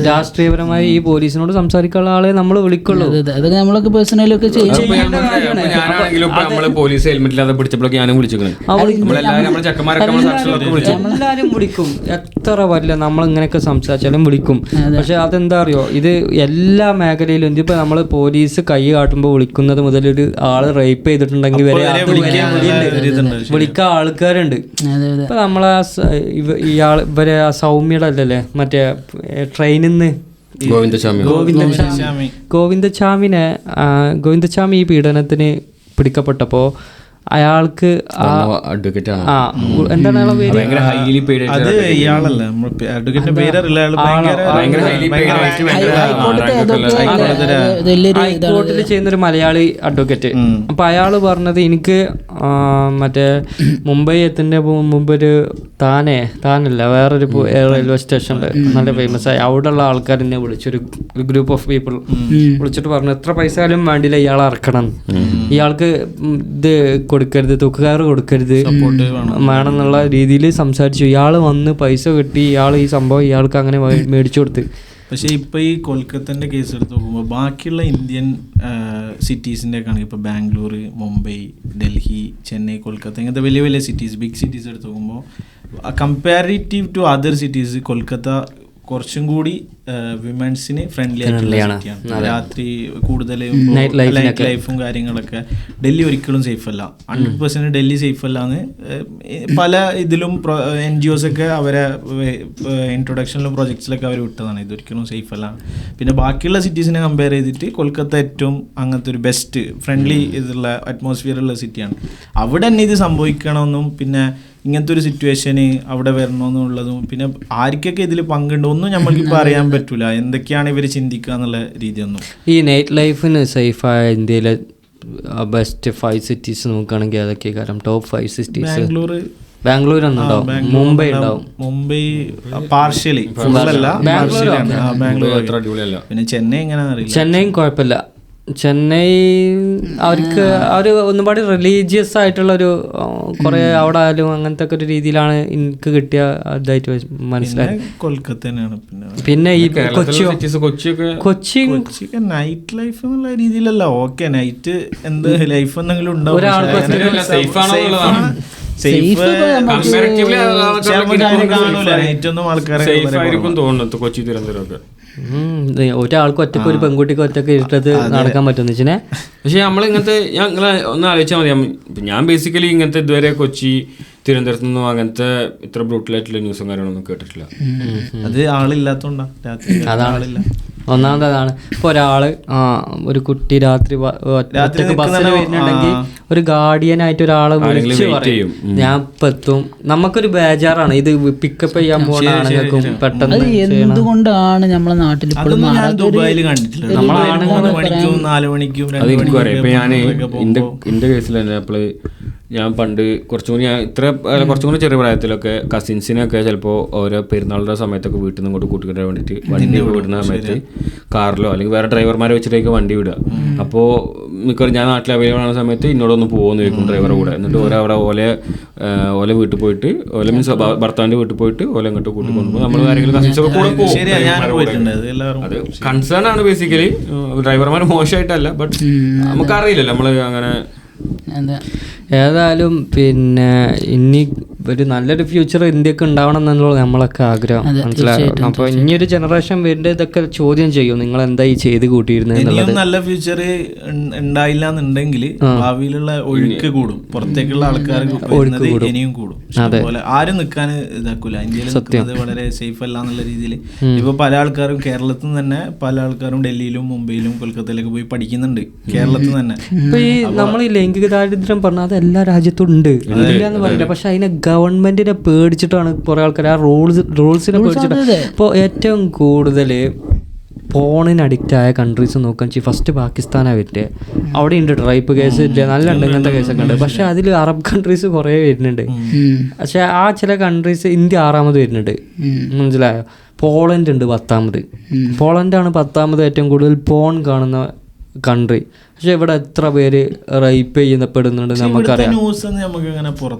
രാഷ്ട്രീയപരമായി ഈ പോലീസിനോട് സംസാരിക്കാനുള്ള ആളെ നമ്മൾ വിളിക്കുള്ളൂ. അതൊക്കെ നമ്മളൊക്കെ പേഴ്സണലൊക്കെ പോലീസ് ഹെൽമെറ്റ് ഇല്ലാതെ പിടിച്ചപ്പോഴൊക്കെ ഞാനും എല്ലാരും വിളിക്കും. എത്ര വല്ല നമ്മൾ ഇങ്ങനെയൊക്കെ സംസാരിച്ചാലും വിളിക്കും. പക്ഷെ അതെന്താ അറിയോ, ഇത് എല്ലാ മേഖലയിലും ഇതിപ്പോ നമ്മള് പോലീസ് കൈ കാട്ടുമ്പോൾ വിളിക്കുന്നത് മുതൽ ഒരു ആള് റേപ്പ് ചെയ്തിട്ടുണ്ടെങ്കിൽ വരെ വിളിക്കാൻ ആൾക്കാരുണ്ട്. ഇപ്പൊ നമ്മളെ ഇവരെ ആ സൗമ്യയുടെ അല്ലല്ലേ മറ്റേ ട്രെയിനിൽ നിന്ന് ഗോവിന്ദചാമി ഈ പീഡനത്തിന് പിടിക്കപ്പെട്ടപ്പോ അയാൾക്ക് എന്താണ് ഹൈക്കോർട്ടിൽ ചെയ്യുന്നൊരു മലയാളി അഡ്വക്കേറ്റ്. അപ്പൊ അയാള് പറഞ്ഞത്, എനിക്ക് മറ്റേ മുംബൈ എത്തുന്നതിന്റെ മുമ്പ് ഒരു താനല്ല വേറൊരു റെയിൽവേ സ്റ്റേഷനിൽ നല്ല ഫേമസ് ആയി അവിടെയുള്ള ആൾക്കാർ എന്നെ വിളിച്ചൊരു ഗ്രൂപ്പ് ഓഫ് പീപ്പിൾ വിളിച്ചിട്ട് പറഞ്ഞു, എത്ര പൈസ ആയാലും വേണ്ടില്ല ഇയാളെ ഇറക്കണം, ഇയാൾക്ക് ഇത് കൊടുക്കരുത്, തൂക്കുകാർ കൊടുക്കരുത്, വേണമെന്നുള്ള രീതിയിൽ സംസാരിച്ചു. ഇയാൾ വന്ന് പൈസ കിട്ടി, ഇയാൾ ഈ സംഭവം ഇയാൾക്ക് അങ്ങനെ മേടിച്ചു കൊടുത്ത്. പക്ഷേ ഇപ്പോൾ ഈ കൊൽക്കത്തൻ്റെ കേസ് എടുത്ത് നോക്കുമ്പോൾ ബാക്കിയുള്ള ഇന്ത്യൻ സിറ്റീസിൻ്റെ ഒക്കെ ആണെങ്കിൽ ഇപ്പോൾ ബാംഗ്ലൂർ, മുംബൈ, ഡൽഹി, ചെന്നൈ, കൊൽക്കത്ത ഇങ്ങനത്തെ വലിയ വലിയ സിറ്റീസ്, ബിഗ് സിറ്റീസ് എടുത്ത് നോക്കുമ്പോൾ comparative to other cities Kolkata കുറച്ചും കൂടി വിമൻസിന് ഫ്രണ്ട്ലി ആയിട്ടുള്ള സിറ്റിയാണ്. രാത്രി കൂടുതലും നൈറ്റ് ലൈഫും കാര്യങ്ങളൊക്കെ. ഡൽഹി ഒരിക്കലും സേഫ് അല്ല, 100% ഡൽഹി സേഫ് അല്ല എന്ന് പല ഇതിലും NGOs ഒക്കെ അവരെ ഇൻട്രൊഡക്ഷനിലും പ്രൊജക്ട്സിലൊക്കെ അവർ വിട്ടതാണ്. ഇതൊരിക്കലും സേഫ് അല്ല. പിന്നെ ബാക്കിയുള്ള സിറ്റീസിനെ കമ്പയർ ചെയ്തിട്ട് കൊൽക്കത്ത ഏറ്റവും അങ്ങനത്തെ ഒരു ബെസ്റ്റ് ഫ്രണ്ട്ലി ഇതുള്ള അറ്റ്മോസ്ഫിയർ ഉള്ള സിറ്റിയാണ്. അവിടെ തന്നെ ഇത് സംഭവിക്കണമെന്നും പിന്നെ ഇങ്ങനത്തെ ഒരു സിറ്റുവേഷന് അവിടെ വരണമെന്നുള്ളതും പിന്നെ ആർക്കൊക്കെ ഇതിൽ പങ്കുണ്ടോ ഒന്നും നമ്മൾക്കിപ്പോൾ അറിയാൻ പറ്റൂല. എന്തൊക്കെയാണ് ഇവർ ചിന്തിക്കുക എന്നുള്ള രീതിയൊന്നും. ഈ നൈറ്റ് ലൈഫിന് സേഫായ ഇന്ത്യയിലെ ബെസ്റ്റ് 5 സിറ്റീസ് നോക്കുകയാണെങ്കിൽ അതൊക്കെ കാരണം ടോപ്പ് 5 സിറ്റീസ്. ബാംഗ്ലൂർ ബാംഗ്ലൂർ ഒന്നുണ്ടാവും, മുംബൈ ഉണ്ടാവും. മുംബൈ പാർഷ്യലി ഫുള്ളല്ല, ബാംഗ്ലൂർ അത്ര അടിപൊളിയല്ല. പിന്നെ ചെന്നൈ എങ്ങനെയാണെന്ന് അറിയില്ല. ചെന്നൈയും കുഴപ്പമില്ല. ചെന്നൈ അവർക്ക് അവർ ഒന്നുപാടി റിലീജിയസ് ആയിട്ടുള്ളൊരു കുറേ അവിടെ ആയാലും അങ്ങനത്തെ ഒക്കെ ഒരു രീതിയിലാണ് എനിക്ക് കിട്ടിയ ഇതായിട്ട് മനസ്സിലായി. കൊൽക്കത്ത തന്നെയാണ്. പിന്നെ ഈ കൊച്ചിയൊക്കെ നൈറ്റ് ലൈഫ് എന്നുള്ള രീതിയിലല്ല. ഓക്കെ, നൈറ്റ് എന്ത് ലൈഫ് എന്തെങ്കിലും ഉണ്ടാവും. കൊച്ചി തിരുവനന്തപുരം ഒരാൾക്ക് ഒറ്റക്ക് ഒരു പെൺകുട്ടിക്ക് ഒറ്റക്ക് ഇരുട്ടത് നടക്കാൻ പറ്റുന്ന വെച്ചാൽ. പക്ഷെ നമ്മളിങ്ങനത്തെ ഒന്ന് ആലോചിച്ചാൽ മതി. ഞാൻ ബേസിക്കലി ഇങ്ങനത്തെ ഇതുവരെ കൊച്ചി തിരുവനന്തപുരത്ത് നിന്നും അങ്ങനത്തെ ഇത്ര ബ്രൂട്ടലായിട്ടുള്ള ന്യൂസും കാര്യങ്ങളൊന്നും കേട്ടിട്ടില്ല. അത് ആളില്ലാത്തോണ്ടാ, അതാണില്ല. ഒന്നാമത് അതാണ്. ഇപ്പോൾ ഒരാള് ഒരു കുട്ടി രാത്രി ഒറ്റക്ക് ബസ്സിൽ വരുന്നുണ്ടെങ്കിൽ ഒരു ഗാർഡിയനായിട്ട് ഒരാളെ വിളിച്ച് പറയും ഞാൻ ഇപ്പം എത്തും. നമുക്കൊരു ബേജാറാണ് ഇത് പിക്കപ്പ് ചെയ്യാൻ പോകുന്ന ആണുങ്ങൾക്കും പെട്ടെന്ന്. എന്തുകൊണ്ടാണ് നമ്മളെ നാട്ടിൽ ദുബായിൽ കണ്ടിട്ടില്ല. അതെനിക്കും അറിയാം. ഇപ്പൊ ഞാൻ എന്റെ കേസിൽ തന്നെ അപ്പോള് ഞാൻ പണ്ട് കുറച്ചും കൂടി ചെറിയ പ്രായത്തിലൊക്കെ കസിൻസിനൊക്കെ ചിലപ്പോൾ ഓരോ പെരുന്നാളുടെ സമയത്തൊക്കെ വീട്ടിൽ നിന്ന് ഇങ്ങോട്ട് കൂട്ടിക്കിട്ടാൻ വേണ്ടിയിട്ട് വണ്ടി വിടുന്ന സമയത്ത് കാറിലോ അല്ലെങ്കിൽ വേറെ ഡ്രൈവർമാരെ വെച്ചിട്ടേക്ക് വണ്ടി വിടുക. അപ്പോൾ മിക്കവാറും ഞാൻ നാട്ടിൽ അവൈലബിൾ ആവുന്ന സമയത്ത് ഇന്നോടൊന്ന് പോകുമെന്ന് ചോദിക്കും ഡ്രൈവറെ കൂടെ. എന്നിട്ട് അവിടെ ഓലെ വീട്ടിൽ പോയിട്ട് മീൻസ് ഭർത്താവിൻ്റെ വീട്ടിൽ പോയിട്ട് ഓല ഇങ്ങോട്ട് കൂട്ടി കൊണ്ടുപോകും. നമ്മൾ ആരെങ്കിലും കസിൻസൊക്കെ കൂടെ പോകും. അത് കൺസേൺ ആണ് ബേസിക്കലി. ഡ്രൈവർമാർ മോശമായിട്ടല്ല, ബട്ട് നമുക്കറിയില്ലല്ലോ നമ്മൾ അങ്ങനെ. ഏതായാലും പിന്നെ ഇനി ഒരു നല്ലൊരു ഫ്യൂച്ചർ ഇന്ത്യക്ക് ഉണ്ടാവണം എന്നുള്ളത് നമ്മളൊക്കെ ആഗ്രഹം, മനസ്സിലായോ? അപ്പൊ ഇനിയൊരു ജനറേഷൻ വരുന്നത് ഇതൊക്കെ ചോദ്യം ചെയ്യും, നിങ്ങൾ എന്താ ഈ ചെയ്ത് കൂട്ടിയിരുന്നത്. നല്ല ഫ്യൂച്ചർ ഉണ്ടായില്ല എന്നുണ്ടെങ്കിൽ ഭാവിയിലുള്ള ഒഴുക്ക് കൂടും, പുറത്തേക്കുള്ള ആൾക്കാർ ഇനിയും കൂടും. അതുപോലെ ആരും നിൽക്കാൻ ഇതാക്കൂല. ഇന്ത്യയിൽ വളരെ സേഫ് അല്ല എന്നുള്ള രീതിയിൽ ഇപ്പൊ പല ആൾക്കാരും കേരളത്തിൽ നിന്ന് തന്നെ പല ആൾക്കാരും ഡൽഹിയിലും മുംബൈയിലും കൊൽക്കത്തയിലൊക്കെ പോയി പഠിക്കുന്നുണ്ട്, കേരളത്തിൽ തന്നെ. ഇപ്പൊ ഈ നമ്മൾ ഈ ലൈംഗിക ദാരിദ്ര്യം പറഞ്ഞാൽ അത് എല്ലാ രാജ്യത്തും ഉണ്ട്, ഇല്ല എന്ന് പറഞ്ഞില്ല. പക്ഷെ അതിനെ ഗവൺമെന്റിനെ പേടിച്ചിട്ടാണ് കുറെ ആൾക്കാർ ആ റൂൾസിനെ പേടിച്ചിട്ട്. ഇപ്പോൾ ഏറ്റവും കൂടുതൽ പോണിന് അഡിക്റ്റ് ആയ കൺട്രീസ് നോക്കാൻ ഫസ്റ്റ് പാകിസ്ഥാനാണ് വരുന്നത്. അവിടെ ഉണ്ട് റേപ്പ് കേസ് ഇല്ല, നല്ല ഉണ്ട്, ഇങ്ങനത്തെ കേസൊക്കെ ഉണ്ട്. പക്ഷെ അതിൽ അറബ് കൺട്രീസ് കുറേ വരുന്നുണ്ട്. പക്ഷെ ആ ചില കൺട്രീസ് ഇന്ത്യ 6ാമത് വരുന്നുണ്ട്, മനസ്സിലായോ? പോളണ്ട് ഉണ്ട് 10ാമത്. പോളണ്ടാണ് 10ാമത് ഏറ്റവും കൂടുതൽ പോൺ കാണുന്ന കൺട്രി. പക്ഷെ ഇവിടെ എത്ര പേര് റേപ്പ് ചെയ്യപ്പെടുന്നുണ്ട് നമുക്കറിയാം.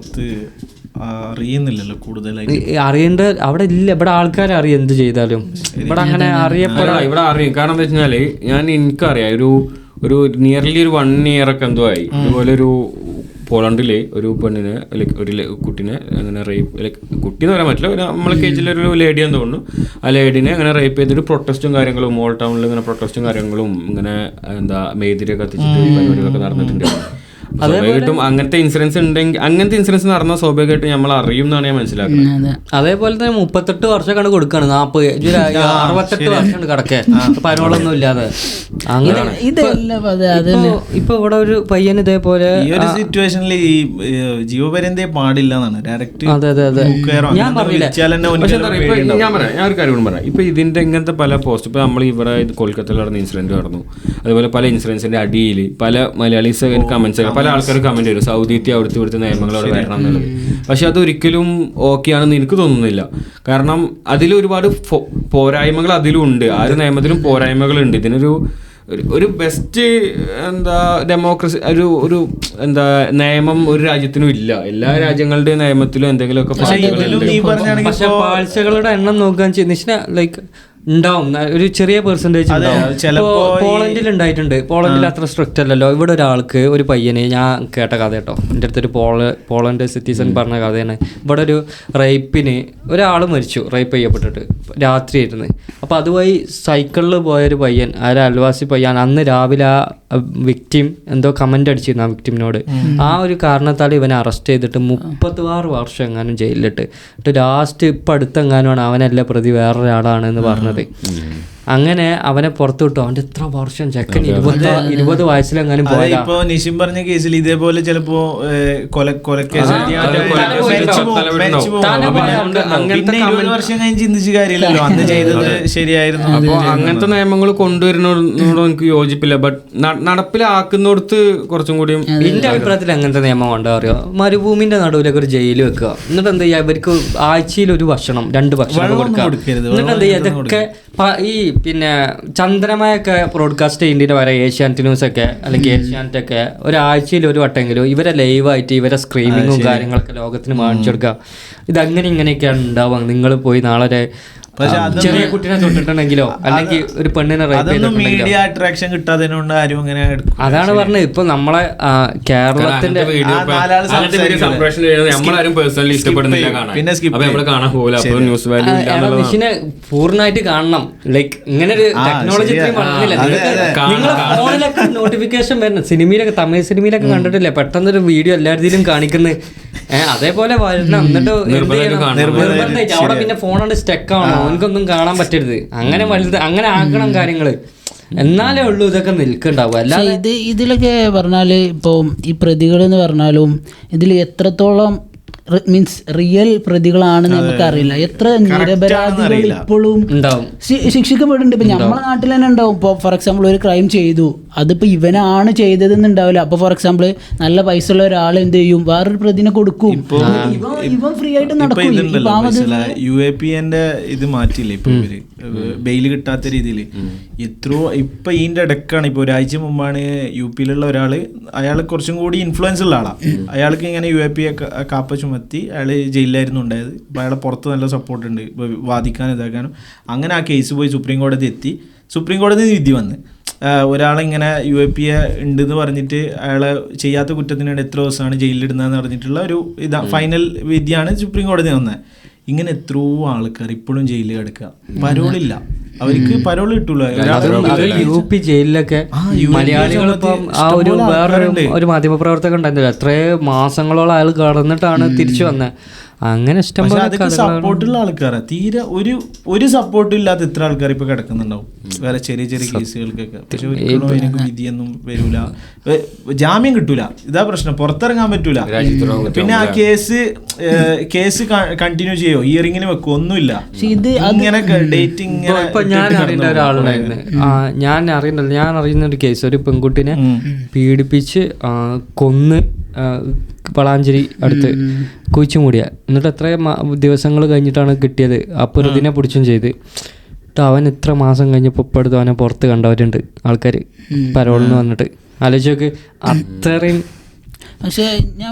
അറിയുന്നില്ലല്ലോ കൂടുതലായി. അറിയേണ്ട അവിടെ ഇല്ല, ഇവിടെ ആൾക്കാരെ അറിയാം എന്ത് ചെയ്താലും. ഇവിടെ അങ്ങനെ അറിയപ്പെടാം, ഇവിടെ അറിയും. കാരണം എന്താ വെച്ചാല് എനിക്കറിയാം ഒരു നിയർലി ഒരു 1 year ഒക്കെ എന്തോ ആയി ഇതുപോലെ ഒരു പോളണ്ടിലെ ഒരു പെണ്ണിനെ ഒരു കുട്ടീനെ അങ്ങനെ റേപ്പ്, കുട്ടി എന്ന് പറയാൻ പറ്റില്ല, നമ്മളെ കേജിലൊരു ലേഡിയാന്ന് തോന്നുന്നു. ആ ലേഡിനെ അങ്ങനെ റേപ്പ് ചെയ്തിട്ട് പ്രൊട്ടസ്റ്റും കാര്യങ്ങളും മോൾ ടൗണിൽ ഇങ്ങനെ പ്രൊട്ടസ്റ്റും കാര്യങ്ങളും ഇങ്ങനെ മെയ്തിരി കത്തിച്ചിട്ട് പരിപാടികളൊക്കെ നടന്നിട്ടുണ്ട്. സ്വാഭാവികമായിട്ടും അങ്ങനത്തെ ഇൻസിഡൻസ് നടന്ന സ്വാഭാവികമായിട്ടും നമ്മൾ അറിയും എന്നാണ് ഞാൻ മനസ്സിലാക്കുന്നത്. അതേപോലെ തന്നെ 38 വർഷമൊക്കെ കൊടുക്കാണ്, 40 68 വർഷം കിടക്കേ പരോളൊന്നും ഇല്ലാതെ. അങ്ങനെ ഇപ്പൊ ഇവിടെ ഒരു പയ്യൻ ഇതേപോലെ ഈ ഒരു സിറ്റുവേഷനിൽ ഈ ജീവപര്യന്തേ പാടില്ല എന്നാണ് ഡയറക്റ്റ്. ഞാൻ പറഞ്ഞില്ല. ഞാൻ ഒരു കാര്യം പറയാം. ഇപ്പൊ ഇതിന്റെ ഇങ്ങനത്തെ പല പോസ്റ്റ് ഇപ്പൊ നമ്മൾ ഇവിടെ കൊൽക്കത്തയിൽ നടന്ന ഇൻസിഡന്റ് നടന്നു. അതുപോലെ പല ഇൻസിഡൻസിന്റെ അടിയിൽ പല മലയാളീസ് കമന്റ്സ്, പല ആൾക്കാർ കമന്റ് വരും സൗദിത്തെ ഇവിടുത്തെ നിയമങ്ങൾ അവിടെ വരണം എന്നുള്ളത്. പക്ഷെ അതൊരിക്കലും ഓക്കെ ആണെന്ന് എനിക്ക് തോന്നുന്നില്ല. കാരണം അതിൽ ഒരുപാട് പോരായ്മകൾ അതിലും ഉണ്ട്. ആ ഒരു നിയമത്തിലും പോരായ്മകളുണ്ട്. ഇതിനൊരു ബെസ്റ്റ് ഡെമോക്രസി ഒരു നിയമം ഒരു രാജ്യത്തിനും ഇല്ല. എല്ലാ രാജ്യങ്ങളുടെയും നിയമത്തിലും എന്തെങ്കിലുമൊക്കെ പക്ഷെ പാഴ്ചകളുടെ എണ്ണം നോക്കാൻ ലൈക്ക് ഉണ്ടാവും, ഒരു ചെറിയ പെർസെൻറ്റേജ് ഉണ്ടാവും. പോളണ്ടിൽ ഉണ്ടായിട്ടുണ്ട്. പോളണ്ടിൽ അത്ര സ്ട്രിക്റ്റ് അല്ലല്ലോ. ഇവിടെ ഒരു പയ്യന്, ഞാൻ കേട്ട കഥ കേട്ടോ, എൻ്റെ അടുത്തൊരു പോളണ്ട് സിറ്റിസൺ പറഞ്ഞ കഥയാണ്. ഇവിടെ ഒരു റേപ്പിന് ഒരാൾ മരിച്ചു, റേപ്പ് ചെയ്യപ്പെട്ടിട്ട് രാത്രിയായിരുന്നു. അപ്പോൾ അതുവഴി സൈക്കിളിൽ പോയൊരു പയ്യൻ, അയൽവാസി പയ്യൻ, അന്ന് രാവിലെ ആ വിക്ടിം എന്തോ കമൻ്റ് അടിച്ചിരുന്നു ആ വിക്ടിമിനോട്. ആ ഒരു കാരണത്താൽ ഇവനെ അറസ്റ്റ് ചെയ്തിട്ട് 36 വർഷം എങ്ങാനും ജയിലിലിട്ട്. ലാസ്റ്റ് ഇപ്പം അടുത്തെങ്ങാനുമാണ് അവനല്ല പ്രതി വേറൊരാളാണ് എന്ന് പറഞ്ഞത്. അങ്ങനെ അവനെ പുറത്തു വിട്ടു. അവന്റെ എത്ര വർഷം ചെക്കൻ 20 വയസ്സിലെങ്ങാനും അതെ, പോയാ. ഇപ്പൊ നിഷിം പറഞ്ഞ കേസിൽ ഇതേപോലെ ചിലപ്പോ കൊലക്കേസ് പിന്നെ 20 വർഷം കഴിഞ്ഞ് ചിന്തിച്ച് കാര്യമില്ലല്ലോ, അന്ന് ചെയ്തത് ശരിയായിരുന്നു. അപ്പോൾ അങ്ങനത്തെ നിയമങ്ങൾ കൊണ്ടുവരുന്നതിനോട് എനിക്ക് യോജിപ്പില്ല. ബട്ട് നടപ്പിലാക്കുന്നിടത്ത് കുറച്ചും കൂടി എന്റെ അഭിപ്രായത്തിൽ അങ്ങനത്തെ നിയമം കൊണ്ടാ അറിയോ, മരുഭൂമിന്റെ നടുവിലൊക്കെ ഒരു ജയിൽ വെക്കുക. എന്നിട്ട് എന്താ ചെയ്യാ, ഇവർക്ക് ആഴ്ചയിൽ 1 ഭക്ഷണം 2 ഭക്ഷണം കൊടുക്കുക. എന്നിട്ട് എന്താ ചെയ്യാ, ഇതൊക്കെ ഈ പിന്നെ ചന്ദ്രമയൊക്കെ ബ്രോഡ്കാസ്റ്റ് ചെയ്യേണ്ടിട്ട് വരെ ഏഷ്യാനെറ്റ് ന്യൂസ് ഒക്കെ അല്ലെങ്കിൽ ഏഷ്യാനെറ്റ് ഒക്കെ ഒരാഴ്ചയിൽ 1 വട്ടെങ്കിലും ഇവരെ ലൈവായിട്ട് ഇവരെ സ്ക്രീനിങ്ങും കാര്യങ്ങളൊക്കെ ലോകത്തിന് കാണിച്ചു കൊടുക്കുക. ഇതങ്ങനെ ഇങ്ങനെയൊക്കെയാണ് ഉണ്ടാവുക. നിങ്ങൾ പോയി നാളെ ചെറിയ കുട്ടീനെ തൊട്ടിട്ടുണ്ടെങ്കിലോ അല്ലെങ്കിൽ ഒരു പെണ്ണിനെ റേപ്പ് ചെയ്തിട്ടുണ്ടെങ്കിലോ മീഡിയ അട്രാക്ഷൻ കിട്ടാത്തതിനോണ്ട് ആരും അങ്ങനെ അതാണ് പറഞ്ഞത്. ഇപ്പൊ നമ്മളെ കേരളത്തിന്റെ നമ്മളാരും പേഴ്സണലി ഇഷ്ടപ്പെടുന്നില്ല കാണാൻ, അപ്പൊ നമ്മള് കാണാൻ പോകില്ല. അപ്പോൾ ന്യൂസ് വാല്യൂ നിഷിനെ പൂർണ്ണമായിട്ട് കാണണം. ലൈക്ക് ഇങ്ങനെ ഒരു ടെക്നോളജി വളർന്നില്ല. നിങ്ങളെ ഫോണിലൊക്കെ നോട്ടിഫിക്കേഷൻ വരുന്നത് സിനിമയിലൊക്കെ, തമിഴ് സിനിമയിലൊക്കെ കണ്ടിട്ടില്ലേ, പെട്ടെന്നൊരു വീഡിയോ എല്ലായിടത്തിലും കാണിക്കുന്നത്. അതേപോലെ വരണം. എന്നിട്ട് നിർബന്ധമായിട്ട് അവിടെ പിന്നെ ഫോണുകൊണ്ട് സ്റ്റക്ക് ആവണം, എനിക്കൊന്നും കാണാൻ പറ്റരുത്. അങ്ങനെ അങ്ങനെ ആക്കണം കാര്യങ്ങള്, എന്നാലേ ഉള്ളൂ ഇതൊക്കെ നിൽക്കുന്നുണ്ടാവും. അല്ലാതെ ഇതിലൊക്കെ പറഞ്ഞാല് ഇപ്പൊ ഈ പ്രതികൾ എന്ന് പറഞ്ഞാലും ഇതിൽ എത്രത്തോളം മീൻസ് റിയൽ പ്രതികളാണെന്ന് നമുക്കറിയില്ല. എത്ര നിരപരാധികൾ ഇപ്പോഴും ശിക്ഷിക്കപ്പെടുന്നുണ്ട്. ഇപ്പൊ നമ്മുടെ നാട്ടിൽ തന്നെ ഉണ്ടാവും. ഇപ്പോൾ ഫോർ എക്സാമ്പിൾ ഒരു ക്രൈം ചെയ്തു, അതിപ്പോ ഇവനാണ് ചെയ്തതെന്ന് ഉണ്ടാവില്ല. അപ്പൊ ഫോർ എക്സാമ്പിൾ നല്ല പൈസ ഉള്ള ഒരാൾ എന്ത് ചെയ്യും, വേറൊരു പ്രതിനെ കൊടുക്കും, ഇവൻ ഫ്രീ ആയിട്ട് നടക്കും. UAPന്റെ ഇത് മാറ്റിയില്ലേ ഇപ്പൊ ഇവര് ബെയില് കിട്ടാത്ത രീതിയിൽ എത്രയോ. ഇപ്പൊ ഇതിന്റെ ഇടക്കാണ്, ഇപ്പൊ ഒരാഴ്ച മുമ്പാണ് UP-യിലുള്ള ഒരാള്, അയാൾ കുറച്ചും കൂടി ഇൻഫ്ലുവൻസ് ഉള്ള ആളാണ്. അയാൾക്ക് ഇങ്ങനെ UAP കാപ്പ ചുമത്തി അയാൾ ജയിലിലായിരുന്നു ഉണ്ടായത്. അപ്പോൾ അയാളെ പുറത്ത് നല്ല സപ്പോർട്ട് ഉണ്ട് വാദിക്കാനും ഇതാക്കാനും. അങ്ങനെ ആ കേസ് പോയി സുപ്രീം കോടതി എത്തി. സുപ്രീം കോടതി വിധി വന്ന് ഒരാളിങ്ങനെ UAP ഉണ്ടെന്ന് പറഞ്ഞിട്ട് അയാളെ ചെയ്യാത്ത കുറ്റത്തിനാണ് എത്ര ദിവസമാണ് ജയിലിലിടുന്നതെന്ന് പറഞ്ഞിട്ടുള്ള ഒരു ഫൈനൽ വിധിയാണ് സുപ്രീം കോടതി വന്നത്. ഇങ്ങനെ എത്രയോ ആൾക്കാർ ഇപ്പോഴും ജയിലിൽ കിടക്കുക, പരോളില്ല, അവർക്ക് പരോൾ കിട്ടൂല. UP ജയിലിലൊക്കെ മലയാളികളിപ്പം ആ ഒരു വേറൊരു മാധ്യമപ്രവർത്തകൻ ഉണ്ടായിരുന്നില്ല, എത്രയോ മാസങ്ങളോളം അയാൾ കടന്നിട്ടാണ് തിരിച്ചു വന്നത്. അങ്ങനെ ഇഷ്ടംപോലെ സപ്പോർട്ടുള്ള ആൾക്കാരാ. തീരെ ഒരു സപ്പോർട്ടും ഇല്ലാത്ത ഇത്ര ആൾക്കാർ ഇപ്പൊ കിടക്കുന്നുണ്ടാവും വേറെ ചെറിയ ചെറിയ കേസുകൾക്കൊക്കെ. പക്ഷെ ഒരിക്കലും അതിനൊക്കെ വിധിയൊന്നും വരൂല, ജാമ്യം കിട്ടൂല. ഇതാ പ്രശ്നം, പുറത്തിറങ്ങാൻ പറ്റൂല. പിന്നെ ആ കേസ് കണ്ടിന്യൂ ചെയ്യോ, ഹിയറിങ്ങിന് വെക്കും, ഒന്നുമില്ല. ഇങ്ങനെ ഡേറ്റിംഗ്. ഞാൻ അറിയുന്ന ഒരാളുണ്ടായിരുന്നു, ഞാൻ അറിയുന്ന ഒരു കേസ്, ഒരു പെൺകുട്ടിനെ പീഡിപ്പിച്ച് കൊന്ന് വളാഞ്ചേരി അടുത്ത് കുഴിച്ചുമൂടിയ. എന്നിട്ട് എത്ര ദിവസങ്ങൾ കഴിഞ്ഞിട്ടാണ് കിട്ടിയത്. അപ്പോൾ ഇതിനെ പിടിച്ചും ചെയ്ത് അവൻ ഇത്ര മാസം കഴിഞ്ഞപ്പോൾ ഇപ്പോൾ അടുത്ത് അവനെ പുറത്ത് കണ്ടവരുണ്ട് ആൾക്കാർ പരോളിന് വന്നിട്ട്. ആലോചിച്ചോക്ക് അത്രയും. പക്ഷേ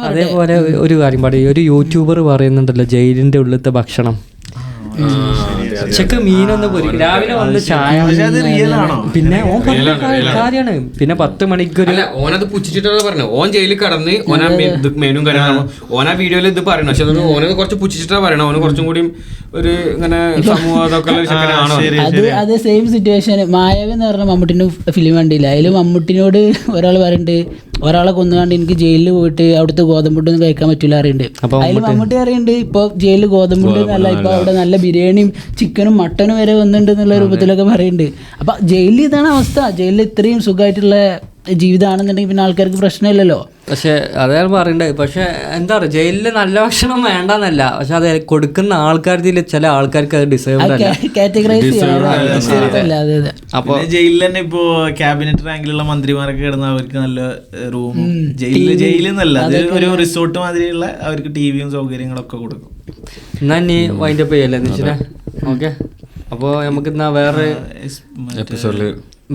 അതേപോലെ ഒരു കാര്യം പറയും, ഒരു യൂട്യൂബർ പറയുന്നുണ്ടല്ലോ ജയിലിൻ്റെ ഉള്ളിലത്തെ ഭക്ഷണം. ഉച്ചക്ക് മീനൊന്ന് പൊരിക്കും, രാവിലെ വന്ന് ചായ. പിന്നെ കാര്യമാണ്. പിന്നെ 10 മണിക്കൂർ ഓനത് പുച്ഛിച്ചിട്ടാണ് പറഞ്ഞത്. ഓൻ ജയിലിൽ കടന്ന് ഓനാ മെനുവും കാര്യങ്ങളും ഓനാ വീഡിയോയിൽ ഇത് പറയണം. പക്ഷെ ഓനത് കുറച്ച് പുച്ഛിച്ചിട്ടാണ് പറയണം. ഓന് കുറച്ചും കൂടി ഒരു ഇങ്ങനെ അത് സെയിം സിറ്റുവേഷൻ. മായാവി എന്ന് പറഞ്ഞ മമ്മൂട്ടിന്റെ ഫിലിം കണ്ടില്ല, അതിൽ മമ്മൂട്ടിനോട് ഒരാൾ പറയുന്നുണ്ട്, ഒരാളെ കൊന്നുകാണ്ട് എനിക്ക് ജയിലിൽ പോയിട്ട് അവിടുത്തെ ഗോതമ്പുട്ടൊന്നും കഴിക്കാൻ പറ്റില്ല അറിയുന്നുണ്ട്. അതിൽ മമ്മൂട്ടി അറിയുന്നുണ്ട് ഇപ്പൊ ജയിലിൽ ഗോതമ്പുട്ട് നല്ല, ഇപ്പൊ അവിടെ നല്ല ബിരിയാണിയും ചിക്കനും മട്ടനും വരെ വന്നിട്ടുണ്ട് എന്നുള്ള രൂപത്തിലൊക്കെ പറയുന്നുണ്ട്. അപ്പൊ ജയിലിൽ ഇതാണ് അവസ്ഥ. ജയിലിൽ ഇത്രയും സുഖമായിട്ടുള്ള ജീവിതമാണെന്നുണ്ടെങ്കിൽ പിന്നെ ആൾക്കാർക്ക് പ്രശ്നമില്ലല്ലോ. പക്ഷെ അതാണ് പറയണ്ടത്. പക്ഷെ എന്താ പറയുക, ജയിലിൽ നല്ല ഭക്ഷണം വേണ്ടെന്നല്ല, പക്ഷെ അത് കൊടുക്കുന്ന ആൾക്കാരിൽ ചില ആൾക്കാർക്ക് അത് ഡിസേർവ് അപ്പൊ ജയിലിൽ തന്നെ ഇപ്പോ ക്യാബിനറ്റ് റാങ്കിലുള്ള മന്ത്രിമാരൊക്കെ കിടന്ന അവർക്ക് നല്ല റൂമും ജയിലിൽ നിന്നല്ല, അത് ഒരു റിസോർട്ട് മാതിരിയുള്ള അവർക്ക് ടിവിയും സൗകര്യങ്ങളൊക്കെ കൊടുക്കും. എന്നാ നീ വൈൻഡ് അപ്പ് ചെയ്യല്ലേ നിശ്ചയ? ഓക്കെ, അപ്പോൾ നമുക്ക് എന്നാ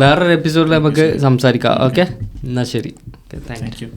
വേറൊരു എപ്പിസോഡിൽ നമുക്ക് സംസാരിക്കാം. ഓക്കെ, എന്നാൽ ശരി, താങ്ക് യു.